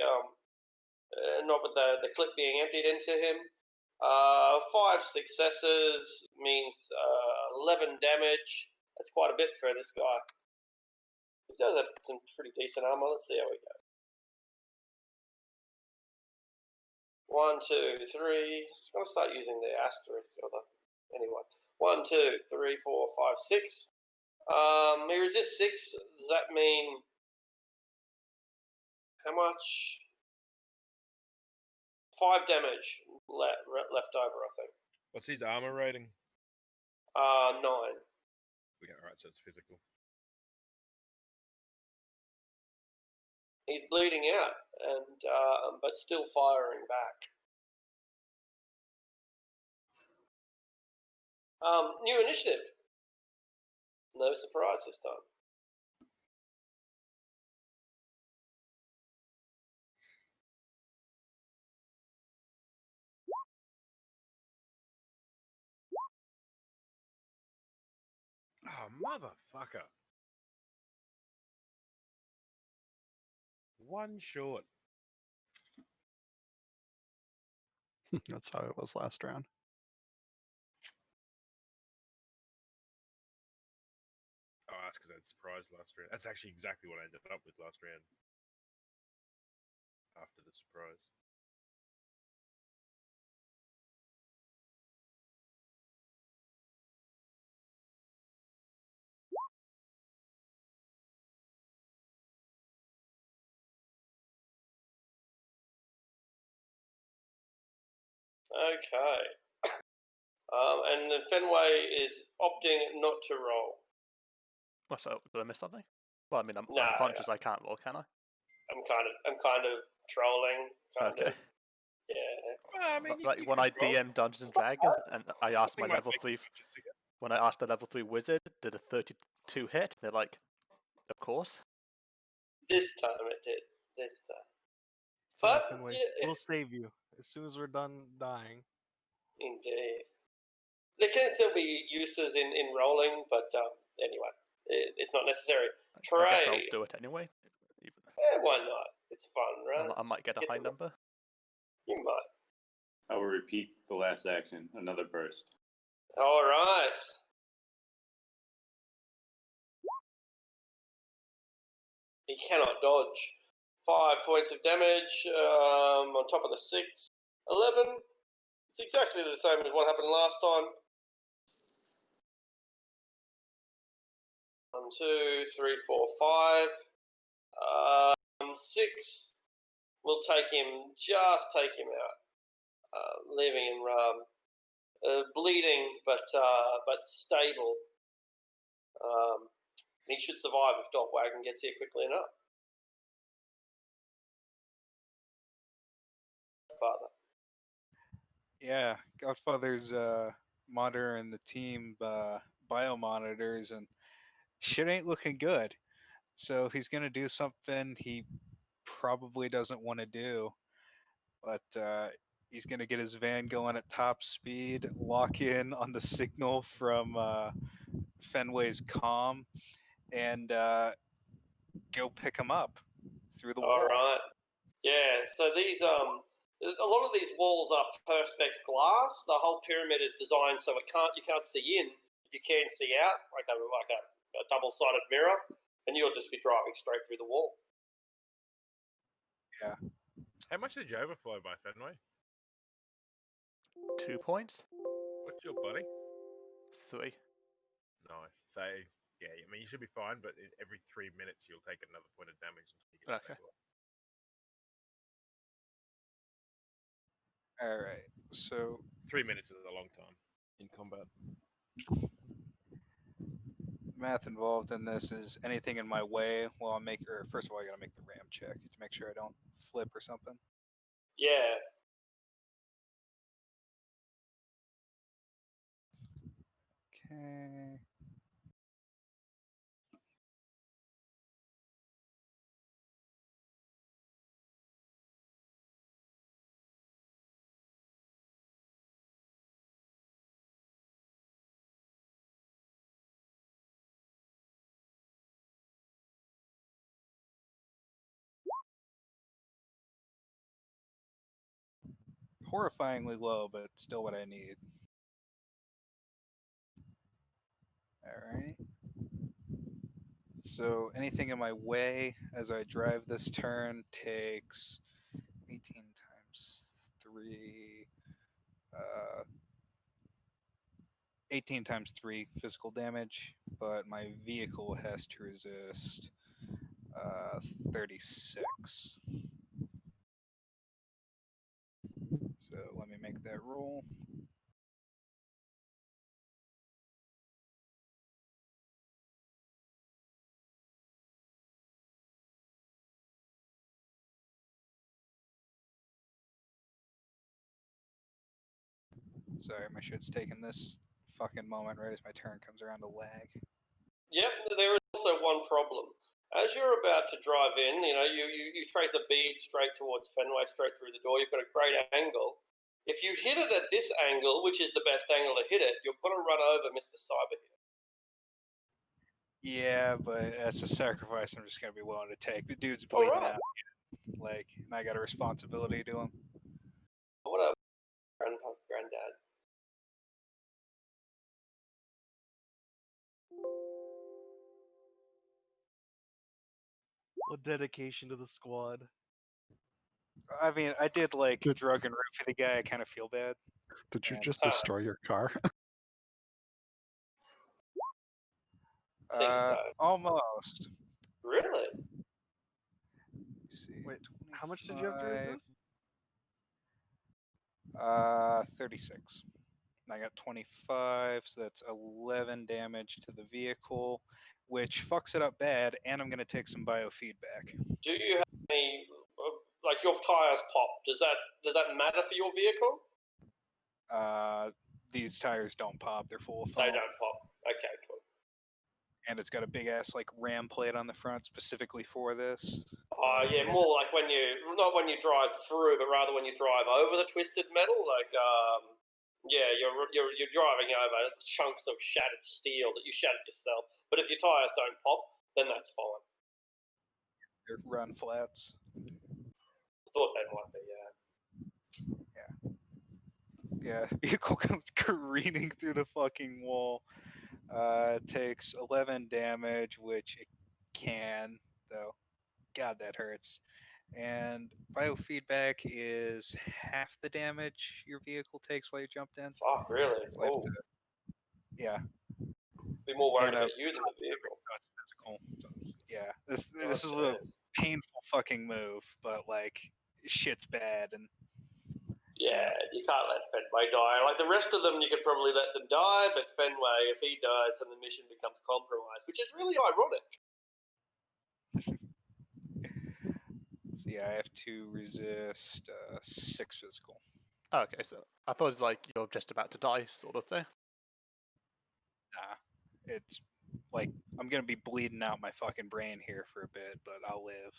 clip being emptied into him. 5 successes means 11 damage. That's quite a bit for this guy. He does have some pretty decent armor. Let's see how we go. 1, 2, 3. I'm going to start using the asterisk. Anyway. 1, 2, 3, 4, 5, 6. He resists 6. Does that mean how much? 5 damage left over, I think. What's his armor rating? 9. Okay, alright, so it's physical. He's bleeding out, and but still firing back. New initiative. No surprise this time. Oh, motherfucker. 1 short. That's how it was last round. Oh, that's because I had surprise last round. That's actually exactly what I ended up with last round. After the surprise. Okay. and Fenway is opting not to roll. Well, so did I miss something? Well, I mean, I'm No, unconscious. I can't roll, can I? I'm kind of trolling. Okay. Yeah. Well, I mean, Like you when can I roll. DM Dungeons and Dragons, and I asked my Something might level make 3. you conscious again. When I asked the level 3 wizard, did a 32 hit? They're like, of course. This time it did. This time. It's all right, But Fenway. yeah, We'll save you as soon as we're done dying. indeed. There can still be uses in rolling, but anyway, it's not necessary. I guess I'll Trey. do it anyway. Why not? It's fun, right? I might get a high number. You might. I will repeat the last action. Another burst. All right. He cannot dodge. 5 points of damage on top of the 6. 11. It's exactly the same as what happened last time. 1, 2, 3, 4, 5. 6 will take him out, leaving him bleeding but stable. He should survive if Dogwagon gets here quickly enough. Father. Yeah, Godfather's monitoring the team biomonitors, and shit ain't looking good. So he's gonna do something he probably doesn't want to do, but he's gonna get his van going at top speed, lock in on the signal from Fenway's comm, and go pick him up through the wall. All right. Yeah. So these a lot of these walls are perspex glass. The whole pyramid is designed so you can't see in. You can see out like a double-sided mirror, and you'll just be driving straight through the wall. Yeah. How much did you overflow by, Fenway? 2 points. What's your body? 3. Nice. So, yeah, I mean, you should be fine, but every 3 minutes you'll take another point of damage until you get Okay. stable. All right. So 3 minutes is a long time in combat. math involved in this is anything in my way. Well, first of all, I gotta make the ram check to make sure I don't flip or something. Yeah. Okay. Horrifyingly low, but still what I need. Alright. So anything in my way as I drive this turn takes 18 times 3. 18 times 3 physical damage, but my vehicle has to resist 36. So let me make that roll. Sorry, my shit's taking this fucking moment right as my turn comes around to lag. Yep. There is also one problem. As you're about to drive in, you trace a bead straight towards Fenway, straight through the door. You've got a great angle. If you hit it at this angle, which is the best angle to hit it, you're going to run over Mr. Cyber here. Yeah, but that's a sacrifice I'm just gonna be willing to take. The dude's bleeding out, and I got a responsibility to him. What up, granddad? What dedication to the squad. I mean, I did drug and roofie the guy. I kind of feel bad. Did you just destroy your car? Think so. Almost. Really? Let's see. Wait, how much did you have to 25, resist? 36. I got 25, so that's 11 damage to the vehicle, which fucks it up bad, and I'm going to take some biofeedback. Do you have any, like your tires pop? Does that matter for your vehicle? These tires don't pop; they're full of They foam. don't pop. Okay, cool. And it's got a big ass like ram plate on the front specifically for this. Yeah, more like not when you drive through, but rather when you drive over the twisted metal. Like, yeah, you're driving over chunks of shattered steel that you shattered yourself. But if your tires don't pop, then that's fine. They're run flats. I thought they might be. Yeah. Yeah, vehicle comes careening through the fucking wall. Takes 11 damage, which it can, though. God, that hurts. And biofeedback is half the damage your vehicle takes while you jumped in. Fuck, really? So I have to, yeah. Be more worried And, about you than the vehicle. Physical. Yeah, this is a painful fucking move, but like shit's bad and. Yeah, you can't let Fenway die. Like the rest of them, you could probably let them die, but Fenway, if he dies, then the mission becomes compromised, which is really ironic. So yeah, I have to resist 6 physical. Okay, so I thought it was like you're just about to die, sort of thing. Nah, it's like I'm gonna be bleeding out my fucking brain here for a bit, but I'll live.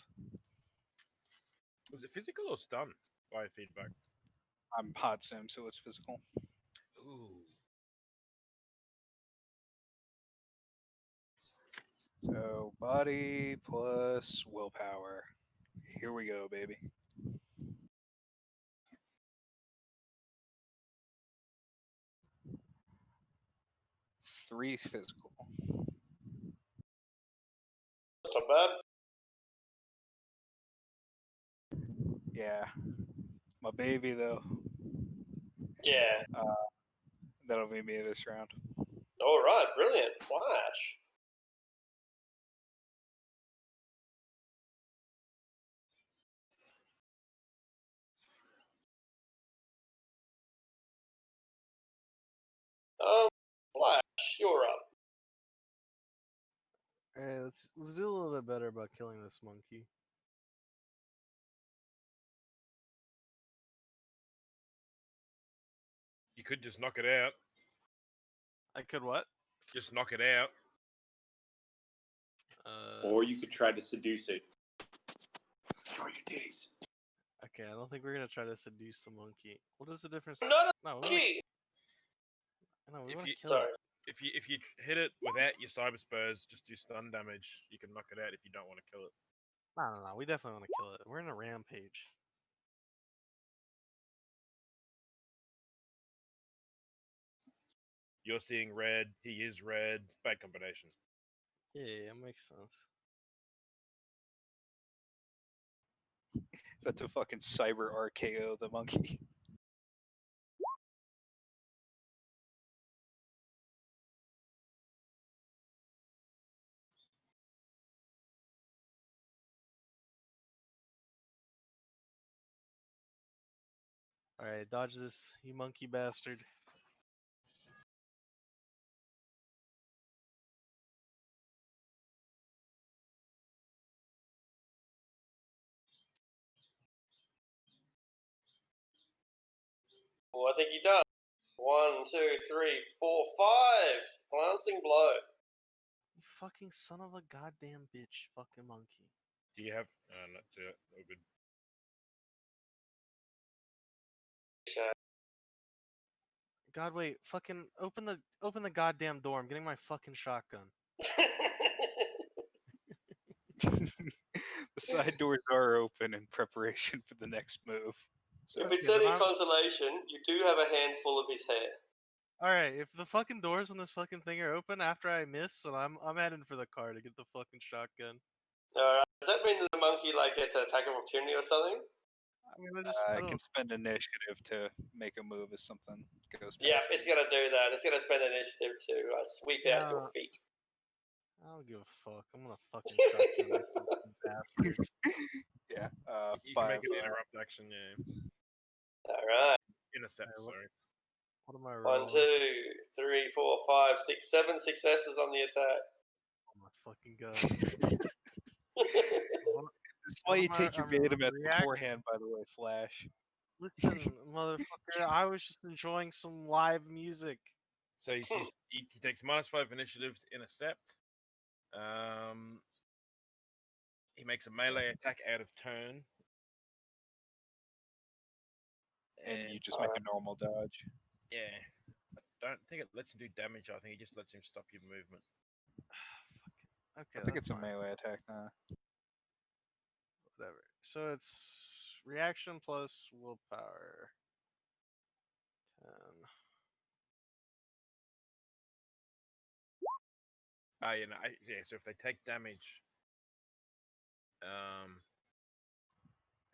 Was it physical or stun? Biofeedback. I'm hot sim, so it's physical. Ooh. So body plus willpower. Here we go, baby. Three physical. That's not bad. Yeah. My baby, though. Yeah. That'll be me this round. All right, brilliant. Flash. Flash, you're up. Alright, let's do a little bit better about killing this monkey. You could just knock it out. I could what? Just knock it out. Or you could try to seduce it. Show your titties. Okay, I don't think we're gonna try to seduce the monkey. What is the difference? No, we monkey! we If want you- to kill it. If you hit it without your cyber spurs, just do stun damage. You can knock it out if you don't want to kill it. No. We definitely want to kill it. We're in a rampage. You're seeing red. He is red. Bad combination. Yeah, makes sense. That's a fucking cyber RKO the monkey. Alright, dodge this, you monkey bastard. Well, I think he does. 1, 2, 3, 4, 5. Glancing blow. You fucking son of a goddamn bitch, fucking monkey. Do you have? Not to. Oh, good. God, wait, fucking open the goddamn door. I'm getting my fucking shotgun. The side doors are open in preparation for the next move. So If it's Yeah, but any I'm- consolation, you do have a handful of his hair. Alright, if the fucking doors on this fucking thing are open after I miss, and I'm heading for the car to get the fucking shotgun. Alright, does that mean that the monkey gets an attack of opportunity or something? I mean, I I don't. can spend initiative to make a move if something goes past. Yeah, me. it's gonna do that. It's gonna spend initiative to sweep out your feet. I don't give a fuck. I'm gonna fucking shotgun this little bastard. Yeah. You can 5. make an interrupt action. Yeah. Alright. Intercept. Alright, Sorry. What am I 1, rolling? 2, 3, 4, 5, 6, 7 successes on the attack. Oh my fucking god. That's why you take your Betamax beforehand, by the way, Flash. Listen, motherfucker, I was just enjoying some live music. So he takes -5 initiative to intercept. He makes a melee attack out of turn. And you just make a normal dodge. Yeah. I don't think it lets him do damage. I think it just lets him stop your movement. Okay, I think that's it's a fine. melee attack now. Whatever. So it's reaction plus willpower. 10. So if they take damage,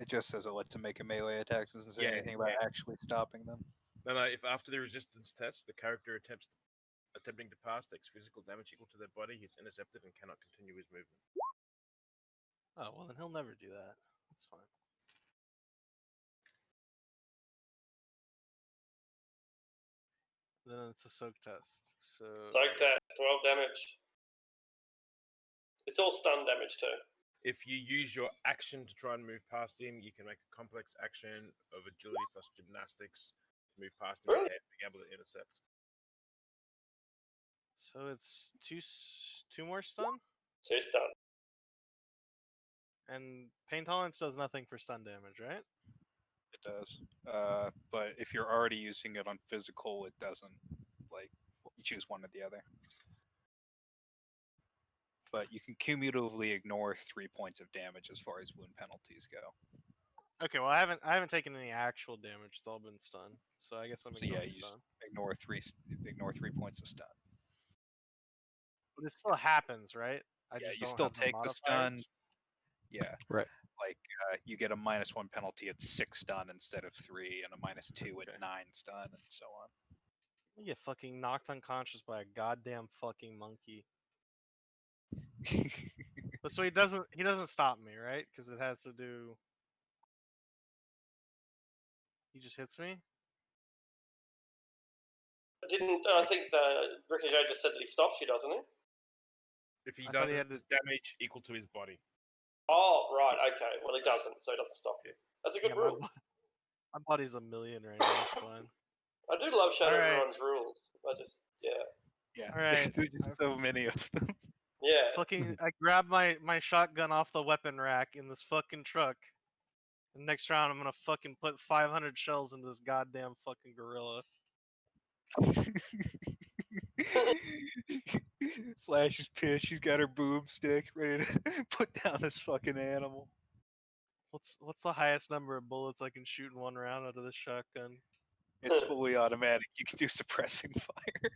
It just says it lets him make a melee attack. It doesn't say anything about actually stopping them. No, if after the resistance test, the character attempting to pass takes physical damage equal to their body, he's intercepted and cannot continue his movement. Oh, well, then he'll never do that. That's fine. Then it's a soak test. So Soak test, 12 damage. It's all stun damage too. If you use your action to try and move past him, you can make a complex action of agility plus gymnastics to move past him and being able to intercept. So it's two more stun? 2 stun. And pain tolerance does nothing for stun damage, right? It does. But if you're already using it on physical, it doesn't. Like, you choose one or the other. But you can cumulatively ignore 3 points of damage as far as wound penalties go. Okay, well I haven't taken any actual damage. It's all been stun. So I guess I'm ignoring you stun. ignore 3 points of stun. But it still happens, right? I Yeah, just you don't still have take the stun. modifiers. Yeah. Right. Like you get a -1 penalty at 6 stun instead of 3, and a -2 at 9 stun, and so on. You get fucking knocked unconscious by a goddamn fucking monkey. But so he doesn't stop me, right? Because it has to do. He just hits me. I think the Ricochet just said that he stops you, doesn't he? If he I thought does he had to- damage equal to his body. Oh, right, okay. Well, he doesn't, so he doesn't stop you. That's a good Yeah, rule. My body's a million right now. It's fine. I do love Shadowrun's Alright. rules. Yeah. Alright. There's just so many of them. Yeah. Fucking, I grab my shotgun off the weapon rack in this fucking truck. And next round, I'm gonna fucking put 500 shells into this goddamn fucking gorilla. Flash is pissed. She's got her boomstick ready to put down this fucking animal. What's the highest number of bullets I can shoot in one round out of this shotgun? It's fully automatic. You can do suppressing fire.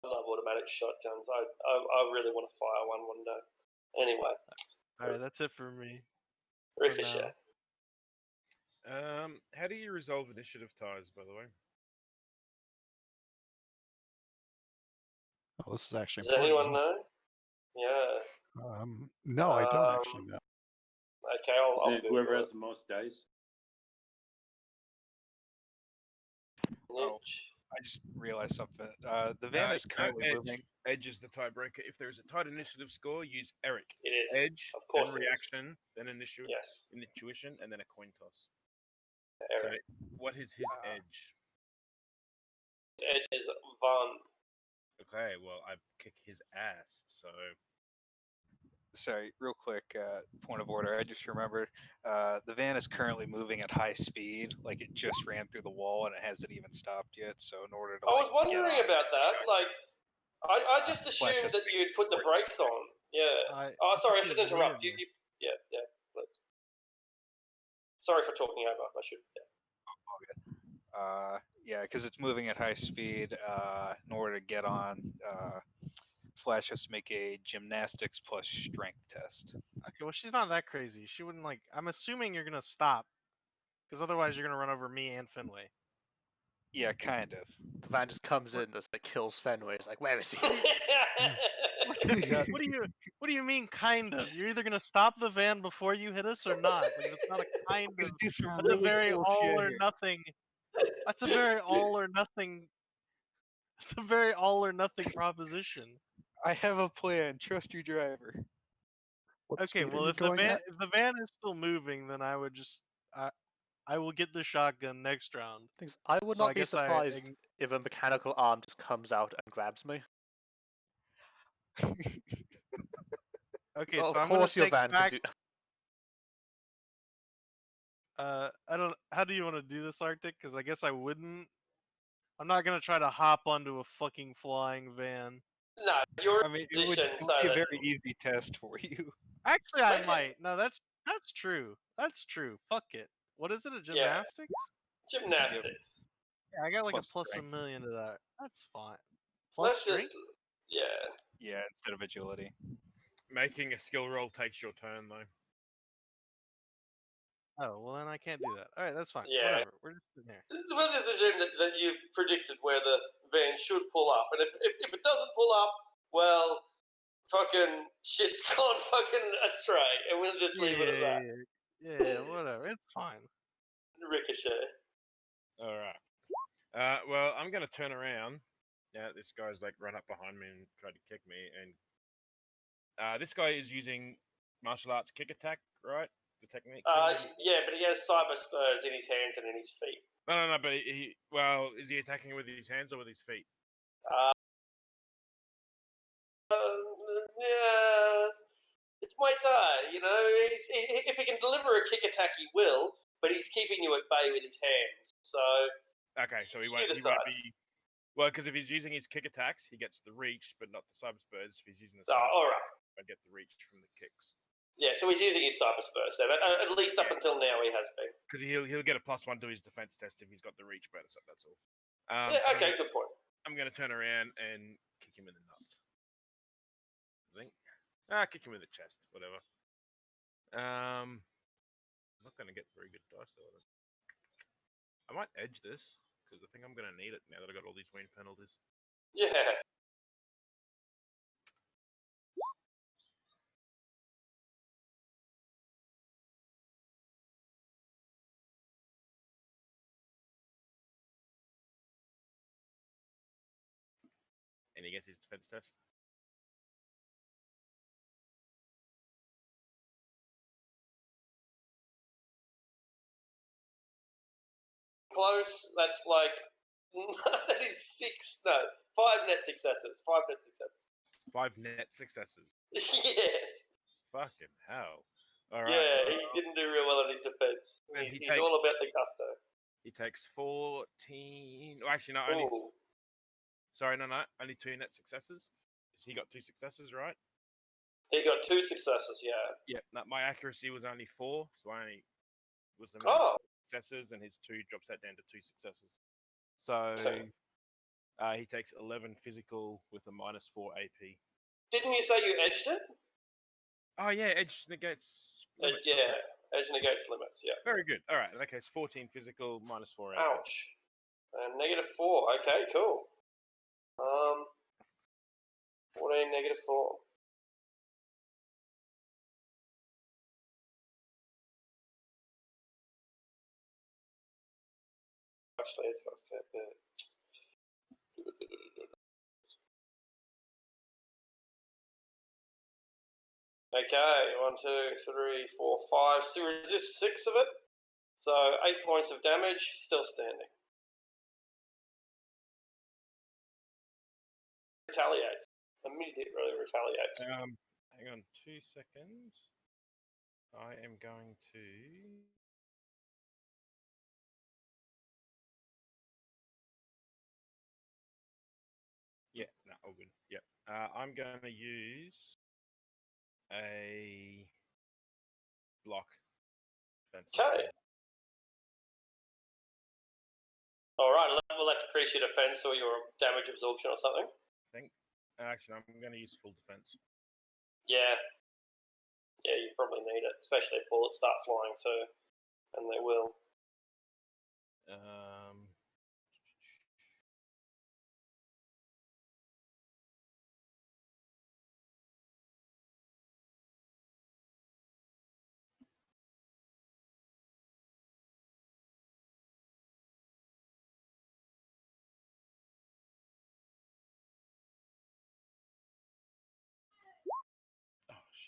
I love automatic shotguns. I really want to fire one day. Anyway. Alright, that's it for me. Ricochet. How do you resolve initiative ties, by the way? Oh, this is actually Does important. anyone know? Yeah. No, I don't actually know. Okay, I'll Is it whoever has the most dice? I just realized something. The van is currently moving. Edge is the tiebreaker. If there's a tied initiative score, use Eric. It is. Edge, Of course then it is. reaction, then intuition, and then a coin toss. Eric. So, what is his edge? Edge is Van. Okay, well, I kick his ass, so... Sorry, real quick, point of order. I just remembered the van is currently moving at high speed. Like, it just ran through the wall and it hasn't even stopped yet. So in order to, I was wondering about that. Like, I just assumed that you'd put the brakes on. Yeah. Sorry, I should interrupt. You, yeah. Please. Sorry for talking over. I should. Yeah. Yeah, because it's moving at high speed. In order to get on, Flash has to make a gymnastics plus strength test. Okay, well she's not that crazy. She wouldn't like. I'm assuming you're gonna stop, because otherwise you're gonna run over me and Fenway. Yeah, kind of. The van just comes in, just like kills Fenway. It's like, where is he? What do you mean, kind of? You're either gonna stop the van before you hit us or not. Like, that's not a kind of. That's a very all or nothing. That's a very all or nothing. It's a very all or nothing proposition. I have a plan. Trust your driver. What Okay, speed are well, you if going at? the van is still moving, then I would just I will get the shotgun next round. Things I would So I not be guess surprised if a mechanical arm just comes out and grabs me. Okay, Well, so of I'm gonna course your take van back. can do. I don't. How do you want to do this, Arctic? Because I guess I wouldn't. I'm not gonna try to hop onto a fucking flying van. No, you're I mean, in it would position so be a that very easy test for you. Actually, I Maybe- might. No, that's true. That's true. Fuck it. What is it? A gymnastics? gymnastics. Yeah, I got like Plus a plus strength. a million to that. That's fine. Plus Let's strength. just, yeah. Yeah, instead of agility. Making a skill roll takes your turn, though. Oh well, then I can't do that. All right, that's fine. Yeah. Whatever. We're just sitting here. We'll just assume that you've predicted where the van should pull up, and if it doesn't pull up, well, fucking shit's gone fucking astray, and we'll just leave it at that. Yeah, whatever. It's fine. Ricochet. All right. Well, I'm going to turn around. Now this guy's like run up behind me and tried to kick me, and this guy is using martial arts kick attack, right? The technique. Yeah, but he has cyber spurs in his hands and in his feet. No. But well, is he attacking with his hands or with his feet? Yeah, it's Muay Thai. You know, if he can deliver a kick attack, he will. But he's keeping you at bay with his hands. So Okay, so he You won't decide. be. Well, because if he's using his kick attacks, he gets the reach, but not the cyber spurs. If he's using the cyber all spurs, right. he won't get the reach from the kicks. Yeah, so he's using his cyber spurs. So at least up until now, he has been. Because he'll get a +1 to his defense test if he's got the reach bonus. That's all. Yeah. Okay. Good point. I'm going to turn around and kick him in the nuts. I think. Kick him in the chest. Whatever. I'm not going to get very good dice though. I might edge this because I think I'm going to need it now that I got all these win penalties. Yeah. And he gets his defense test. Close. That's like that is 5 net successes. 5 net successes. 5 net successes. Yes. Fucking hell. All right. Yeah, he didn't do real well on his defense. And He's he all about the gusto. He takes 14. Oh, actually, no. Only. Ooh. Sorry, no. Only 2 net successes. He got 2 successes, right? He got 2 successes. Yeah. Yeah. My accuracy was only 4, so I only was the Oh. successes, and his 2 drops that down to 2 successes. So Okay. he takes 11 physical with a -4 AP. Didn't you say you edged it? Oh yeah, edge negates. Limits. Yeah. Edge negates limits. Yeah. Very good. All right. In that case, 14 physical, -4 AP. Ouch. And -4. Okay. Cool. 14 -4. Actually, it's got a fair bit. Okay, 1, 2, 3, 4, 5. So resist 6 of it. So 8 points of damage, still standing. Retaliates. Immediately retaliates. Hang on 2 seconds. I am going to. Yeah, no, all good. Yeah. I'm going to use a block defense. Okay. Alright, will that decrease your defense or your damage absorption or something? I think. Actually, I'm going to use full defense. Yeah. Yeah, you probably need it, especially if bullets start flying too. And they will.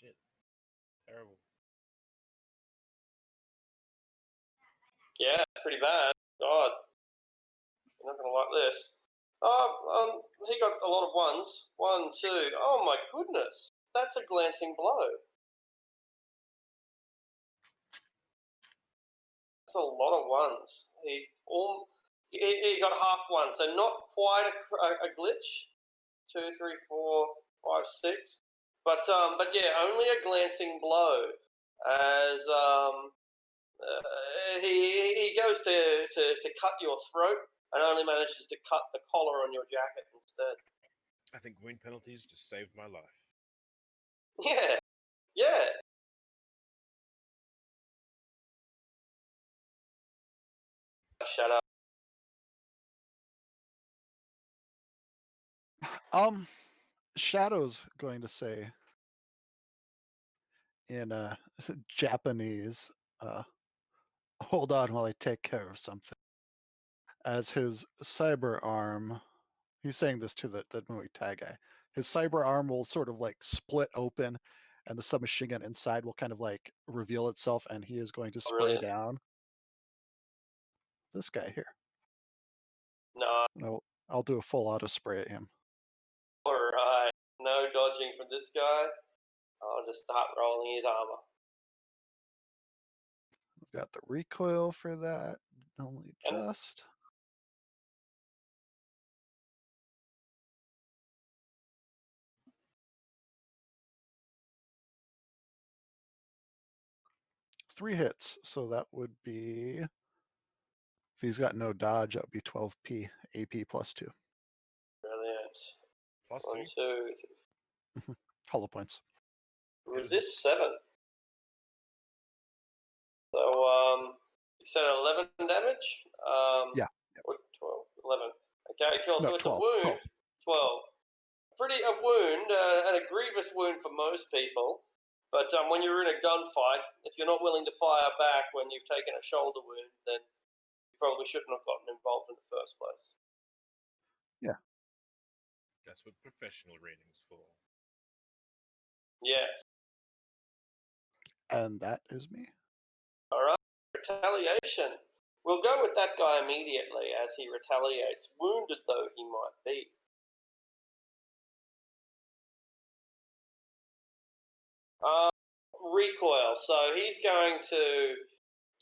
shit. Terrible. Yeah, it's pretty bad. God, you're not gonna like this. Oh, he got a lot of ones. 1, 2. Oh my goodness, that's a glancing blow. That's a lot of ones. He got half one, so not quite a glitch. 2, 3, 4, 5, 6. But yeah, only a glancing blow. As he goes to cut your throat and only manages to cut the collar on your jacket instead. I think wound penalties just saved my life. Yeah, yeah. Shut up. Shadow's going to say in Japanese, hold on while I take care of something. As his cyber arm, he's saying this to the Muay Thai guy, his cyber arm will sort of like split open and the submachine gun inside will kind of like reveal itself and he is going to spray down this guy here. No. I'll do a full auto spray at him. Alright, no dodging from this guy. I'll just start rolling his armor. I've got the recoil for that, only just. Three hits, so that would be, if he's got no dodge, that would be 12p, AP plus 2. Brilliant. Plus 1, 2. 2, 3. Hollow points. Resist 7. So, you said 11 damage? Yeah. Or 12? 11. Okay, cool. No, So it's 12, a wound. 12. A wound, and a grievous wound for most people. But when you're in a gunfight, if you're not willing to fire back when you've taken a shoulder wound, then you probably shouldn't have gotten involved in the first place. Yeah. That's what professional rating's for. Yes. And that is me. All right. Retaliation. We'll go with that guy immediately as he retaliates, wounded though he might be. Recoil. So he's going to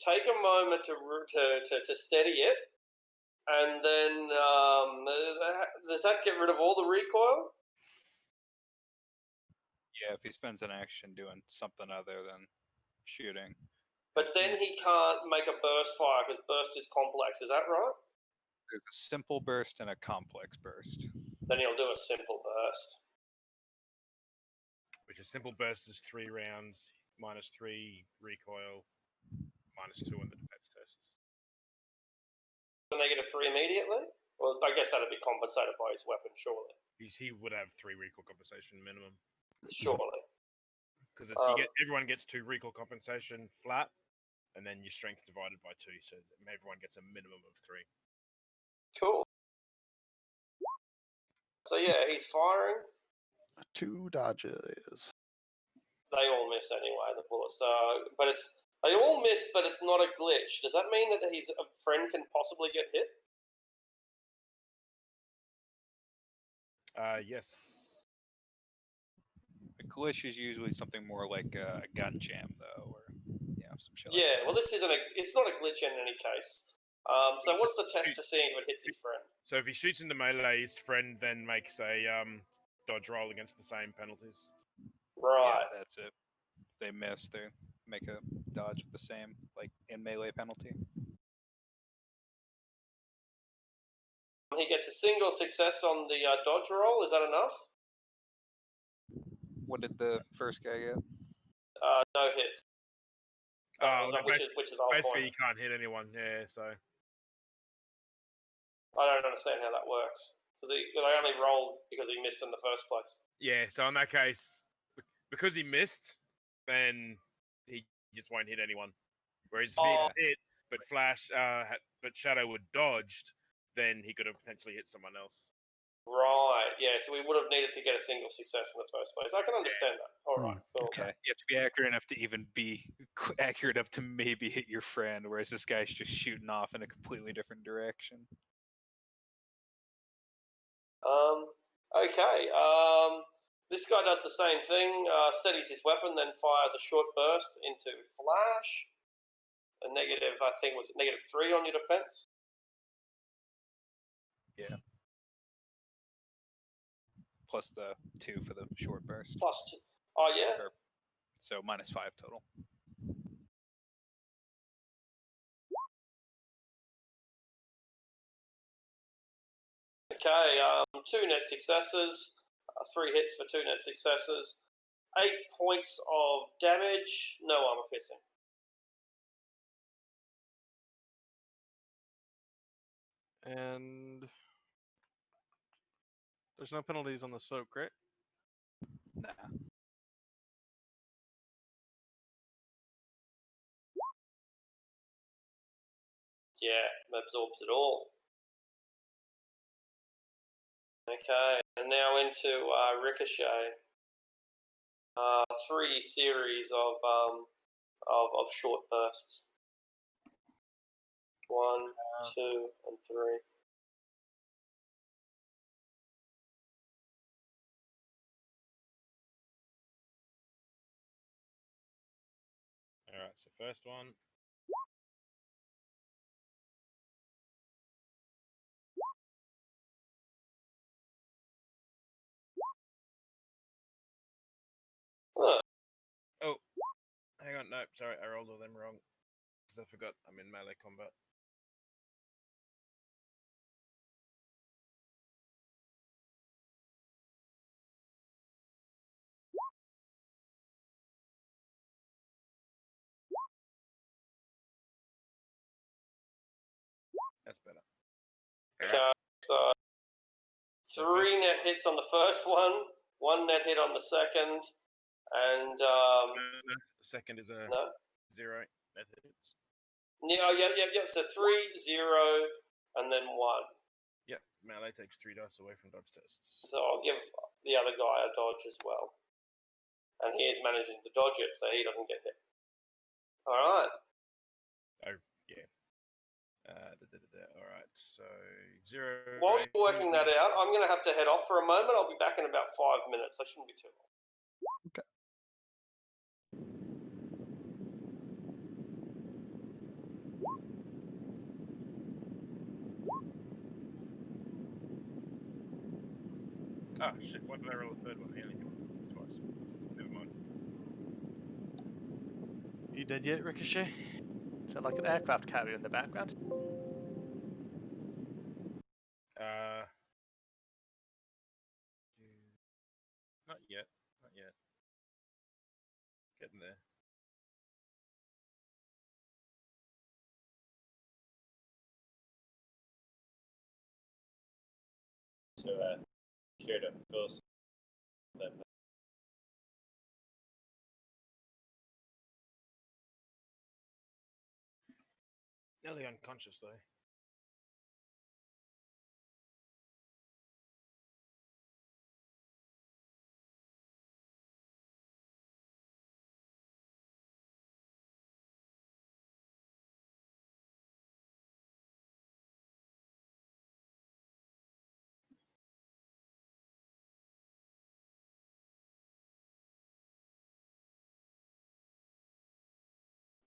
take a moment to steady it, and then does that get rid of all the recoil? Yeah, if he spends an action doing something other than shooting. But then he can't make a burst fire because burst is complex. Is that right? There's a simple burst and a complex burst. Then he'll do a simple burst. Which is simple burst is 3 rounds, -3 recoil, -2 on the defense tests. The -3 immediately? Well, I guess that'd be compensated by his weapon, surely. He would have 3 recoil compensation minimum. Surely. Because everyone gets 2 recoil compensation flat, and then your strength divided by 2, so everyone gets a minimum of 3. Cool. So yeah, he's firing. 2 dodges. They all miss anyway, the bullets. But they all miss, but it's not a glitch. Does that mean that his friend can possibly get hit? Yes. A glitch is usually something more like a gun jam, though, or some shit. Yeah, like that. well, this isn't it's not a glitch in any case. So what's the test for seeing if it hits his friend? So if he shoots into melee, his friend then makes a dodge roll against the same penalties. Right. Yeah, that's it. They miss, they make a dodge with the same, like, in melee penalty. He gets a single success on the dodge roll. Is that enough? What did the first guy get? No hits. Which is our basically point. you can't hit anyone. Yeah, so I don't understand how that works. Because they only rolled because he missed in the first place. yeah. So in that case, because he missed, then he just won't hit anyone. Whereas if he hit, but Shadow had dodged, then he could have potentially hit someone else. Right, yeah, so we would have needed to get a single success in the first place. I can understand that. All right, cool. Yeah, you have to be accurate enough to even be accurate enough to maybe hit your friend, whereas this guy's just shooting off in a completely different direction. Okay, this guy does the same thing, steadies his weapon, then fires a short burst into flash. A negative, I think, was it -3 on your defense? Yeah. Plus the 2 for the short burst. +2. Oh, yeah? So -5 total. Okay, 2 net successes, 3 hits for 2 net successes, 8 points of damage, no armor piercing. And there's no penalties on the soak, right? Nah. Yeah, absorbs it all. Okay, and now into Ricochet. 3 series of short bursts. 1, 2, and 3. All right, so first one. Huh. Oh, hang on. No, sorry, I rolled all them wrong because I forgot I'm in melee combat. That's better. Okay, so 3 net hits on the first one, 1 net hit on the second, and The second is a no. 0 net hits. Yeah. So 3, 0, and then 1. Yep, melee takes 3 dice away from dodge tests. So I'll give the other guy a dodge as well, and he is managing to dodge it, so he doesn't get hit. All right. Oh, yeah. All right, so 0. While you're working that out, I'm going to have to head off for a moment. I'll be back in about 5 minutes. That shouldn't be too long. Okay. Ah, shit, why did I roll a third one? I only hit one twice. Never mind. You dead yet, Ricochet? Is that like an aircraft carrier in the background? Not yet. Not yet. Getting there. So, care to fill us that? Nearly unconscious though.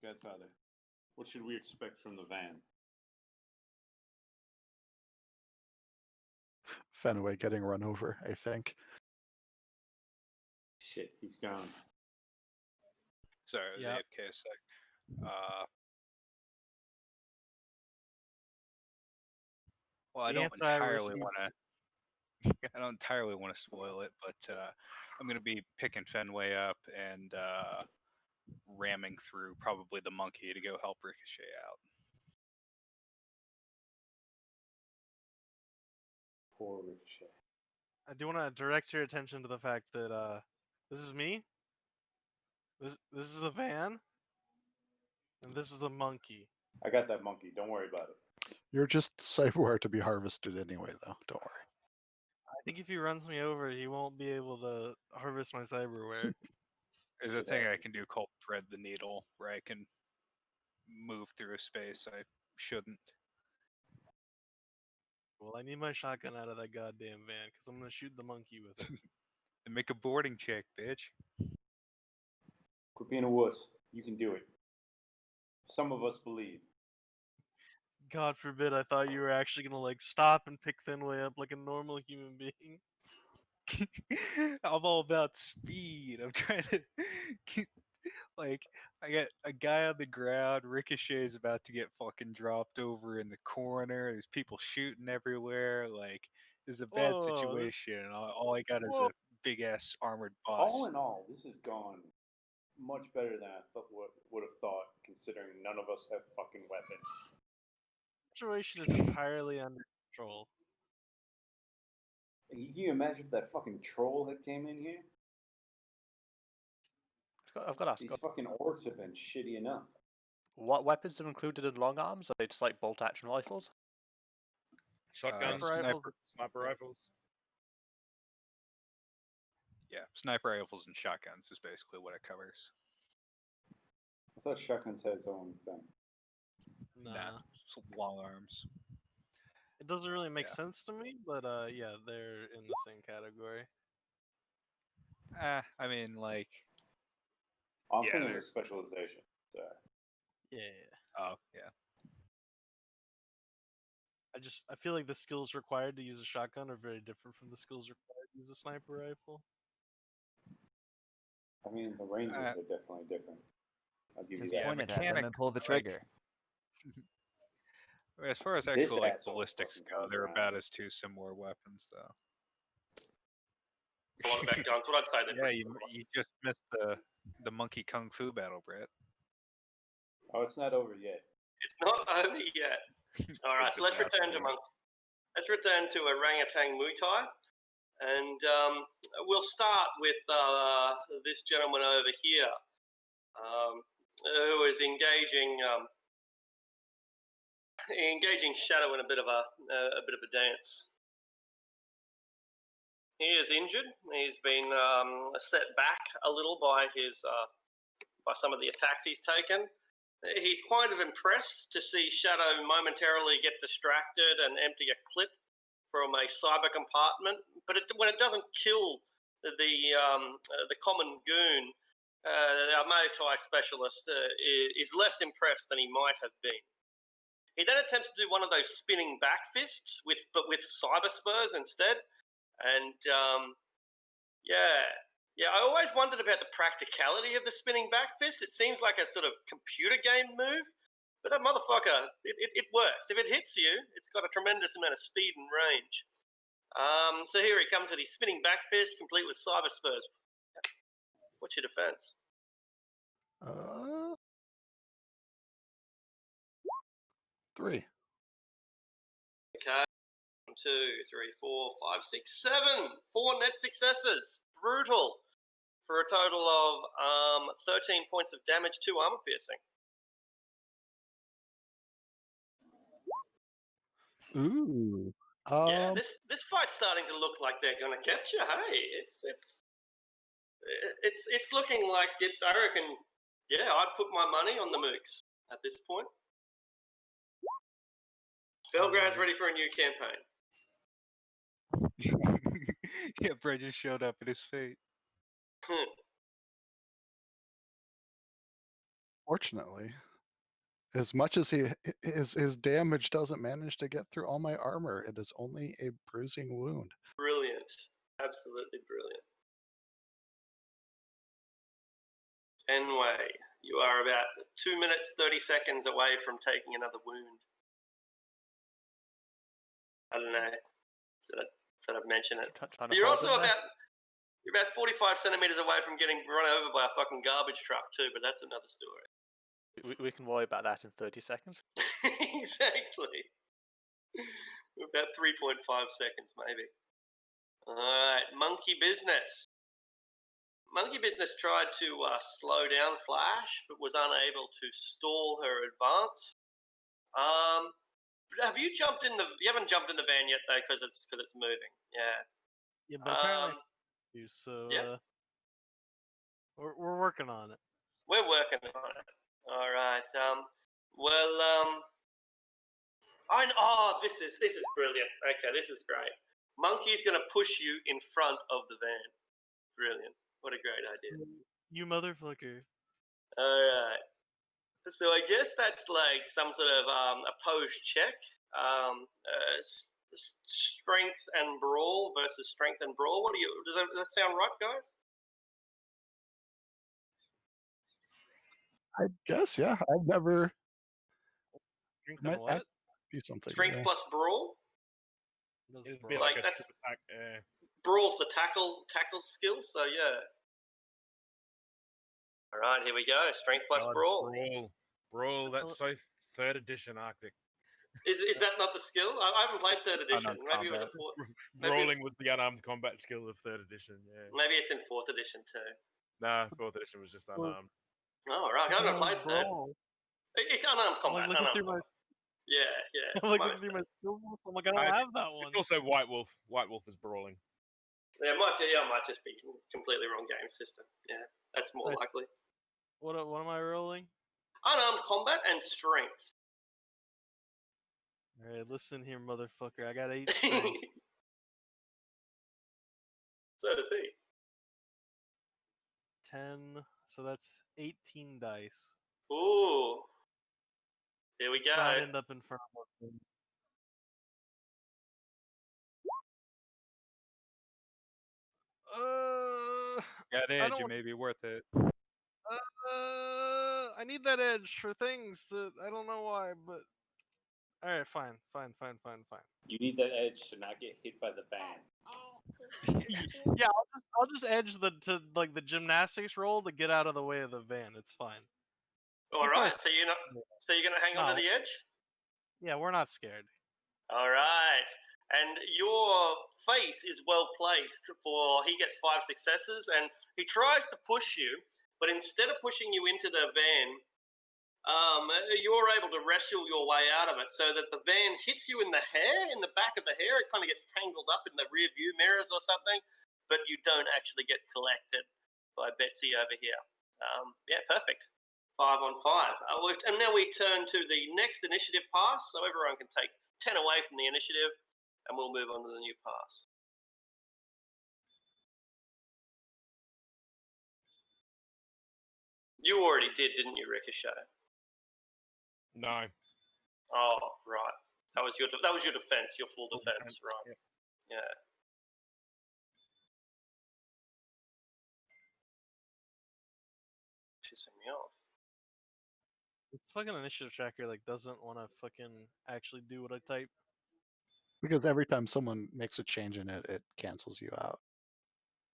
Godfather, what should we expect from the van? Fenway getting run over, I think. Shit, he's gone. Sorry, I was Yep. AFK a sec. Well, I The don't answer I entirely received- want to. I don't entirely want to spoil it, but I'm going to be picking Fenway up and ramming through probably the monkey to go help Ricochet out. Poor Ricochet. I do want to direct your attention to the fact that this is me. This is the van, and this is the monkey. I got that monkey. Don't worry about it. You're just cyberware to be harvested anyway, though. Don't worry. think if he runs me over, he won't be able to harvest my cyberware. There's a thing I can do called thread the needle, where I can move through a space I shouldn't. Well, I need my shotgun out of that goddamn van, because I'm gonna shoot the monkey with it. And make a boarding check, bitch. Quit being a wuss. You can do it. Some of us believe. God forbid, I thought you were actually gonna like stop and pick Fenway up like a normal human being. I'm all about speed. I'm trying to like I got a guy on the ground, Ricochet's about to get fucking dropped over in the corner, there's people shooting everywhere, like it's a bad Whoa, situation, and all I got is whoa. a big ass armored bus. All in all, this has gone much better than I would have thought, considering none of us have fucking weapons. The situation is entirely under control. Can you imagine if that fucking troll had came in here? I've got to ask, These fucking orcs have been shitty enough. what weapons are included in long arms? Are they just like bolt action rifles? Shotguns, sniper rifles. Yeah, sniper rifles and shotguns is basically what it covers. I thought shotguns had its own thing. Nah. Long arms. It doesn't really make sense to me, but yeah, they're in the same category. I mean, like. I'm thinking of specialization. So. Yeah. Oh, yeah. I feel like the skills required to use a shotgun are very different from the skills required to use a sniper rifle. I mean, the ranges are definitely different. I'll give you Just that. point it at them and pull the trigger. As far as actual like ballistics go, they're about as two similar weapons, though. A lot about guns. What I'd say then. Yeah, you just missed the monkey kung fu battle, Brett. Oh, it's not over yet. It's not over yet. All right, so let's return to orangutan Muay Thai, and we'll start with this gentleman over here, who is engaging Shadow in a bit of a dance. He is injured. He's been set back a little by some of the attacks he's taken. He's kind of impressed to see Shadow momentarily get distracted and empty a clip from a cyber compartment, but when it doesn't kill the common goon, our Muay Thai specialist is less impressed than he might have been. He then attempts to do one of those spinning back fists with cyber spurs instead, and I always wondered about the practicality of the spinning back fist. It seems like a sort of computer game move, but that motherfucker, it works. If it hits you, it's got a tremendous amount of speed and range. So here he comes with his spinning back fist, complete with cyber spurs. What's your defense? 3. Okay. 1, 2, 3, 4, 5, 6, 7. 4 net successes. Brutal. For a total of 13 points of damage, 2 armor piercing. Ooh. Yeah, this fight's starting to look like they're gonna get you. Hey, it's looking like it. I reckon. Yeah, I'd put my money on the Mooks at this point. Belgrade's ready for a new campaign. Yeah, Brett just showed up at his fate. Fortunately, as much as his damage doesn't manage to get through all my armor, it is only a bruising wound. Brilliant. Absolutely brilliant. Fenway, you are about 2 minutes, 30 seconds away from taking another wound. I don't know. Should I mention it? But you're also you're about 45 centimeters away from getting run over by a fucking garbage truck too, but that's another story. We can worry about that in 30 seconds. Exactly. About 3.5 seconds, maybe. All right, Monkey Business. Monkey Business tried to slow down Flash, but was unable to stall her advance. Have you jumped in the? You haven't jumped in the van yet, though, because it's moving. Yeah. Yeah, but apparently Um, you. So yeah. we're working on it. We're working on it. All right. This is brilliant. Okay, this is great. Monkey's going to push you in front of the van. Brilliant. What a great idea. You motherfucker. All right. So I guess that's like some sort of opposed check. Strength and brawl versus strength and brawl. What do you? Does that sound right, guys? I guess, yeah. I've never. Strength Might and what? be something. Strength Yeah. plus brawl. It'd Bro- be Like like a that's- trip attack. Brawl's the tackle skill. So yeah. All right, here we go. Strength plus God, brawl. Brawl. That's so 3rd edition Arctic. Is that not the skill? I haven't played 3rd edition. Unarmed Maybe it was a combat. fourth. Brawling was the unarmed combat skill of 3rd edition. Yeah. Maybe it's in 4th edition too. Nah, 4th edition was just unarmed. Oh right, I haven't played that. Brawl. It's unarmed combat. I'm like looking through my. Yeah. I'm like my looking through my mistake. skills list. I'm like, I don't I- have that one. It's also White Wolf. White Wolf is brawling. Yeah, it might just be completely wrong game system. Yeah, that's more Right. likely. What am I rolling? Unarmed combat and strength. All right, listen here, motherfucker. I got 8 strength. So does he. 10. So that's 18 dice. Ooh. Here we So I go. end up in front of him. That I edge, don't- it may be worth it. I need that edge for things that I don't know why, but all right, fine. You need that edge to not get hit by the van. Yeah, I'll just edge the gymnastics roll to get out of the way of the van. It's fine. All right. So you're gonna hang on to No. the edge. Yeah, we're not scared. All right. And your faith is well placed, for he gets 5 successes, and he tries to push you, but instead of pushing you into the van, you're able to wrestle your way out of it, so that the van hits you in the hair, in the back of the hair. It kind of gets tangled up in the rear view mirrors or something, but you don't actually get collected by Betsy over here. Yeah, perfect. 5 on 5. And now we turn to the next initiative pass, so everyone can take 10 away from the initiative, and we'll move on to the new pass. You already did, didn't you, Ricochet? No. Oh, right. That was your defense, your full defense, right? Yep. Yeah. Pissing me off. This fucking initiative tracker doesn't want to fucking actually do what I type. Because every time someone makes a change in it, it cancels you out.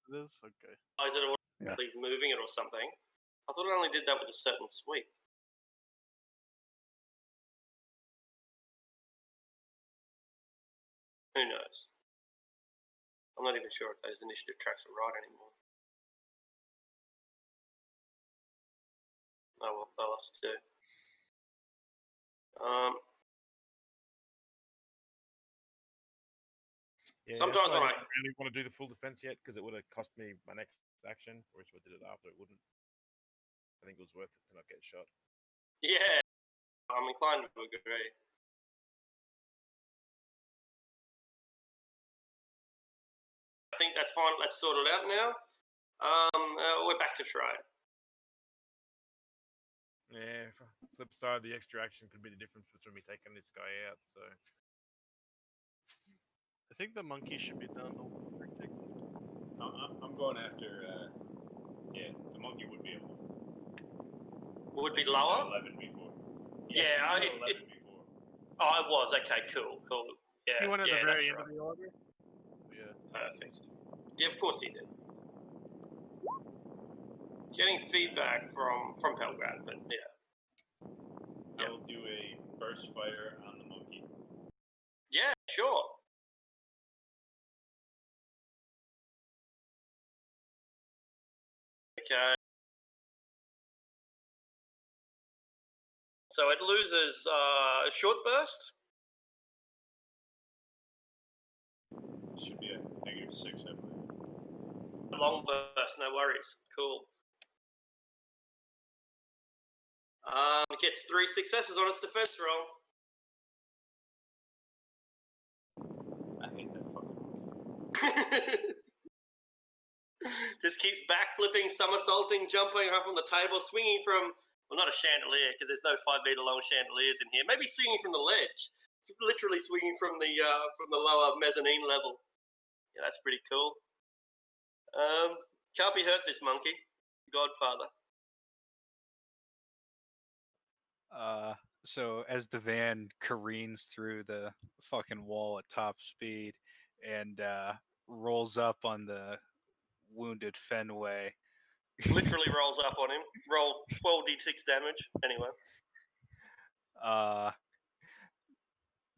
It is okay. Oh, is it automatically moving it or something? I thought it only did that with a certain sweep. Who knows? I'm not even sure if those initiative tracks are right anymore. Oh well, they'll have to do. Yeah, Sometimes that's why when I didn't really want to do the full defense yet, because it would have cost me my next action, or if I did it after, it wouldn't. I think it was worth it to not get shot. Yeah, I'm inclined to agree. I think that's fine. Let's sort it out now. We're back to try. Yeah, flip side, the extra action could be the difference between me taking this guy out, so. I think the monkey should be down to I'm going after. Yeah, the monkey would be able. Would be lower? 11 before. Yeah, it, 11 before. Oh, it was. Okay, cool. Yeah, He went at yeah, the that's very end right. of the order. Yeah. Perfect. Yeah, of course he did. Getting feedback from Pelgrad, but yeah. I will do a burst fire on the monkey. Yeah, sure. Okay. So it loses a short burst. Should be a -6. 6, I believe. Long burst, no worries. Cool. It gets 3 successes on its defense roll. I hate that fucking. Just keeps backflipping, somersaulting, jumping up on the table, swinging from, well, not a chandelier, because there's no 5-meter long chandeliers in here. Maybe swinging from the ledge. It's literally swinging from the lower mezzanine level. Yeah, that's pretty cool. Can't be hurt, this monkey. Godfather. So as the van careens through the fucking wall at top speed and rolls up on the wounded Fenway. Literally rolls up on him. Roll 12d6 damage. Anyway.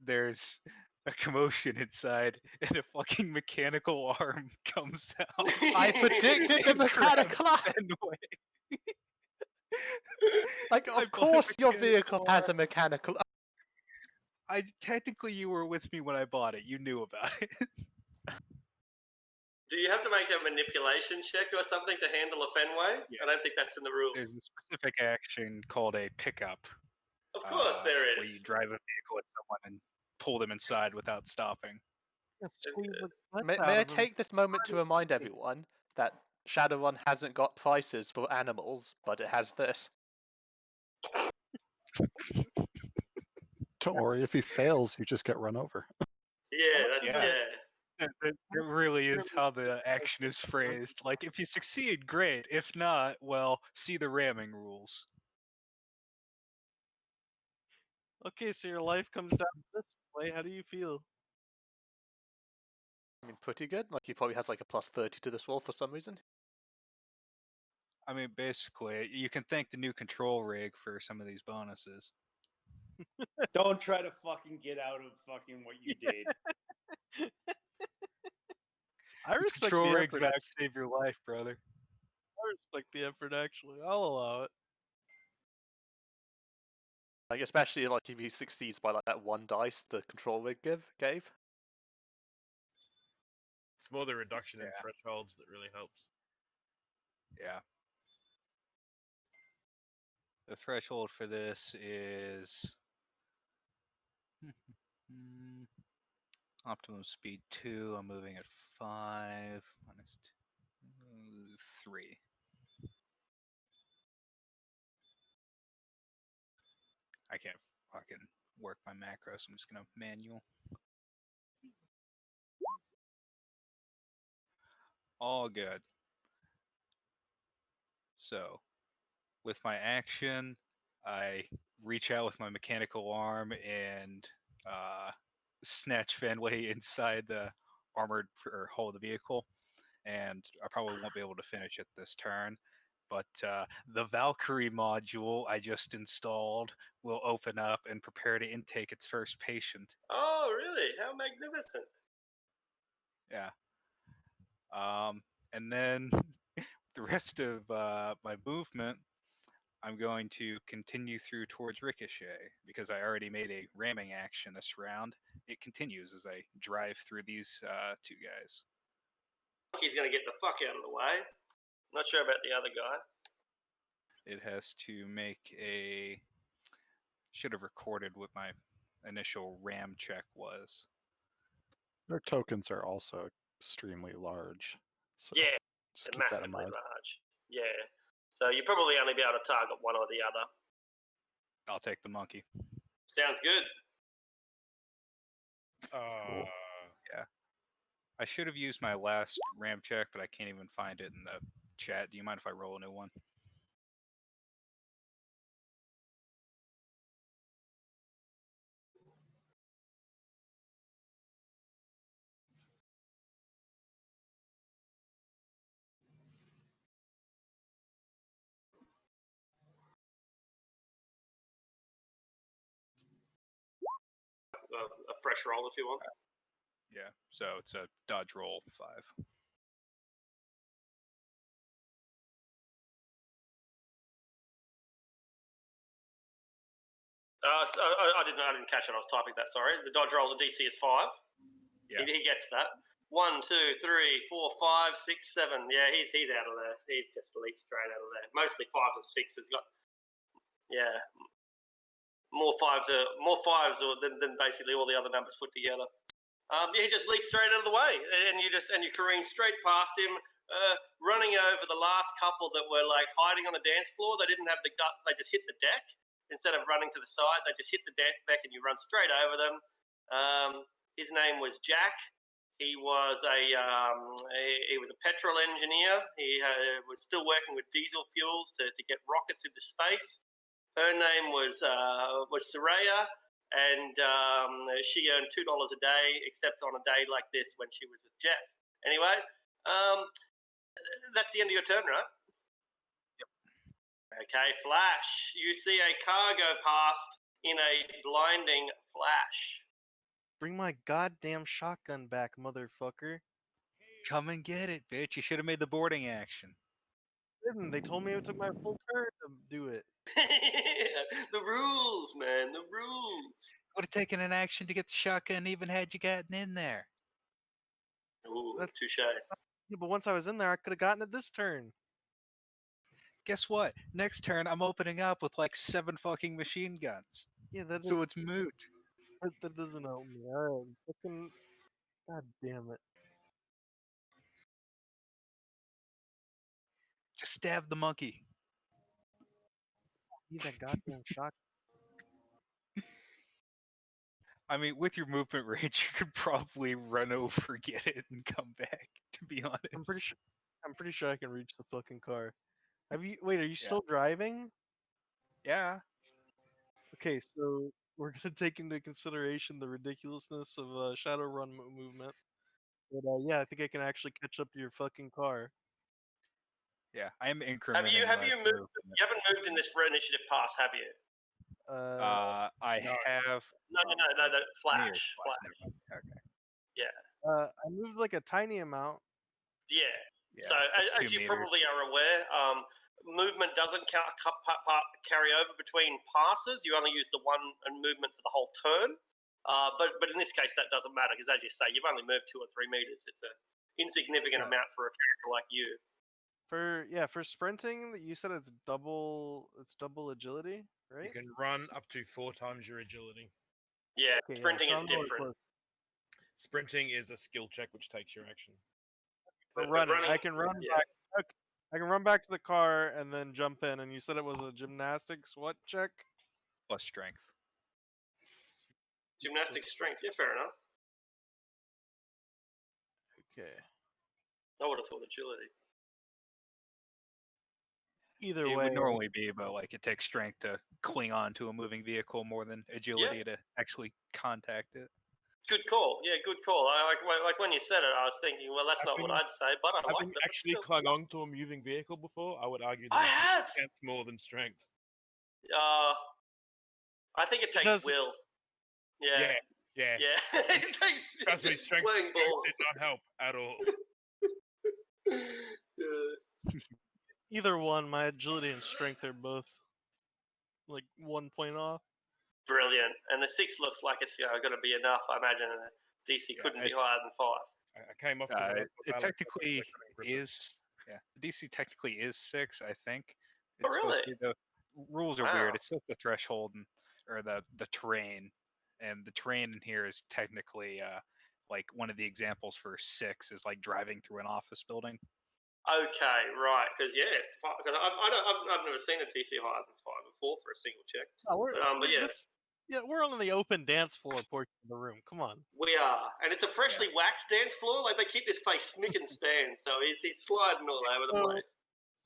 There's a commotion inside, and a fucking mechanical arm comes out. I predicted the mechanical arm! Fenway. Like, of course your vehicle has a mechanical arm. Technically, you were with me when I bought it. You knew about it. Do you have to make a manipulation check or something to handle a Fenway? Yeah. I don't think that's in the rules. There's a specific action called a pickup. Of course there is. Where you drive a vehicle at someone and pull them inside without stopping. May I take this moment to remind everyone that Shadowrun hasn't got prices for animals, but it has this. Don't worry, if he fails, you just get run over. Yeah. It really is how the action is phrased. Like, if you succeed, great. If not, well, see the ramming rules. Okay, so your life comes down to this way. How do you feel? I mean, pretty good. Like, he probably has like a plus 30 to this roll for some reason. I mean, basically, you can thank the new control rig for some of these bonuses. Don't try to fucking get out of fucking what you did. I This respect control the rig's effort. about to save your life, brother. I respect the effort, actually. I'll allow it. Like, especially like if he succeeds by like that 1 dice the control rig gave. It's more the reduction in thresholds that really helps. Yeah. The threshold for this is optimum speed 2. I'm moving at 5 minus 3. I can't fucking work my macros. I'm just gonna manual. All good. So, with my action, I reach out with my mechanical arm and snatch Fenway inside the armored hull of the vehicle. And I probably won't be able to finish it this turn. But the Valkyrie module I just installed will open up and prepare to intake its first patient. Oh, really? How magnificent. Yeah. And then the rest of my movement, I'm going to continue through towards Ricochet because I already made a ramming action this round. It continues as I drive through these 2 guys. He's going to get the fuck out of the way. Not sure about the other guy. It has to make a... Should have recorded what my initial ram check was. Their tokens are also extremely large. So Yeah, just they're keep that in massively mind. large. Yeah. So you probably only be able to target one or the other. I'll take the monkey. Sounds good. Cool. Yeah. I should have used my last ram check, but I can't even find it in the chat. Do you mind if I roll a new one? A fresh roll if you want. Yeah, so it's a dodge roll 5. I didn't catch it. I was typing that. Sorry. The dodge roll, the DC is 5. Yeah. He gets that. 1, 2, 3, 4, 5, 6, 7. Yeah, he's out of there. He's just leaped straight out of there. Mostly 5s or 6s. Got more fives than basically all the other numbers put together. He just leaps straight out of the way, and you careen straight past him, running over the last couple that were like hiding on the dance floor. They didn't have the guts. They just hit the deck instead of running to the sides. They just hit the deck, and you run straight over them. His name was Jack. He was a petrol engineer. He was still working with diesel fuels to get rockets into space. Her name was Soraya, and she earned $2 a day, except on a day like this when she was with Jeff. Anyway, that's the end of your turn, right? Yep. Okay, Flash. You see a car go past in a blinding flash. Bring my goddamn shotgun back, motherfucker. Come and get it, bitch. You should have made the boarding action. Didn't. They told me it took my full turn to do it. The rules, man, the rules. Would have taken an action to get the shotgun even had you gotten in there. Ooh, That's- touche. Yeah, but once I was in there, I could have gotten it this turn. Guess what? Next turn, I'm opening up with like 7 fucking machine guns. Yeah, So it's moot. that doesn't help me. Alright, fucking... God damn it. Just stab the monkey. Need that goddamn shotgun. I mean, with your movement range, you could probably run over, get it, and come back. To be honest, I'm pretty sure I can reach the fucking car. Wait, are you still driving? Yeah. Okay, so we're gonna take into consideration the ridiculousness of Shadowrun movement. But yeah, I think I can actually catch up to your fucking car. Yeah, I am incrementing. Have you my moved? movement. You haven't moved in this for initiative pass, have you? I have. No. Flash. Never mind. Okay. I moved like a tiny amount. Yeah. Yeah, So, as 2 you meters. probably are aware, movement doesn't carry over between passes. You only use the one movement for the whole turn. But in this case, that doesn't matter because, as you say, you've only moved 2 or 3 meters. It's an insignificant amount for a character like you. For sprinting, you said it's double agility, right? You can run up to 4 times your agility. Yeah, Okay, sprinting so is I'm going different. Sprinting is a skill check which takes your action. For running, I can run back. I can run back to the car and then jump in. And you said it was a gymnastics what check? Plus strength. Gymnastic strength. Yeah, fair enough. Okay. I would have thought agility. Either It way, would normally be, but like it takes strength to cling on to a moving vehicle more than agility to actually contact it. Good call. Yeah, good call. Like when you said it, I was thinking, well, that's not what I'd say, but I like Having that. actually clung on to a moving vehicle before, I would argue that I have. That's more than strength. I think it takes will. Yeah. It takes Trust me, strength playing balls. did not help at all. either one, my agility and strength are both like 1 point off. Brilliant. And the 6 looks like it's going to be enough. I imagine DC couldn't be higher than 5. I came off. It technically is. Yeah, the DC technically is 6. I think. Oh, really? The rules are Wow. weird. It's just the threshold or the terrain, and the terrain in here is technically like one of the examples for 6 is like driving through an office building. Okay, right. Because I've never seen a DC higher than 5 before for a single check. But yeah. We're on the open dance floor portion of the room. Come on. We are, and it's a freshly waxed dance floor. Like they keep this place smick and span, so he's sliding all over the place.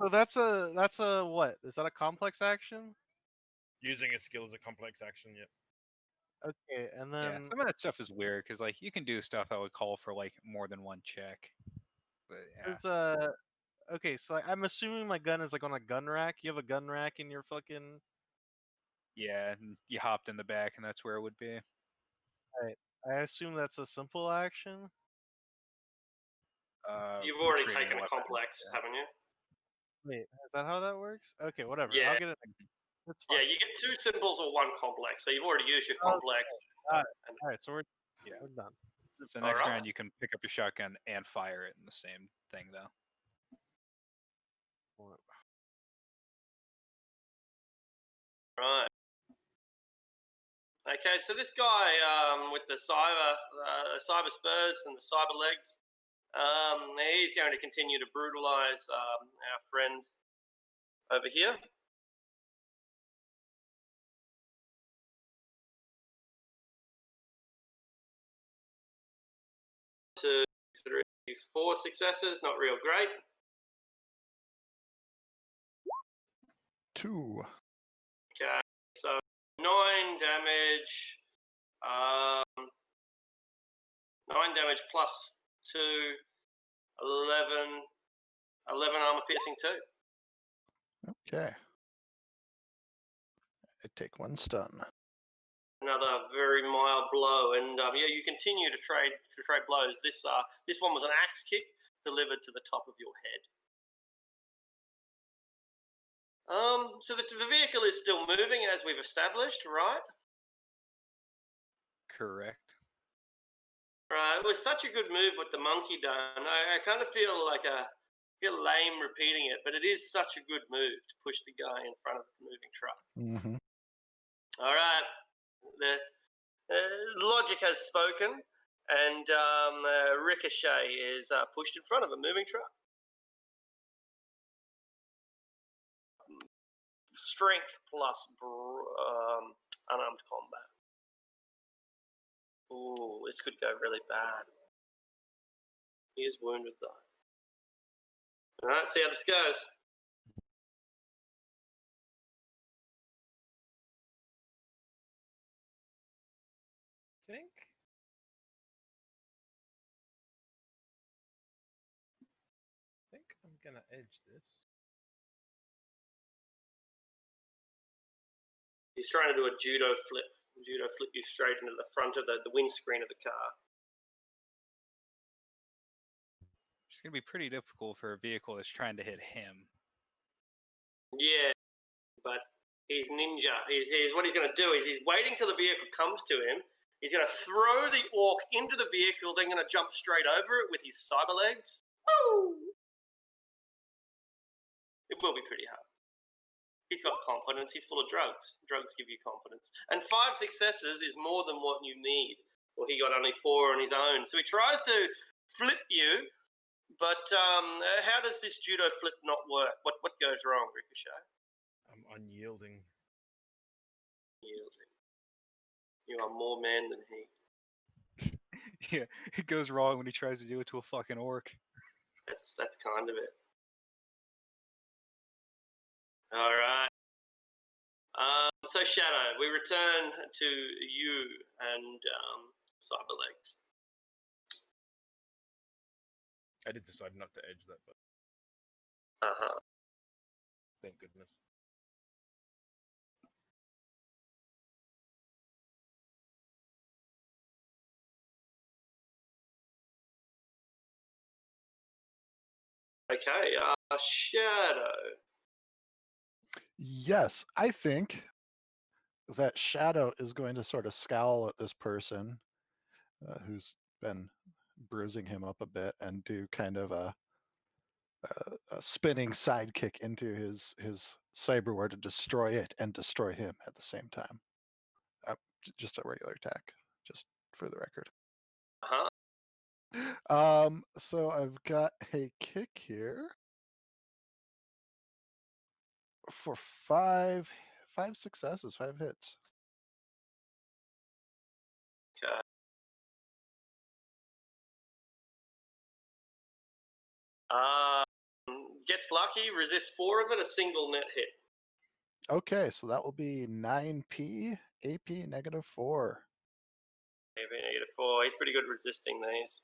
So that's a what? Is that a complex action? Using a skill is a complex action. Yep. Okay, and then some of that stuff is weird because like you can do stuff that would call for like more than 1 check. But yeah. there's okay, so I'm assuming my gun is like on a gun rack. You have a gun rack in your fucking. Yeah, and you hopped in the back, and that's where it would be. Alright, I assume that's a simple action. You've already retrieving taken a weapon, complex, haven't you? Wait, is that how that works? Okay, whatever. Yeah. I'll get it. That's fine. Yeah, you get 2 symbols or 1 complex, so you've already used your complex. Alright, so we're done. So next Alright. round you can pick up your shotgun and fire it in the same thing, though. Right. Okay, so this guy with the cyber spurs and the cyber legs, he's going to continue to brutalize our friend over here. 2, 3, 4 successes, not real great. 2. Okay, so 9 damage. 9 damage plus 2, 11 armor piercing 2. Okay. I take 1 stun. Another very mild blow, and yeah, you continue to trade blows. This one was an axe kick delivered to the top of your head. So the vehicle is still moving as we've established, right? Correct. Right. It was such a good move with the monkey done. I kind of feel lame repeating it, but it is such a good move to push the guy in front of the moving truck. Mm-hmm. All right. The logic has spoken, and Ricochet is pushed in front of a moving truck. Strength plus unarmed combat. Ooh, this could go really bad. He is wounded though. All right, see how this goes. I think I'm gonna edge this. He's trying to do a judo flip. Judo flip you straight into the front of the windscreen of the car. It's gonna be pretty difficult for a vehicle that's trying to hit him. Yeah, but he's ninja. What he's going to do is he's waiting till the vehicle comes to him. He's going to throw the orc into the vehicle, then going to jump straight over it with his cyber legs. Woo! It will be pretty hard. He's got confidence. He's full of drugs. Drugs give you confidence. And 5 successes is more than what you need. Well, he got only 4 on his own. So he tries to flip you, but how does this judo flip not work? What goes wrong, Ricochet? I'm unyielding. Yielding. You are more man than he. Yeah, it goes wrong when he tries to do it to a fucking orc. That's kind of it. All right. So Shadow, we return to you and Cyberlegs. I did decide not to edge that, but thank goodness. Okay, Shadow. Yes, I think that Shadow is going to sort of scowl at this person who's been bruising him up a bit and do kind of a spinning sidekick into his cyberware to destroy it and destroy him at the same time. Just a regular attack, just for the record. So I've got a kick here for 5 successes, 5 hits. Okay. Gets lucky, resists 4 of it, a single net hit. Okay, so that will be 9p, AP -4. AP -4. He's pretty good resisting these.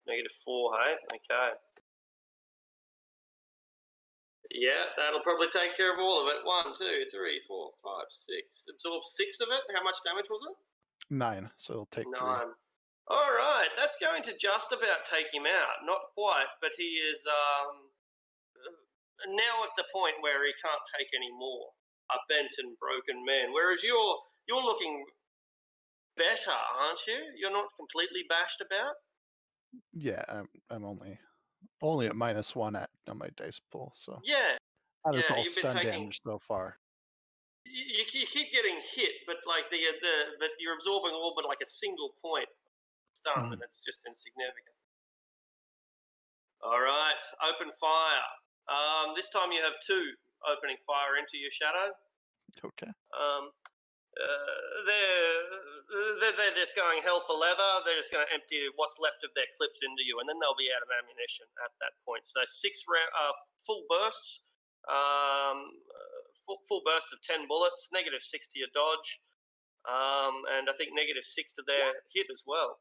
-4, hey? Okay. Yeah, that'll probably take care of all of it. 1, 2, 3, 4, 5, 6. Absorb 6 of it. How much damage was it? 9, so it'll take 3. 9. All right, that's going to just about take him out. Not quite, but he is now at the point where he can't take any more. A bent and broken man. Whereas you're looking better, aren't you? You're not completely bashed about. Yeah, I'm only at -1 on my dice pool, so Yeah, I don't recall you've been stun taking. damage so far. You keep getting hit, but like but you're absorbing all but like a single point stun, and it's just insignificant. All right, open fire. This time you have 2 opening fire into your shadow. Okay. They're just going hell for leather. They're just going to empty what's left of their clips into you, and then they'll be out of ammunition at that point. So 6 full bursts, full bursts of 10 bullets, -6 to your dodge, and I think -6 to their hit as well.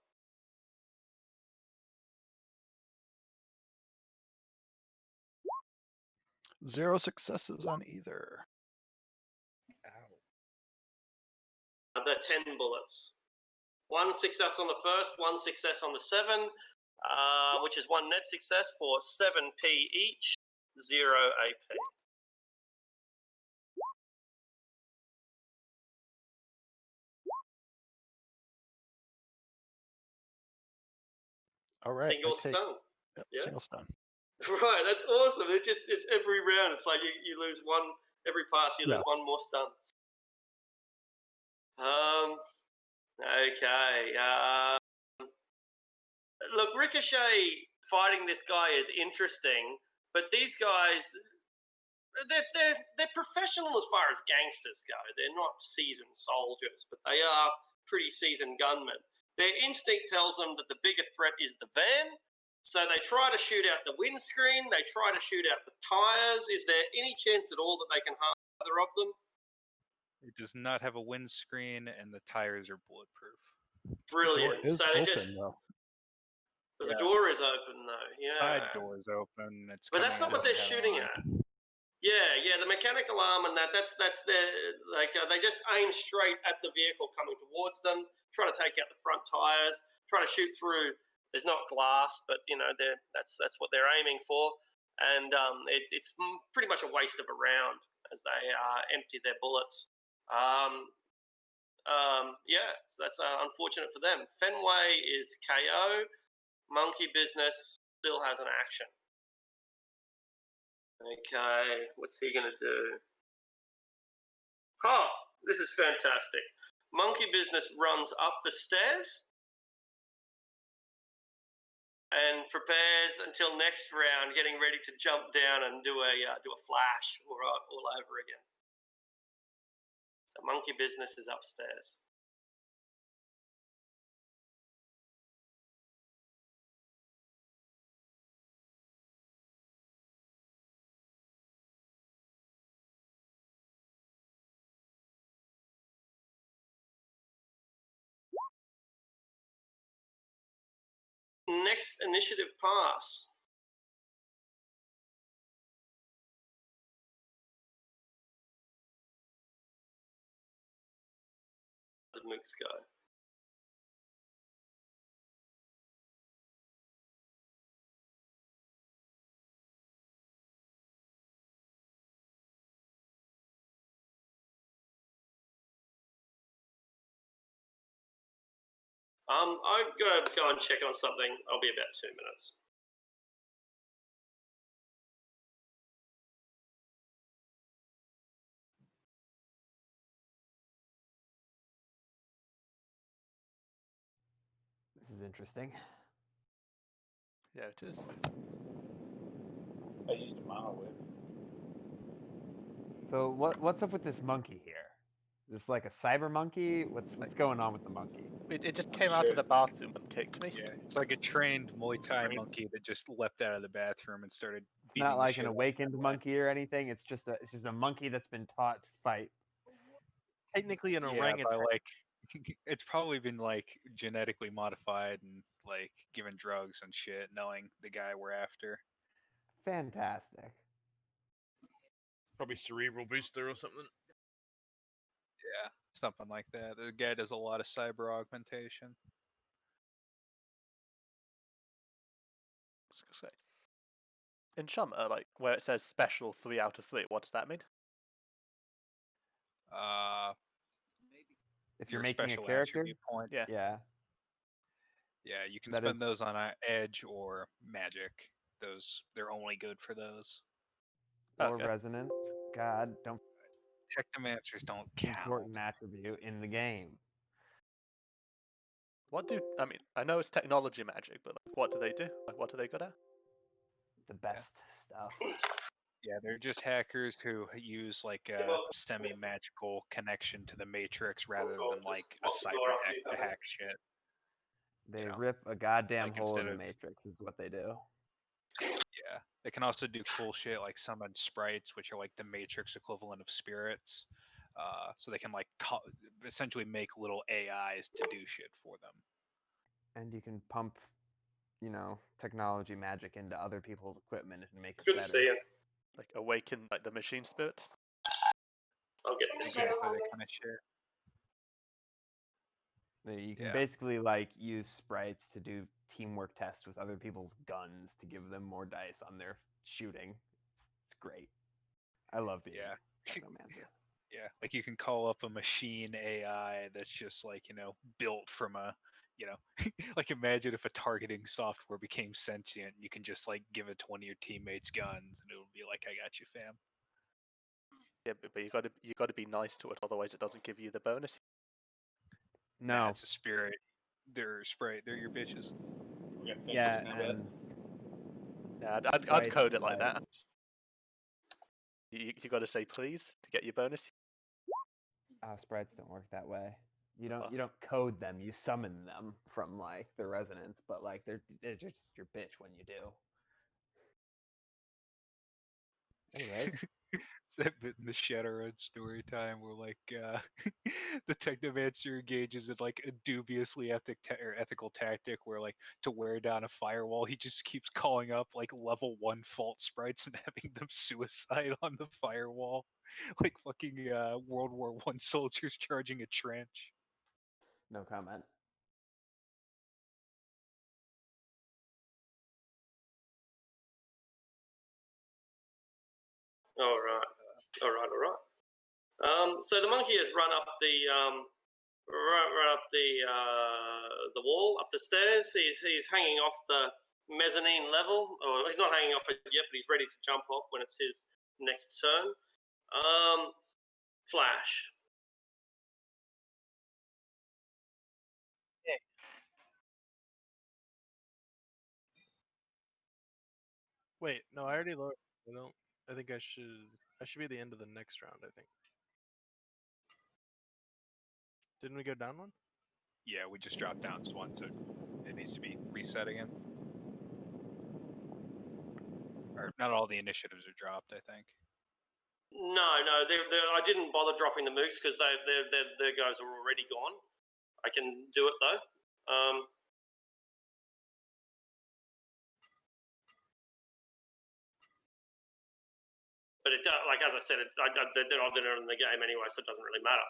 Zero successes on either. The 10 bullets. 1 success on the first, 1 success on the 7, which is 1 net success for 7p each, 0 AP. All right. Single stun. Yep, Yeah. single stun. Right, that's awesome. It's every round, it's like you lose 1, every pass you lose 1 more stun. Okay. Look, Ricochet fighting this guy is interesting, but these guys, they're professional as far as gangsters go. They're not seasoned soldiers, but they are pretty seasoned gunmen. Their instinct tells them that the bigger threat is the van, so they try to shoot out the windscreen, they try to shoot out the tires. Is there any chance at all that they can harm either of them? It does not have a windscreen, and the tires are bulletproof. Brilliant. The door is so they open, though. But the door is open, though. Yeah. Side door is open. But that's not what they're shooting at. Yeah, the mechanical arm and that's their they just aim straight at the vehicle coming towards them, try to take out the front tires, try to shoot through. There's not glass, but that's what they're aiming for, and it's pretty much a waste of a round as they empty their bullets. So that's unfortunate for them. Fenway is KO. Monkey Business still has an action. Okay, what's he going to do? Oh, this is fantastic. Monkey Business runs up the stairs and prepares until next round, getting ready to jump down and do a flash all over again. So Monkey Business is upstairs. Next initiative pass. The mooks go. I'm going to go and check on something. I'll be about 2 minutes. This is interesting. Yeah, it is. I used a mono whip. So what's up with this monkey here? Is this like a cyber monkey? What's going on with the monkey? It just came out of the bathroom and kicked me. Yeah, it's like a trained Muay Thai monkey that just leapt out of the bathroom and started. It's not like an awakened monkey or anything. It's just a monkey that's been taught to fight. Technically an Yeah, orangutan. by it's probably been like genetically modified and like given drugs and shit, knowing the guy we're after. Fantastic. It's probably cerebral booster or something. Yeah, something like that. The guy does a lot of cyber augmentation. In Shum, like where it says special 3 out of 3, what does that mean? If your you're making a special character, attribute point. Yeah. yeah, Yeah, you can That spend is- those on edge or magic. They're only good for those. or Okay. resonance. God, don't Technomancers don't count. important attribute in the game. I mean, I know it's technology magic, but like, what do they do? Like, what are they good at? The best stuff. Yeah, they're just hackers who use like a semi-magical connection to the Matrix rather than like a cyber deck to hack shit. They know, rip a goddamn like hole in instead the of- matrix is what they do. Yeah, they can also do cool shit like summon sprites, which are like the Matrix equivalent of spirits. So they can like essentially make little AIs to do shit for them. And you can pump, technology magic into other people's equipment and make it Good better. seeing. Like awaken like the machine spirit. I'll get this. Exactly that kind of shit. You can Yeah. basically like use sprites to do teamwork tests with other people's guns to give them more dice on their shooting. It's great. I love being Yeah. Technomancer. Yeah, like you can call up a machine AI that's just like, built from a, like imagine if a targeting software became sentient, you can just like give it to one of your teammates guns and it'll be like, I got you, fam. Yeah, but you gotta be nice to it, otherwise it doesn't give you the bonus. Nah, No. it's a spirit. They're your bitches. We got fingers Yeah, now, and Yeah, I'd Sprites, code it like like- that. You gotta say please to get your bonus. sprites don't work that way. You don't Uh-huh. you don't code them. You summon them from like the resonance, but like they're just your bitch when you do. Anyways, That bit in the Shadowrun story time where like the Technomancer engages in like a dubiously ethical tactic where like to wear down a firewall he just keeps calling up like level 1 fault sprites and having them suicide on the firewall like fucking World War I soldiers charging a trench. no comment. All right. So the monkey has run up the the wall, up the stairs. He's hanging off the mezzanine level, or he's not hanging off it yet, but he's ready to jump off when it's his next turn. Flash. Wait, no, I already lowered. I don't. I think I should be at the end of the next round. I think. Didn't we go down one? Yeah, we just dropped down one, so it needs to be reset again. Or not all the initiatives are dropped, I think. No, I didn't bother dropping the mooks because their guys are already gone. I can do it though. But it like as I said, they're not in the game anyway, so it doesn't really matter.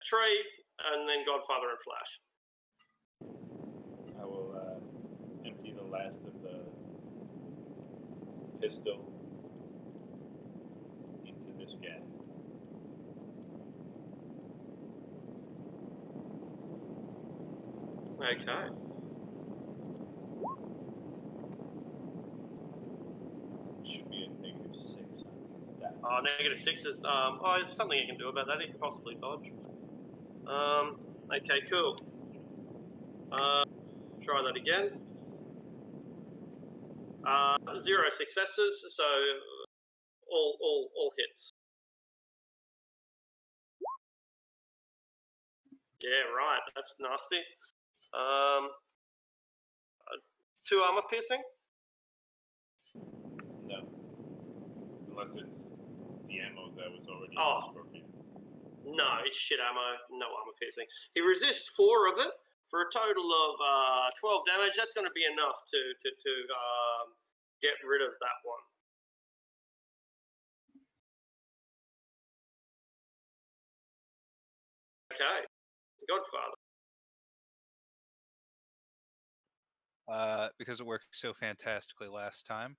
3, and then Godfather and Flash. I will empty the last of the pistol into this guy. Okay. Should be a -6 on these dice. -6 is there's something you can do about that. You can possibly dodge. Okay, cool. Try that again. 0 successes, so all hits. Yeah, right. That's nasty. 2 armor piercing. No. Unless it's the ammo that was already Oh. in the Scorpion. No, it's shit ammo. No armor piercing. He resists 4 of it for a total of 12 damage. That's going to be enough to get rid of that one. Okay, Godfather. Because it worked so fantastically last time,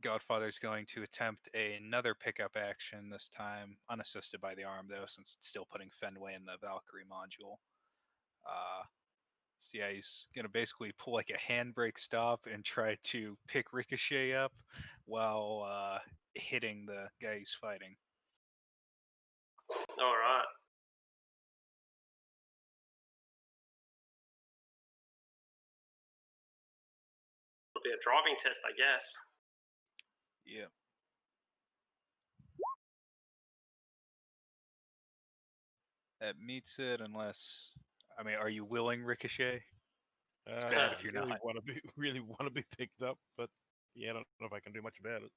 Godfather's going to attempt another pickup action, this time unassisted by the arm, though, since it's still putting Fenway in the Valkyrie module. So yeah, he's going to basically pull like a handbrake stop and try to pick Ricochet up while hitting the guy he's fighting. All right. It'll be a driving test, I guess. Yeah. That meets it, unless, I mean, are you willing, Ricochet? It's bad if you're really not. Really want to be picked up, but yeah, I don't know if I can do much about it.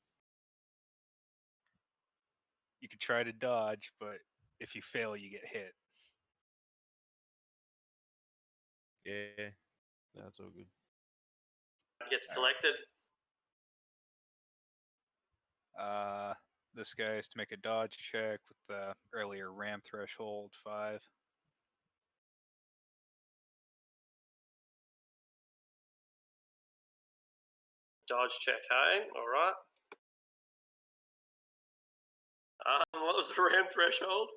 You can try to dodge, but if you fail, you get hit. Yeah, that's all good. It gets collected. This guy has to make a dodge check with the earlier ram threshold 5. Dodge check, hey? All right. What was the RAM threshold?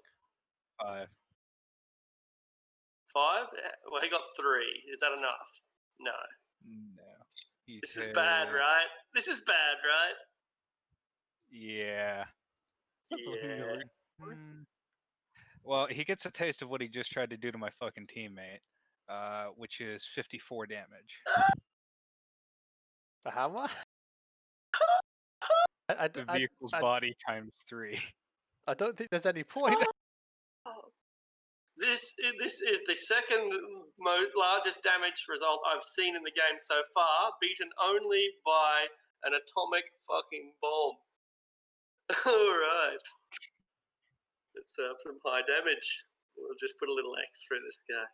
5. 5? Well, he got 3. Is that enough? No. No. This is bad, right? This is bad, right? Yeah. That's what we were. Well, he gets a taste of what he just tried to do to my fucking teammate, which is 54 damage. For how much? The vehicle's body times 3. I don't think there's any point. This is the second largest damage result I've seen in the game so far, beaten only by an atomic fucking bomb. All right. Let's some high damage. We'll just put a little X through this guy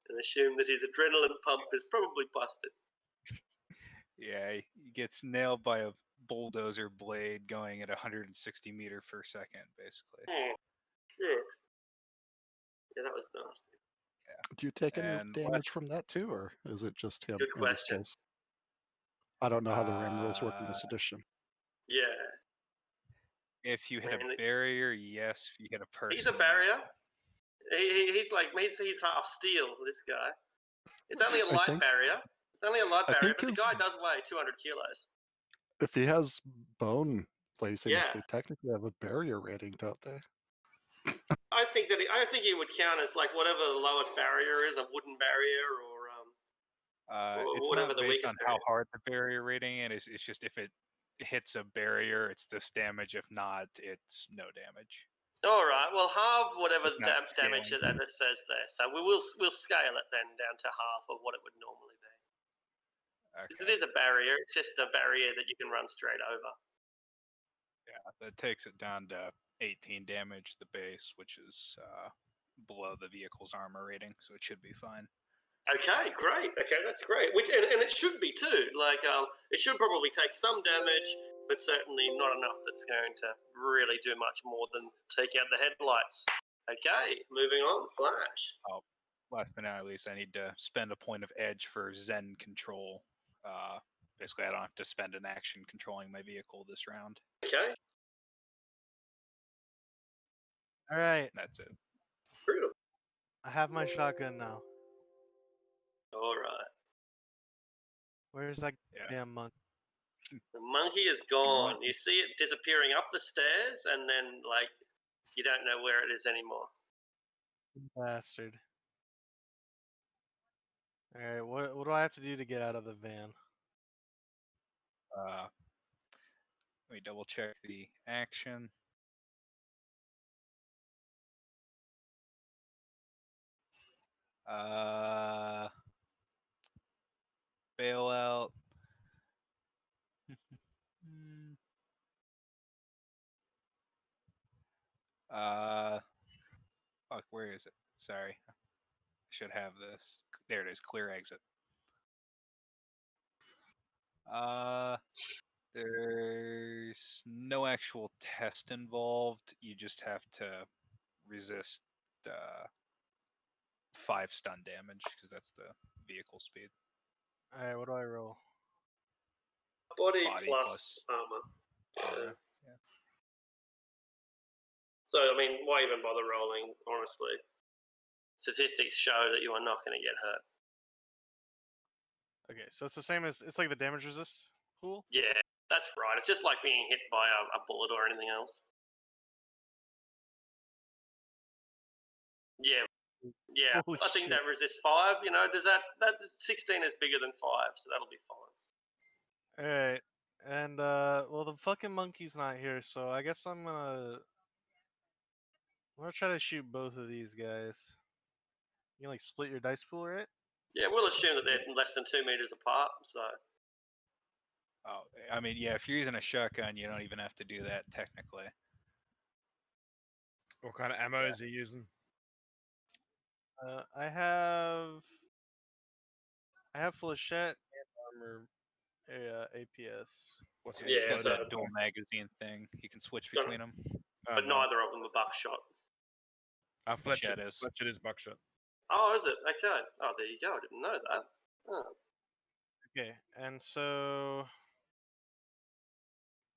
and assume that his adrenaline pump is probably busted. Yeah, he gets nailed by a bulldozer blade going at 160 meters per second, basically. Shit. Yeah, that was nasty. Yeah. Do you take any damage from that too, or is it just him? Good question. I don't know how the RAM rules work in this edition. Yeah. If you hit a barrier, yes. If you hit a person, he's a barrier. He's like he's half steel. This guy. It's only a light barrier. It's only a light barrier, but the guy does weigh 200 kilos. If he has bone placing, Yeah. they technically have a barrier rating, don't they? I think he would count as like whatever the lowest barrier is, a wooden barrier or it's whatever not the based weakest on how hard the barrier rating is. It's just if it hits a barrier, it's this damage. If not, it's no damage. All right. Well, halve whatever damage that it says there. So we'll scale it then down to half of what it would normally be. Because it is a barrier. It's just a barrier that you can run straight over. Yeah, that takes it down to 18 damage, the base, which is below the vehicle's armor rating, so it should be fine. Okay, great. Okay, that's great. And it should be too. Like, it should probably take some damage, but certainly not enough that's going to really do much more than take out the headlights. Okay, moving on. Flash. Oh, last but not least, I need to spend a point of edge for Zen control. Basically, I don't have to spend an action controlling my vehicle this round. Okay. All right. That's it. Brutal. I have my shotgun now. All right. Where's that damn monkey? The monkey is gone. You see it disappearing up the stairs, and then, like, you don't know where it is anymore. Bastard. All right, what do I have to do to get out of the van? Let me double check the action. Bailout. Fuck, where is it? Sorry. I should have this. There it is, clear exit. There's no actual test involved. You just have to resist 5 stun damage, because that's the vehicle speed. Alright, what do I roll? Body, Body plus plus armor. armor. Yeah. So, I mean, why even bother rolling, honestly? Statistics show that you are not going to get hurt. Okay, so it's the same as it's like the damage resist pool. Yeah, that's right. It's just like being hit by a bullet or anything else. Yeah, yeah. Holy I think shit. that resists 5. You know, does that 16 is bigger than 5, so that'll be fine. Alright, and well, the fucking monkey's not here, so I guess I'm gonna try to shoot both of these guys. You can like split your dice pool, right? Yeah, we'll assume that they're less than 2 meters apart. So. Oh, I mean, yeah. If you're using a shotgun, you don't even have to do that technically. What kind of ammo is he using? I have flechette and armor APS. What's it? Yeah, he's Yeah, got so- that dual magazine thing. You can switch It's got- between them. But neither of them are buckshot. Fletcher is. Fletcher is buckshot. Oh, is it? Okay. Oh, there you go. I didn't know that. Oh. Okay, and so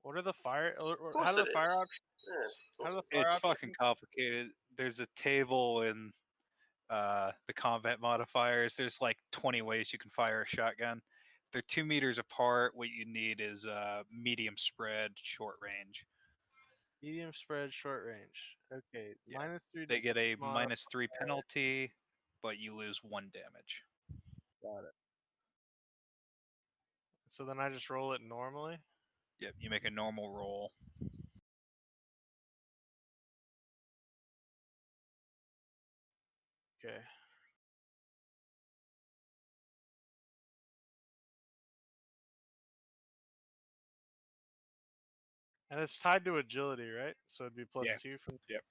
what are the fire? Of How course do the it fire is. options? Yeah, of How course do it the fire It's options? fucking complicated. There's a table in the combat modifiers. There's like 20 ways you can fire a shotgun. They're 2 meters apart. What you need is medium spread, short range. Medium spread, short range. Okay, Yeah. -3. They get a modifier. -3 penalty, but you lose 1 damage. Got it. So then I just roll it normally. Yep, you make a normal roll. Okay. And it's tied to agility, right? So it'd be +2 from. Yep.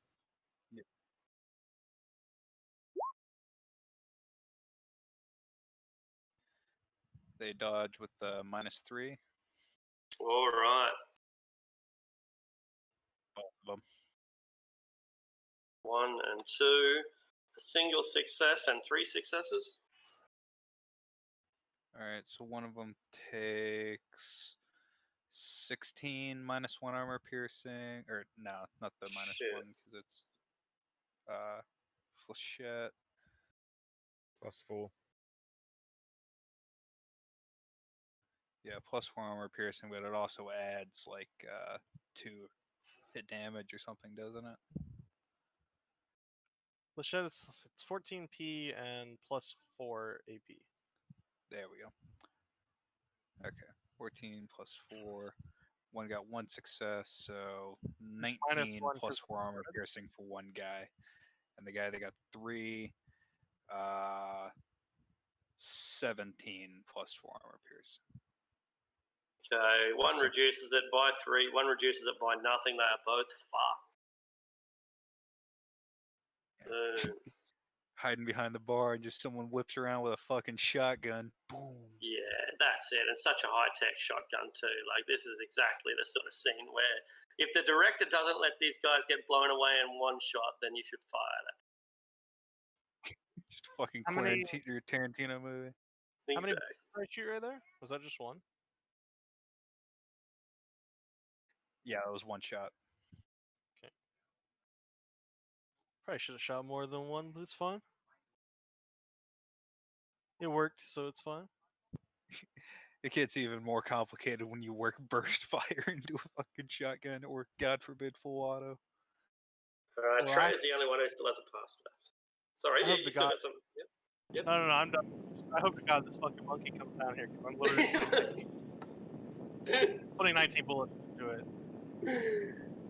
They dodge with the -3. All right. Both of them. 1 and 2. A single success and 3 successes. All right, so one of them takes 16 -1 armor piercing, or no, not the -1 Shit. because it's flechette. +4. Yeah, +4 armor piercing, but it also adds like 2 hit damage or something, doesn't it? Flechette it's 14p and +4 AP. There we go. Okay, 14 plus 4. One got 1 success, so 19 -1 plus for 4 armor spread. piercing for one guy. And the guy that got 3, 17 plus 4 armor piercing. Okay, one So- reduces it by 3, one reduces it by nothing. They are both fucked. Hiding behind the bar and just someone whips around with a fucking shotgun. Boom. Yeah, that's it. It's such a high-tech shotgun too. Like, this is exactly the sort of scene where if the director doesn't let these guys get blown away in one shot, then you should fire them. Just a fucking How many- Tarantino movie. How many Exactly. did I shoot right there? Was that just one? Yeah, it was one shot. Probably should have shot more than one, but it's fine. It worked, so it's fine. It gets even more complicated when you work burst fire into a fucking shotgun or, God forbid, full auto. Well, Trey is the only one who still has a pass left. Sorry, I yeah, hope you to still God- got some. Yep. No, I'm done. I hope to God this fucking monkey comes down here because I'm literally putting 19 bullets into it.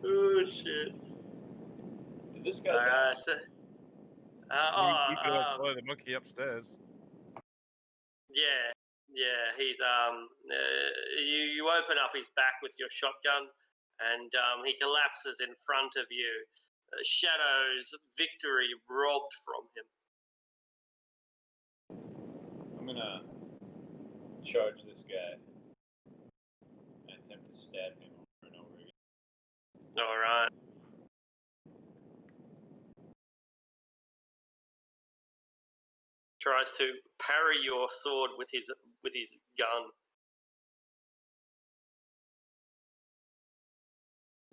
Oh shit! Did this guy die? You could follow the monkey upstairs. Yeah. He's you open up his back with your shotgun, and he collapses in front of you. Shadow's victory robbed from him. I'm gonna charge this guy and attempt to stab him over and over again. All right. tries to parry your sword with his gun.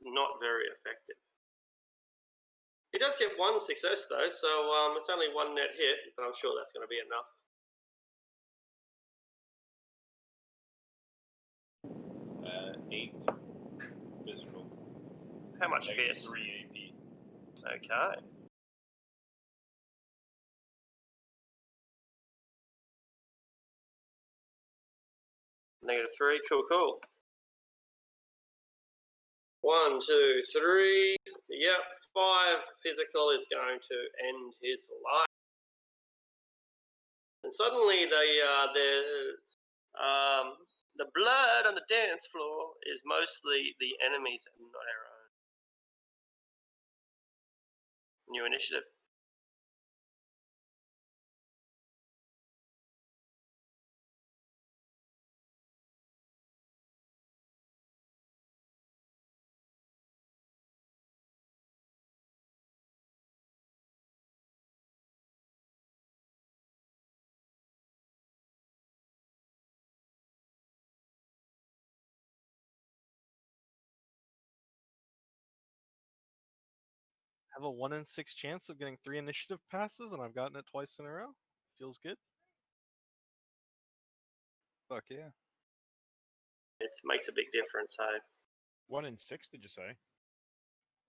Not very effective. He does get one success though, so it's only one net hit, but I'm sure that's going to be enough. Eight physical. How much Negative pierce? 3 AP. Okay. -3. Cool. 1, 2, 3. Yep, 5 physical is going to end his life. And suddenly the blood on the dance floor is mostly the enemies and not our own. New initiative. Have a 1 in 6 chance of getting 3 initiative passes, and I've gotten it twice in a row. Feels good. Fuck yeah. It makes a big difference, hey? 1 in 6, did you say?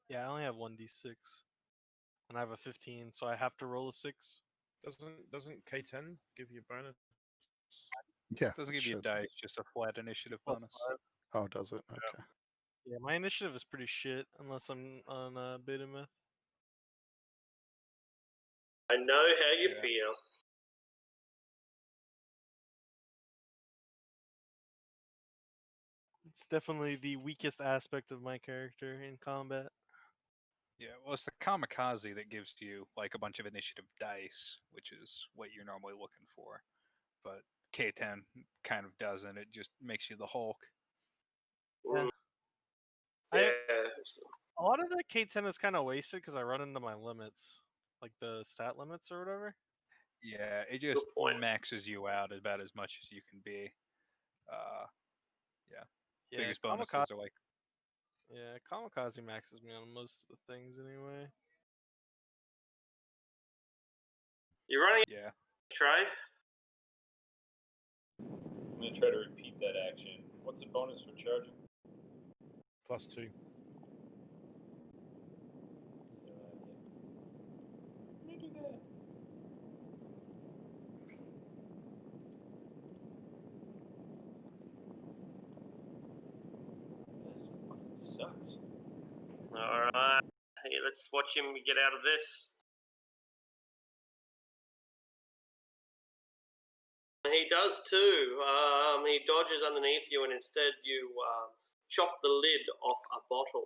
Yeah, I only have 1d6, and I have a 15, so I have to roll a 6. Doesn't K10 give you a bonus? Yeah. Doesn't it give you a should. dice, just a flat initiative Plus bonus. 5. Oh, does it? Okay. Yeah, my initiative is pretty shit unless I'm on beta myth. I know how you Yeah. feel. It's definitely the weakest aspect of my character in combat. Yeah, well, it's the kamikaze that gives you like a bunch of initiative dice, which is what you're normally looking for. But K10 kind of doesn't. It just makes you the Hulk. Yeah. Yeah. A lot of the K10 is kind of wasted because I run into my limits, like the stat limits or whatever. Yeah, it just point. maxes you out about as much as you can be. Yeah. Yeah, Biggest bonuses are like yeah, kamikaze maxes me on most of the things anyway. You're running yeah. Trey? I'm going to try to repeat that action. What's the bonus for charging? +2. So, yeah. I'm going to do that. This fucking sucks. Alright. Hey, let's watch him get out of this. He does too. He dodges underneath you, and instead you chop the lid off a bottle.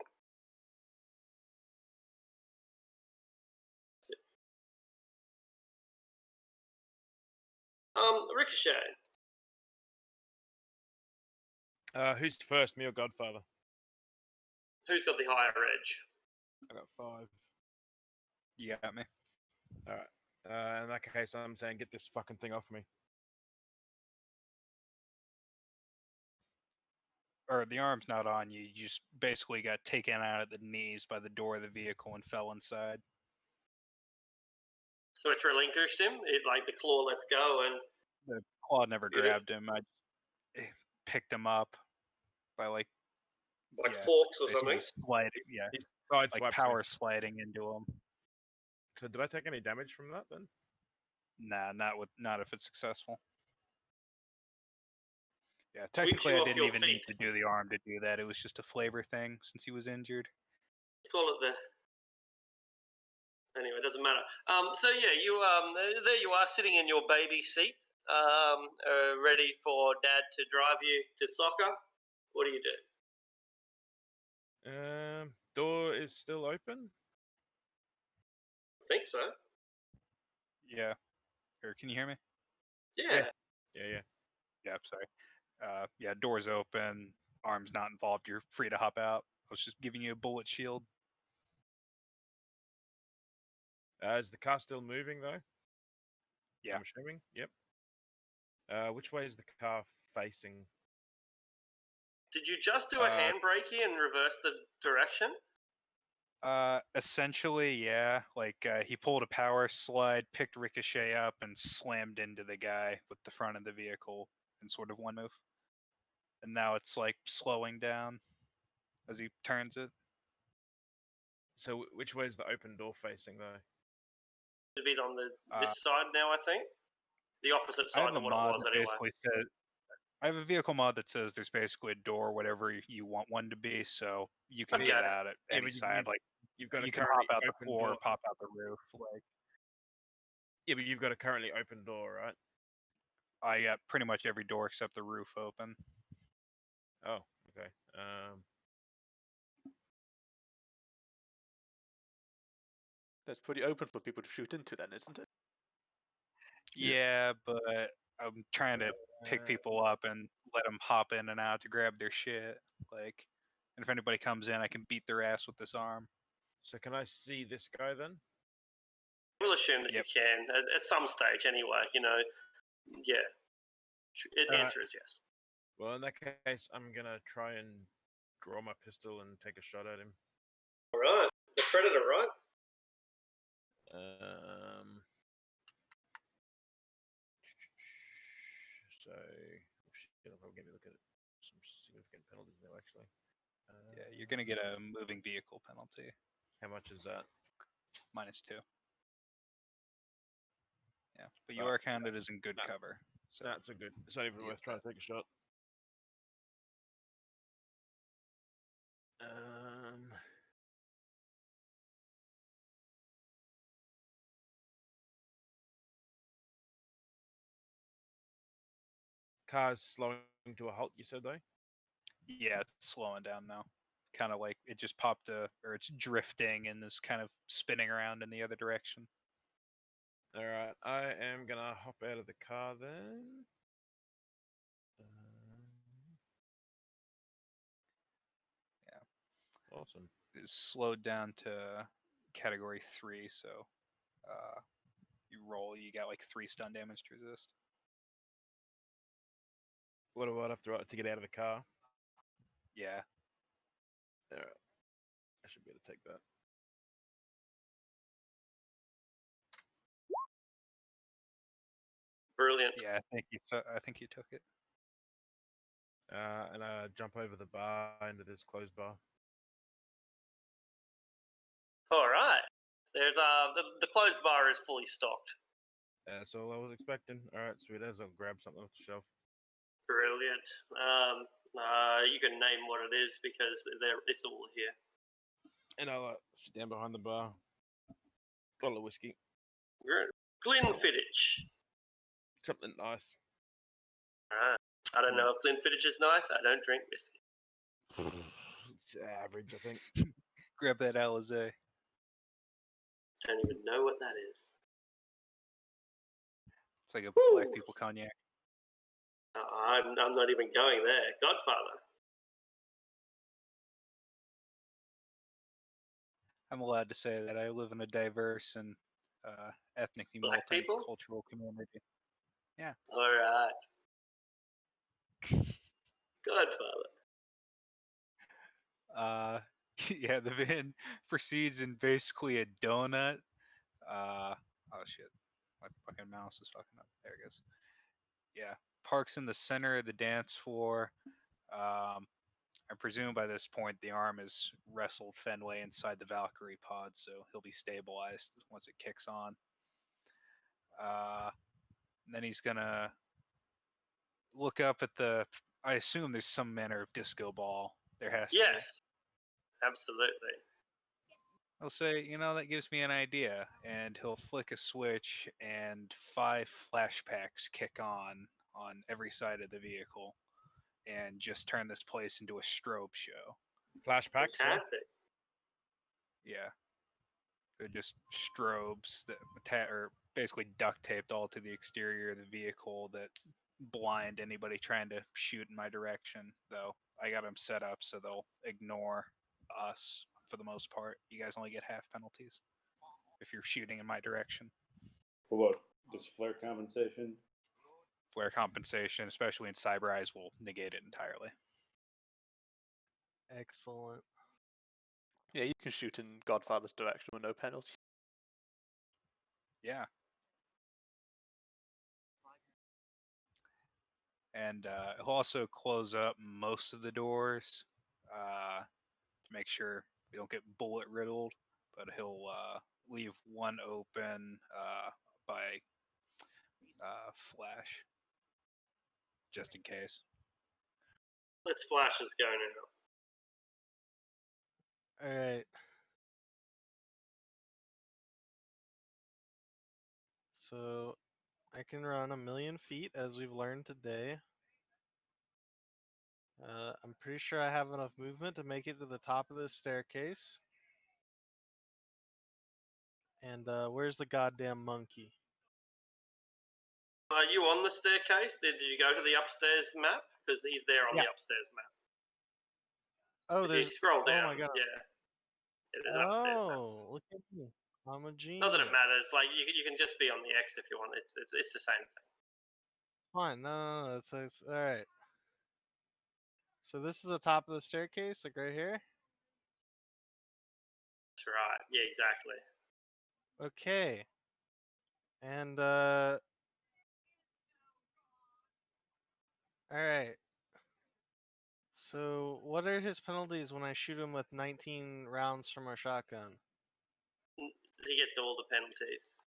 Ricochet. Who's first, me or Godfather? Who's got the higher edge? I got 5. You got me. All right. In that case, I'm saying get this fucking thing off me. Or the arm's not on you. You just basically got taken out at the knees by the door of the vehicle and fell inside. So it's relinquished him. It like the claw lets go, and The claw never Yeah. grabbed him. I just picked him up by like forks or basically something. sliding, He's like sideswiped power me. sliding into him. So did I take any damage from that then? Nah, not if it's successful. Yeah, Sweeps technically you I off didn't your even need feet. to do the arm to do that. It was just a flavor thing since he was injured. Let's call it the. Anyway, it doesn't matter. So yeah, you there you are sitting in your baby seat, ready for Dad to drive you to soccer. What do you do? Door is still open. I think so. Yeah. Or can you hear me? Yeah. Yeah. Yeah, sorry. Yeah, doors open, arms not involved, you're free to hop out. I was just giving you a bullet shield. Is the car still moving though? Yeah. I'm assuming. Yep. Which way is the car facing? Did you just do a handbrakey and reverse the direction? Essentially, yeah. Like he pulled a power slide, picked Ricochet up, and slammed into the guy with the front of the vehicle in sort of one move. And now it's like slowing down as he turns it. So which way is the open door facing though? It'd be on this side now, I think. The opposite I side have a to what it mod was that anyway. basically says I have a vehicle mod that says there's basically a door whatever you want one to be, so you can get out at any side. Like you've got you a can currently hop out the open floor, door. pop out the roof. Like Yeah, but you've got a currently open door, right? I got pretty much every door except the roof open. Oh, okay. That's pretty open for people to shoot into, then, isn't it? Yeah, but I'm trying to pick people up and let them hop in and out to grab their shit. Like, and if anybody comes in, I can beat their ass with this arm. So can I see this guy then? We'll assume that you can at some stage anyway. Yeah. The answer is yes. Well, in that case, I'm gonna try and draw my pistol and take a shot at him. All right, the predator, right? So, shit, I'll get me look at some significant penalties now. Actually, Yeah, you're gonna get a moving vehicle penalty. How much is that? -2. Yeah, but you are counted as in good cover. So that's a good. It's not even worth trying to take a shot. Car's slowing to a halt. You said though. Yeah, it's slowing down now. Kind of like it just popped or it's drifting and is kind of spinning around in the other direction. All right, I am gonna hop out of the car then. Yeah. Awesome. It's slowed down to category 3, so you roll. You got like 3 stun damage to resist. What do I have to get out of the car? Yeah. All right. I should be able to take that. Brilliant. Yeah, I think you took it. And I jump over the bar into this closed bar. All right. There's the closed bar is fully stocked. That's all I was expecting. All right, sweet as. I'll grab something off the shelf. Brilliant. You can name what it is because it's all here. And I'll sit down behind the bar. Bottle of whiskey. Glenfiddich. Something nice. I don't know if Glenfiddich is nice. I don't drink whiskey. It's average, I think. Grab that Alizé. Don't even know what that is. It's like a black people cognac. I'm not even going there. Godfather. I'm allowed to say that I live in a diverse and ethnically Black people? multicultural community. Yeah. All right. Godfather. Yeah, the van proceeds in basically a donut. Oh shit, my fucking mouse is fucking up. There it goes. Yeah, parks in the center of the dance floor. I presume by this point the arm has wrestled Fenway inside the Valkyrie pod, so he'll be stabilized once it kicks on. And then he's gonna look up at the. I assume there's some manner of disco ball. There has to be. Yes. Absolutely. He'll say, that gives me an idea, and he'll flick a switch, and 5 flashbacks kick on every side of the vehicle, and just turn this place into a strobe show. Flashbacks? Fantastic. Yeah. They're just strobes that are basically duct taped all to the exterior of the vehicle that blind anybody trying to shoot in my direction, though I got them set up so they'll ignore us for the most part. You guys only get half penalties if you're shooting in my direction. Hold on. Does flare compensation? Flare compensation, especially in Cyber Eyes, will negate it entirely. Excellent. Yeah, you can shoot in Godfather's direction with no penalty. Yeah. And he'll also close up most of the doors to make sure we don't get bullet riddled. But he'll leave one open by Flash, just in case. Let's Flash is going now. All right. So I can run 1,000,000 feet, as we've learned today. I'm pretty sure I have enough movement to make it to the top of this staircase. And where's the goddamn monkey? Are you on the staircase? Did you go to the upstairs map? Because he's there on Yeah. the upstairs map. Oh, If there's. you scroll down, Oh my god. yeah, there's an upstairs map. Oh, look at me. I'm a genius. Not that it matters. Like you can just be on the X if you want. It's the same thing. Fine. No. It's all right. So this is the top of the staircase, like right here. That's right. Yeah, exactly. Okay. And all right. So what are his penalties when I shoot him with 19 rounds from our shotgun? He gets all the penalties.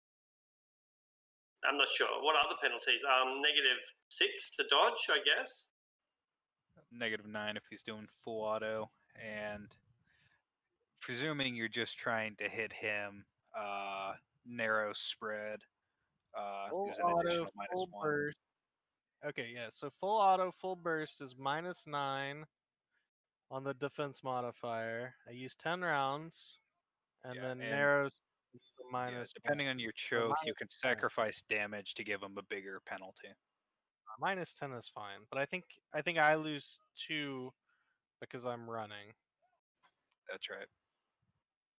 I'm not sure. What are the penalties? -6 to dodge, I guess. -9 if he's doing full auto, and presuming you're just trying to hit him, narrow spread. Full There's an auto, additional full -1. burst. Okay, yeah. So full auto, full burst is -9 on the defense modifier. I use 10 rounds, and Yeah, then and narrows yeah, depending on your choke, you can sacrifice damage to give him a bigger penalty. -10 is fine, but I think I lose 2 because I'm running. That's right.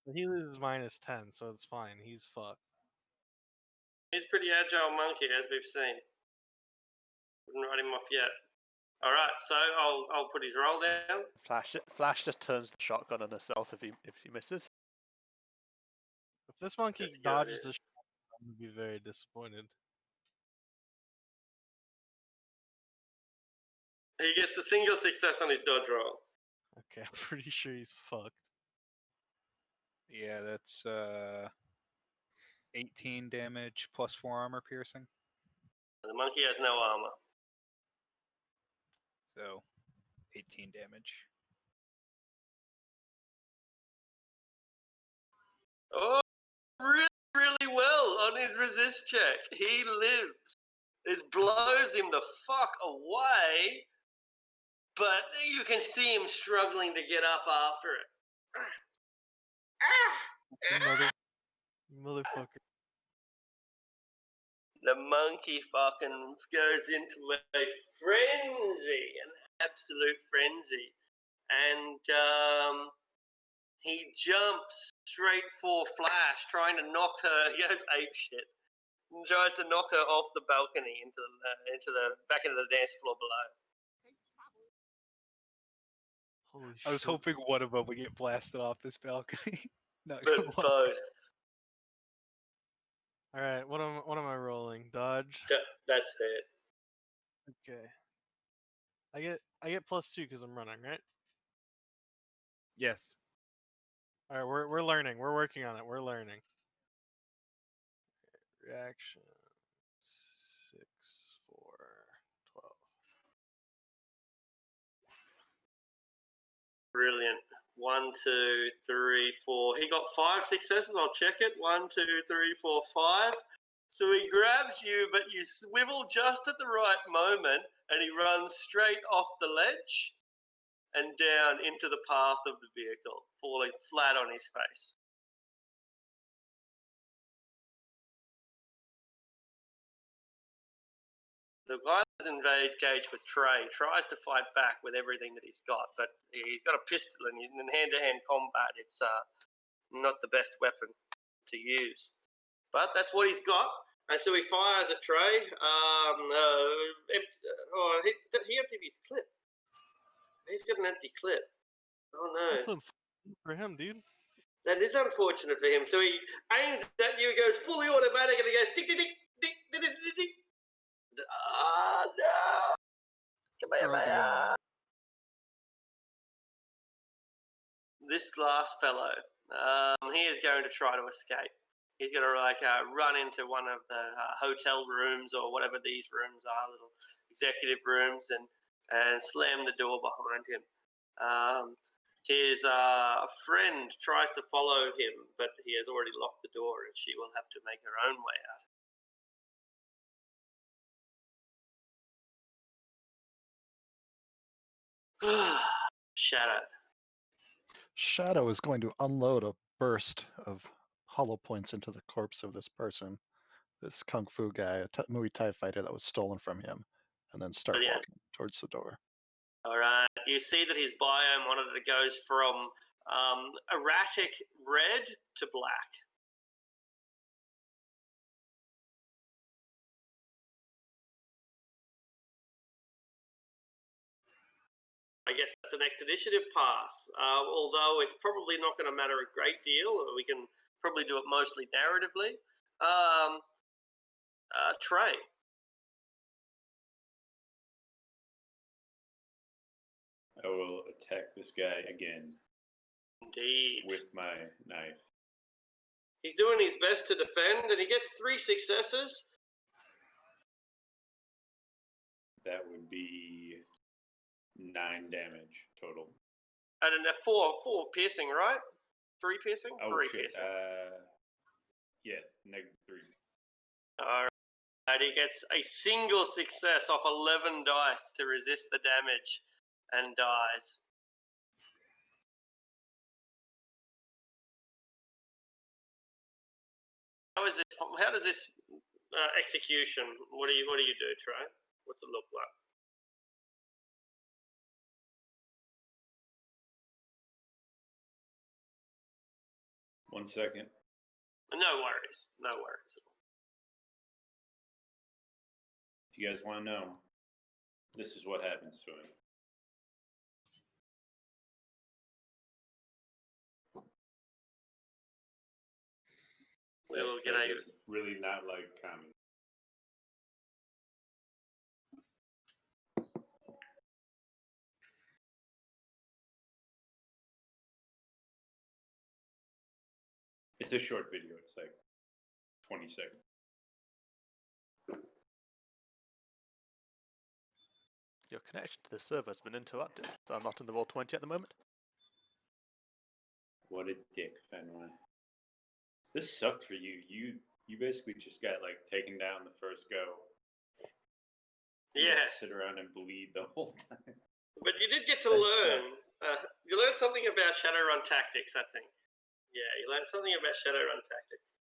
But he loses -10, so it's fine. He's fucked. He's a pretty agile monkey, as we've seen. Wouldn't write him off yet. All right, so I'll put his roll down. Flash just turns the shotgun on herself if he misses. If this monkey That's good, dodges yeah. the shot, I'm gonna be very disappointed. He gets a single success on his dodge roll. Okay, I'm pretty sure he's fucked. Yeah, that's 18 damage plus 4 armor piercing. The monkey has no armor. So 18 damage. Oh, really, really well on his resist check. He lives. This blows him the fuck away, but you can see him struggling to get up after it. Motherfucker. The monkey fucking goes into a frenzy, an absolute frenzy. And he jumps straight for Flash, trying to knock her. He goes apeshit and tries to knock her off the balcony into the back into the dance floor below. Holy shit. I was hoping one of them would get blasted off this balcony. Not But gonna lie. both. All right, what am I rolling? Dodge. That's it. Okay. I get +2 because I'm running, right? Yes. All right, we're learning. We're working on it. We're learning. Reaction 6, 4, 12. Brilliant. 1, 2, 3, 4. He got 5 successes. I'll check it. 1, 2, 3, 4, 5. So he grabs you, but you swivel just at the right moment, and he runs straight off the ledge and down into the path of the vehicle, falling flat on his face. The guy who's engaged with Trey tries to fight back with everything that he's got, but he's got a pistol, and in hand-to-hand combat, it's not the best weapon to use. But that's what he's got. And so he fires at Trey. He emptied his clip. He's got an empty clip. Oh no. That's unfortunate for him, dude. That is unfortunate for him. So he aims at you, goes fully automatic, and he goes tick, tick, tick, tick, tick, tick, tick, tick. Ah, no. Come here, man. This last fellow, he is going to try to escape. He's going to run into one of the hotel rooms or whatever these rooms are, little executive rooms, and slam the door behind him. His friend tries to follow him, but he has already locked the door, and she will have to make her own way out. Shadow. Shadow is going to unload a burst of hollow points into the corpse of this person, this kung fu guy, a Muay Thai fighter that was stolen from him, and then start walking towards the door. All right. You see that his bio monitor goes from erratic red to black. I guess that's the next initiative pass. Although it's probably not going to matter a great deal. We can probably do it mostly narratively. Trey. I will attack this guy again. Indeed. With my knife. He's doing his best to defend, and he gets 3 successes. That would be 9 damage total. And then 4 piercing, right? 3 piercing? Oh, 3 shit. piercing. Yeah, -3. All right. And he gets a single success off 11 dice to resist the damage and dies. How does this execution? What do you do, Trey? What's it look like? One second. No worries. No worries. If you guys want to know, this is what happens to him. We will get a really not like comedy. It's a short video. It's like 20 seconds. Your connection to the server has been interrupted, so I'm not in the Roll20 at the moment. What a dick, Fenway. This sucked for you. You basically just got like taken down the first go. You Yeah. sit around and bleed the whole time. But you did get to learn. You learned something about Shadowrun tactics, I think. Yeah, you learned something about Shadowrun tactics.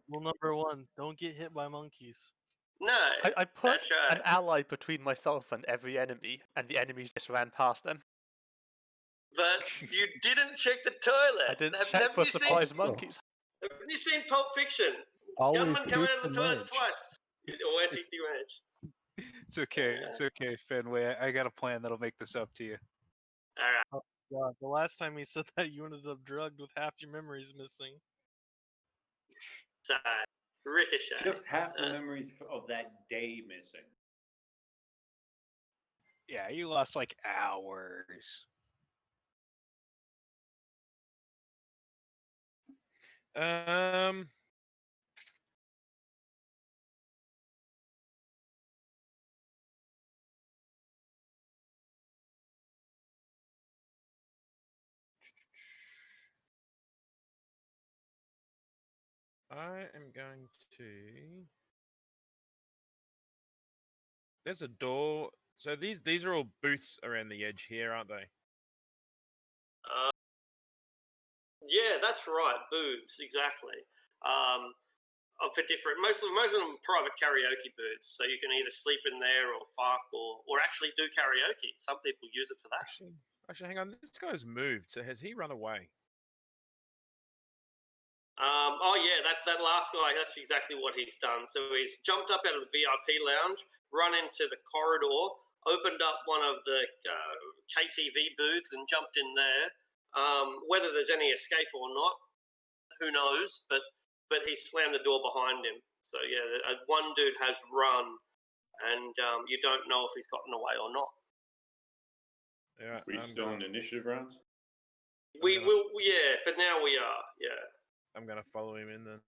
Rule number 1: don't get hit by monkeys. No, I put that's right. an ally between myself and every enemy, and the enemies just ran past them. But you didn't check the toilet. I didn't check for surprise monkeys. Have you seen Pulp Fiction? Always Gunmen come keep out of the the toilets mage. twice. You always eat the edge. It's okay. It's okay, Fenway. I got a plan that'll make this up to you. All right. Oh, God. The last time he said that, you ended up drugged with half your memories missing. So, Ricochet. Just half the memories of that day missing. Yeah, you lost like hours. I am going to. There's a door. So these are all booths around the edge here, aren't they? Yeah, that's right. Booths, exactly. For different, most of them private karaoke booths, so you can either sleep in there or fuck or actually do karaoke. Some people use it for that. Actually, hang on. This guy's moved. So has he run away? Oh yeah, that last guy, that's exactly what he's done. So he's jumped up out of the VIP lounge, run into the corridor, opened up one of the KTV booths and jumped in there. Whether there's any escape or not, who knows? But he slammed the door behind him. So yeah, one dude has run, and you don't know if he's gotten away or not. Yeah, Are we still in initiative rounds? We will, yeah. For now, we are, yeah. I'm gonna follow him in then.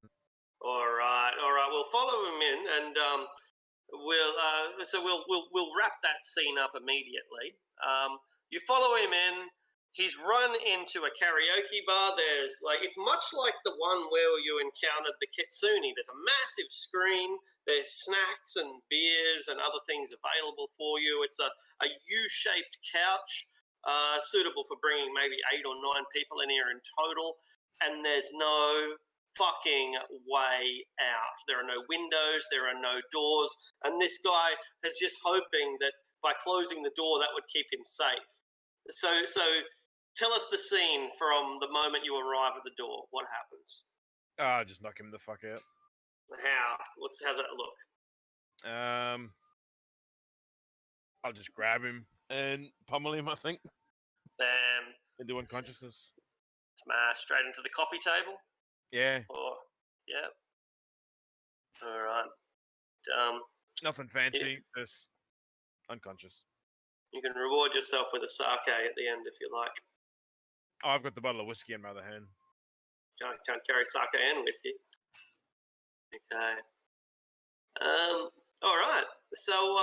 All right. We'll follow him in, and we'll wrap that scene up immediately. You follow him in. He's run into a karaoke bar. There's it's much like the one where you encountered the Kitsune. There's a massive screen. There's snacks and beers and other things available for you. It's a U-shaped couch, suitable for bringing maybe 8 or 9 people in here in total. And there's no fucking way out. There are no windows, there are no doors, and this guy is just hoping that by closing the door that would keep him safe. So tell us the scene from the moment you arrive at the door. What happens? Just knock him the fuck out. How? How's that look? I'll just grab him and pummel him, I think. Into unconsciousness. Smash straight into the coffee table? Yeah. Yeah. All right. Nothing fancy, just unconscious. You can reward yourself with a sake at the end if you like. Oh, I've got the bottle of whiskey in my other hand. Can't carry sake and whiskey. Okay. All right. So,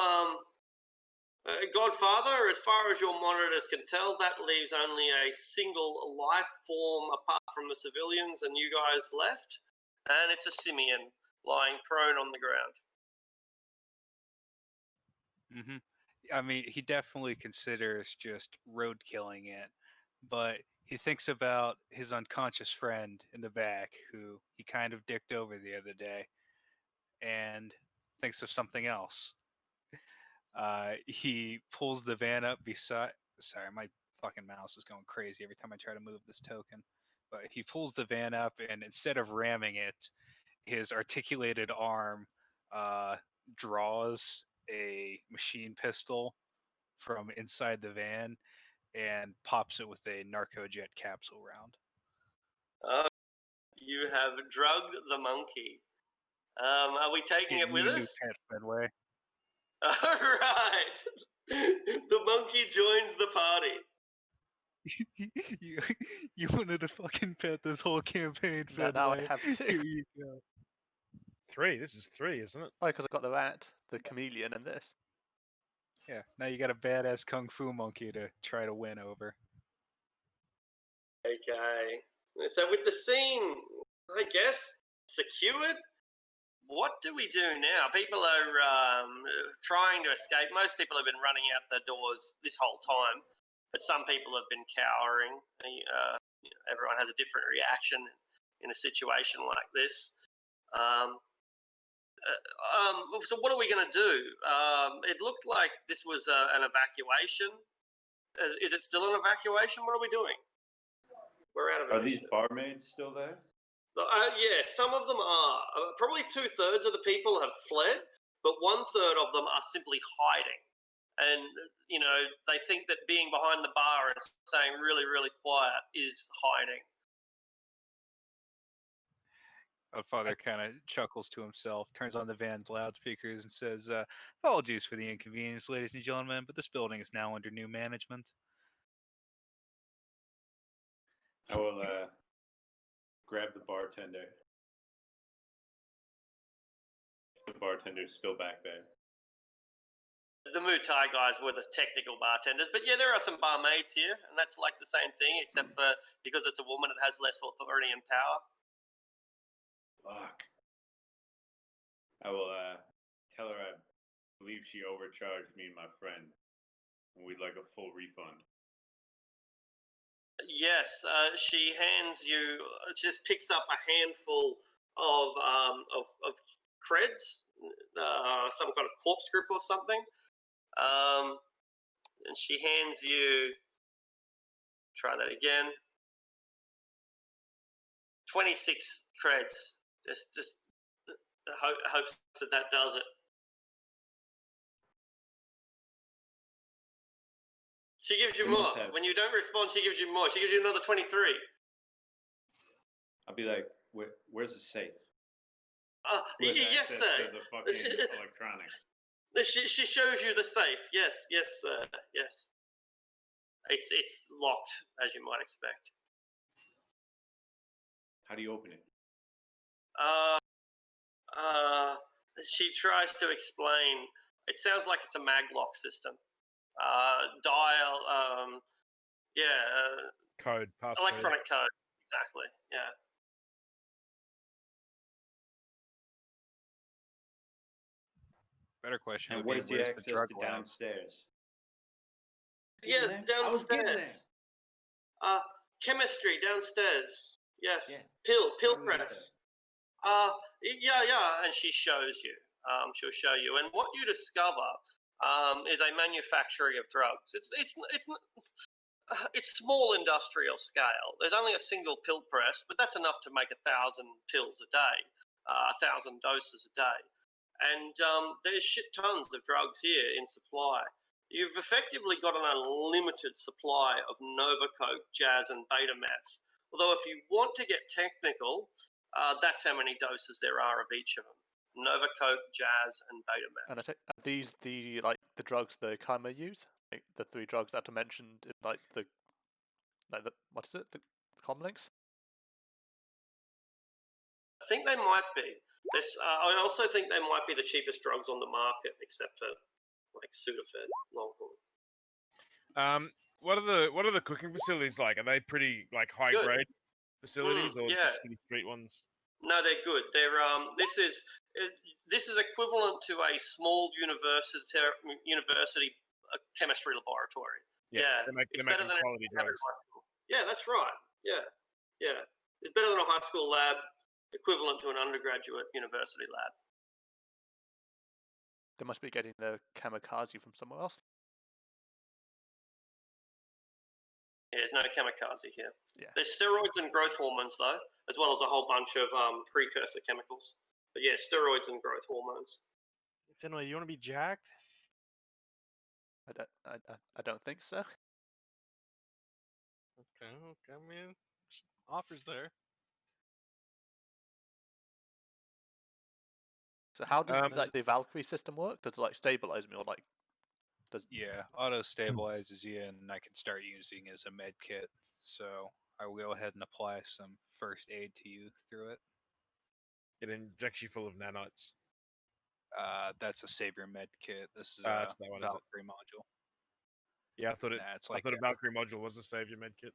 Godfather, as far as your monitors can tell, that leaves only a single life form apart from the civilians and you guys left, and it's a simian lying prone on the ground. Mm-hmm. I mean, he definitely considers just road killing it, but he thinks about his unconscious friend in the back who he kind of dicked over the other day, and thinks of something else. He pulls the van up beside. Sorry, my fucking mouse is going crazy every time I try to move this token. But he pulls the van up, and instead of ramming it, his articulated arm draws a machine pistol from inside the van and pops it with a narcojet capsule round. You have drugged the monkey. Are we taking it with us? Midway. All right. The monkey joins the party. You wanted a fucking pet this whole campaign, Fedway. Now I have 2. Here you go. 3. This is 3, isn't it? Oh, because I got the rat, the chameleon, and this. Yeah, now you got a badass kung fu monkey to try to win over. Okay. So with the scene, I guess, secured, what do we do now? People are trying to escape. Most people have been running out the doors this whole time, but some people have been cowering. Everyone has a different reaction in a situation like this. So what are we going to do? It looked like this was an evacuation. Is it still an evacuation? What are we doing? We're out of Are these barmaids still there? Yeah, some of them are. Probably 2/3 of the people have fled, but 1/3 of them are simply hiding. And, they think that being behind the bar and staying really, really quiet is hiding. Father kind of chuckles to himself, turns on the van's loudspeakers, and says, apologies for the inconvenience, ladies and gentlemen, but this building is now under new management. I will grab the bartender. If the bartender's still back there. The Muay Thai guys were the technical bartenders, but yeah, there are some barmaids here, and that's like the same thing, except for because it's a woman, it has less authority and power. Fuck. I will tell her I believe she overcharged me and my friend, and we'd like a full refund. Yes, she hands you. Just picks up a handful of creds, some kind of corpse grip or something, and she hands you. Try that again. 26 creds. Just hopes that does it. She gives you They more. must have- When you don't respond, she gives you more. She gives you another 23. I'll be like, where's the safe? Yes, access sir. to the fucking electronics. She shows you the safe. Yes, sir. Yes. It's locked, as you might expect. How do you open it? She tries to explain. It sounds like it's a maglock system. Dial. Code, passcode. Electronic code. Exactly. Yeah. Better question And would be, where's the where's the access drug to lab? downstairs? Yeah, I was getting there. downstairs. Chemistry downstairs. Yes. Yeah. Pill How do we get press. Yeah, and she shows you. She'll show you, and what you discover is a manufacturing of drugs. It's small industrial scale. There's only a single pill press, but that's enough to make 1,000 pills a day, 1,000 doses a day, and there's shit tons of drugs here in supply. You've effectively got an unlimited supply of Nova Coke, Jazz, and Beta Meth. Although, if you want to get technical, that's how many doses there are of each of them: Nova Coke, Jazz, and Beta Meth. And are these the drugs the Kaima use? Like the 3 drugs that are mentioned in the what is it? The comlinks? I think they might be. I also think they might be the cheapest drugs on the market, except for like Sudafed, Longhorn. What are the cooking facilities like? Are they pretty like high grade facilities or just street ones? No, they're good. They're this is equivalent to a small university chemistry laboratory. Yeah, it's better than quality drugs. high school. Yeah, that's right. Yeah, it's better than a high school lab, equivalent to an undergraduate university lab. They must be getting the kamikaze from somewhere else. Yeah, there's no kamikaze here. Yeah. There's steroids and growth hormones, though, as well as a whole bunch of precursor chemicals. But yeah, steroids and growth hormones. Finlay, you want to be jacked? I don't think so. Okay, I mean, offers there. So how does the Valkyrie system work? Does it stabilize me or Yeah, auto stabilizes you, and I can start using as a med kit. So I will go ahead and apply some first aid to you through it. It injects you full of nanites. That's a Savior med kit. This is that a one, Valkyrie module. Yeah, I thought a Valkyrie module was a Savior med kit.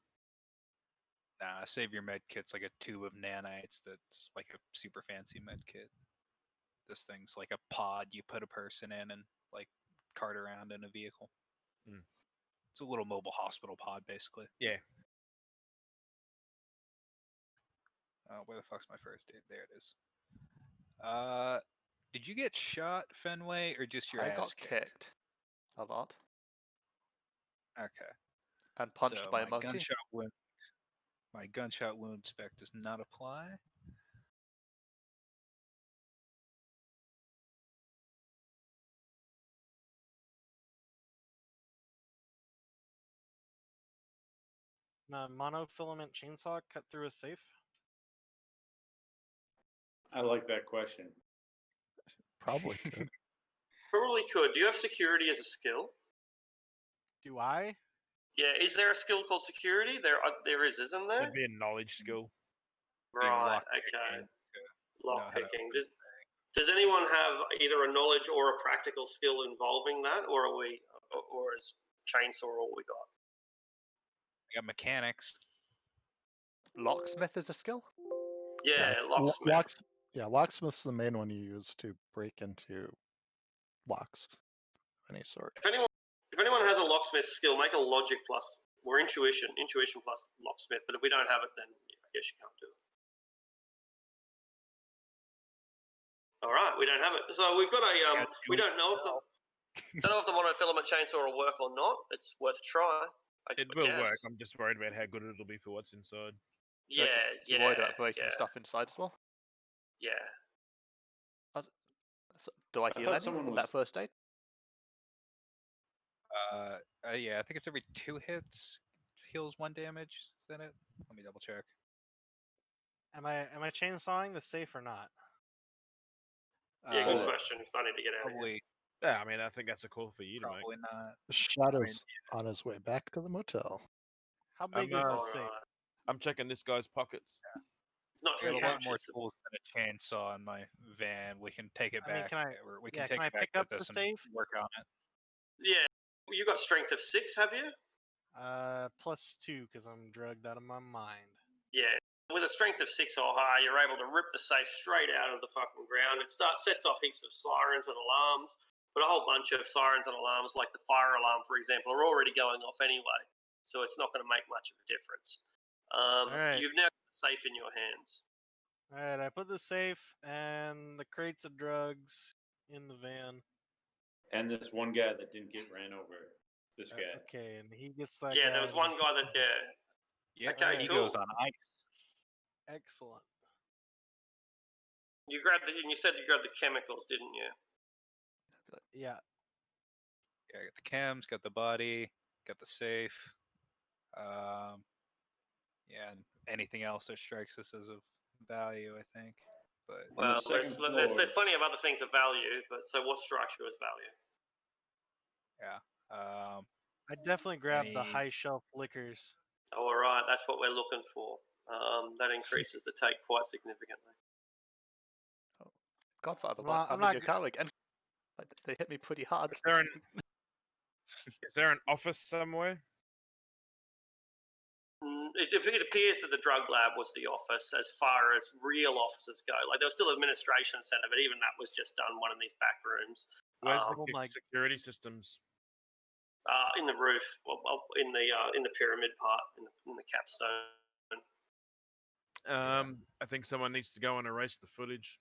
Nah, Savior med kit's like a tube of nanites that's like a super fancy med kit. This thing's like a pod you put a person in and cart around in a vehicle. It's a little mobile hospital pod, basically. Yeah. Where the fuck's my first aid? There it is. Did you get shot, Fenway, or just your ass got kicked a lot. Okay. And punched by a monkey. My gunshot wound spec does not apply. Monofilament chainsaw cut through a safe? I like that question. Probably could. Probably could. Do you have security as a skill? Do I? Yeah, is there a skill called security? There is, isn't there? That'd be a knowledge skill. Right, okay. Lockpicking. Does anyone have either a knowledge or a practical skill involving that, or is chainsaw all we got? I got mechanics. Locksmith is a skill? Yeah, locksmith. Locksmith's the main one you use to break into locks of any sort. If anyone has a locksmith skill, make a logic plus or intuition plus locksmith. But if we don't have it, then I guess you can't do it. All right, we don't have it. So we've got a we don't know if the monofilament chainsaw will work or not. It's worth a try. It will work. I'm just worried about how good it'll be for what's inside. Yeah, You yeah, worried about breaking yeah, stuff inside as well? yeah. Do I I heal thought any someone with was- that first aid? Yeah, I think it's every 2 hits heals 1 damage. Is that it? Let me double check. Am I chainsawing the safe or not? Yeah, good Uh, question. Because I need to get out of here. Probably, Yeah, I mean, I think that's a call for you to make. probably not. Shadow's on his way back to the motel. How big is uh, the All safe? right. I'm checking this guy's pockets. It's not I got a huge. lot more It's tools than a chainsaw in my van. We can take it I mean, back, can I- or we yeah, can take can I it back pick up with the us and safe? work on it. Yeah. Well, you got strength of 6, have you? +2 because I'm drugged out of my mind. Yeah. With a strength of 6 or higher, you're able to rip the safe straight out of the fucking ground. It sets off heaps of sirens and alarms, but a whole bunch of sirens and alarms, like the fire alarm, for example, are already going off anyway, so it's not going to make much of a difference. Alright. You've now got the safe in your hands. All right, I put the safe and the crates of drugs in the van. And this one guy that didn't get ran over. This guy. Okay, and he gets that. Yeah, guy there was in one the- guy that, yeah. Yeah, Okay, he cool. goes on ice. Excellent. You said you grabbed the chemicals, didn't you? Yeah. Yeah, I got the chems, got the body, got the safe. Yeah, and anything else that strikes us as of value, I think. But On the Well, second there's floor- plenty of other things of value, but so what strikes you as value? yeah, I definitely grabbed the Any- high shelf liquors. Oh, all right, that's what we're looking for. That increases the take quite significantly. Godfather, Well, I'm I'm in your not car again. Like, they hit me pretty hard. Is there an is there an office somewhere? It appears that the drug lab was the office as far as real offices go. Like there was still an administration center, but even that was just done one of these back rooms Where's Oh the my- security systems? in the roof, in the pyramid part, in the capstone. I think someone needs to go and erase the footage.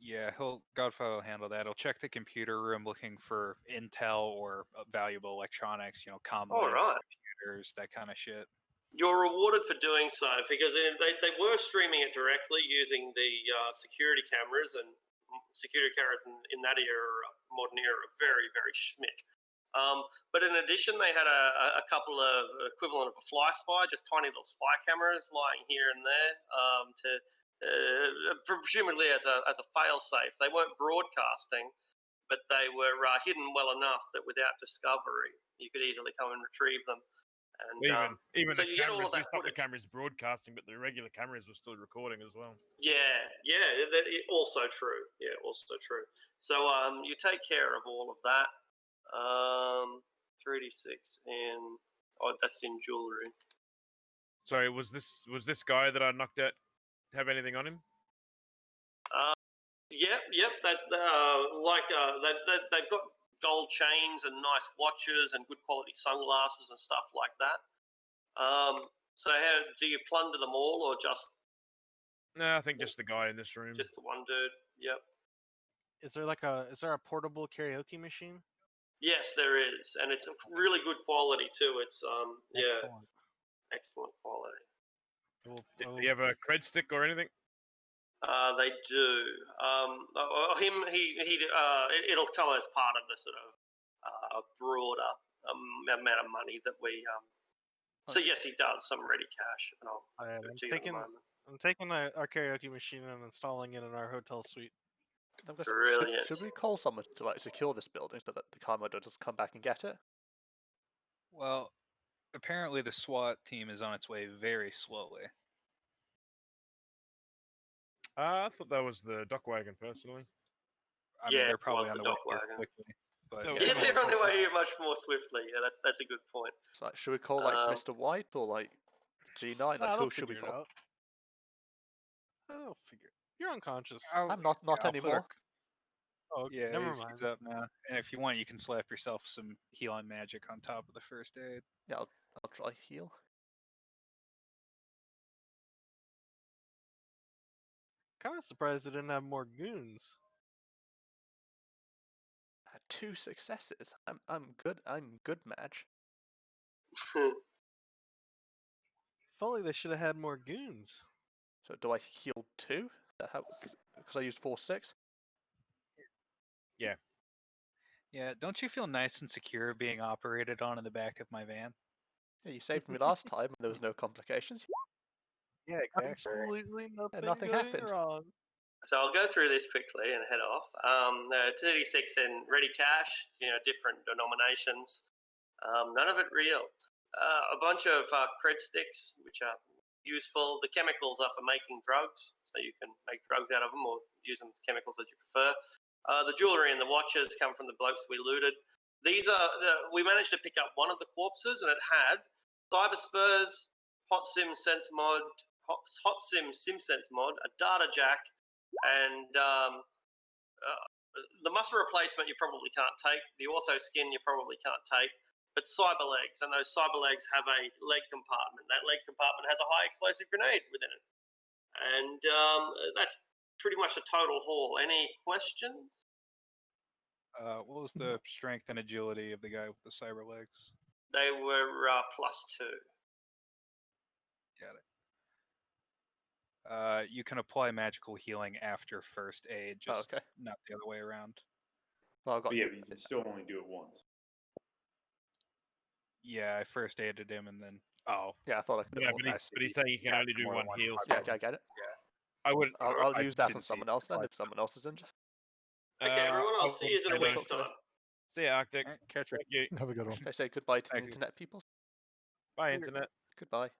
yeah, Godfather will handle that. He'll check the computer room looking for intel or valuable electronics, comm All links, right. computers, that kind of shit. You're rewarded for doing so because they were streaming it directly using the security cameras, and security cameras in that era, modern era, are very, very schmick. But in addition, they had a couple of equivalent of a fly spy, just tiny little spy cameras lying here and there presumably as a fail safe. They weren't broadcasting, but they were hidden well enough that without discovery, you could easily come and retrieve them. And Even so the you get all cameras, of that we stopped the footage. cameras broadcasting, but the regular cameras were still recording as well. Yeah, also true. Yeah, also true. So you take care of all of that. 3d6 in that's in jewelry. Sorry, was this guy that I knocked out have anything on him? Yep. That's they've got gold chains and nice watches and good quality sunglasses and stuff like that. So how do you plunder them all, or just No, I think just the guy in this room. just the one dude? Yep. Is there a portable karaoke machine? Yes, there is, and it's really good quality too. It's Excellent. excellent quality. Do you have a cred stick or anything? They do. It'll come as part of the sort of broader amount of money that we. So yes, he does some ready cash, and I'll Alright, give it to you in a moment. I'm taking our karaoke machine and installing it in our hotel suite. Brilliant. Should we call someone to secure this building so that the car model doesn't come back and get it? Well, apparently the SWAT team is on its way very slowly. I thought that was the dock wagon, personally. I mean, Yeah, they're probably it was on the the way dock here wagon. quickly. But No, yeah, Yeah, no, they're on their no. way here much more swiftly. Yeah, that's a good point. So, should we call Mr. White or G9? They'll Who should we figure it call? out. They'll figure it. You're unconscious. I'm not I'll put anymore. Oh, okay, Yeah, never he's mind. up now. And if you want, you can slap yourself some healing magic on top of the first aid. Yeah, I'll try heal. Kind of surprised they didn't have more goons. I had 2 successes. I'm good. I'm good, Madge. only they should have had more goons. So do I heal 2? Because I used 4-6? Yeah, don't you feel nice and secure being operated on in the back of my van? Yeah, you saved me last time and there was no complications. Yeah, exactly. Absolutely nothing, nothing going happened. wrong. So I'll go through this quickly and head off. 36 in ready cash, different denominations. None of it real. A bunch of cred sticks, which are useful. The chemicals are for making drugs, so you can make drugs out of them or use them as chemicals that you prefer. The jewelry and the watches come from the blokes we looted. These are we managed to pick up one of the corpses, and it had cyber spurs, hot sim sense mod, hot sim sense mod, a data jack, and the muscle replacement you probably can't take. The ortho skin you probably can't take. But cyber legs, and those cyber legs have a leg compartment. That leg compartment has a high explosive grenade within it. And that's pretty much a total haul. Any questions? What was the strength and agility of the guy with the cyber legs? They were +2. Got it. You can apply magical healing after first aid, just okay. not the other way around. Well, I've got. But yeah, but you can still only do it once. Yeah, I first aided him and then. Oh, Yeah, I thought I could. Yeah, do but, it. he's saying you can only do more one than one heal. part. Yeah, I get it. I would. I'll I use that on didn't see someone else then quite if someone else is injured. Okay, everyone, I'll see you in a say week's those. time. See ya, Arctic. Alright, catch her. Thank you. Have a good one. Can I say goodbye to the Thank you. internet people? Bye, internet. Goodbye.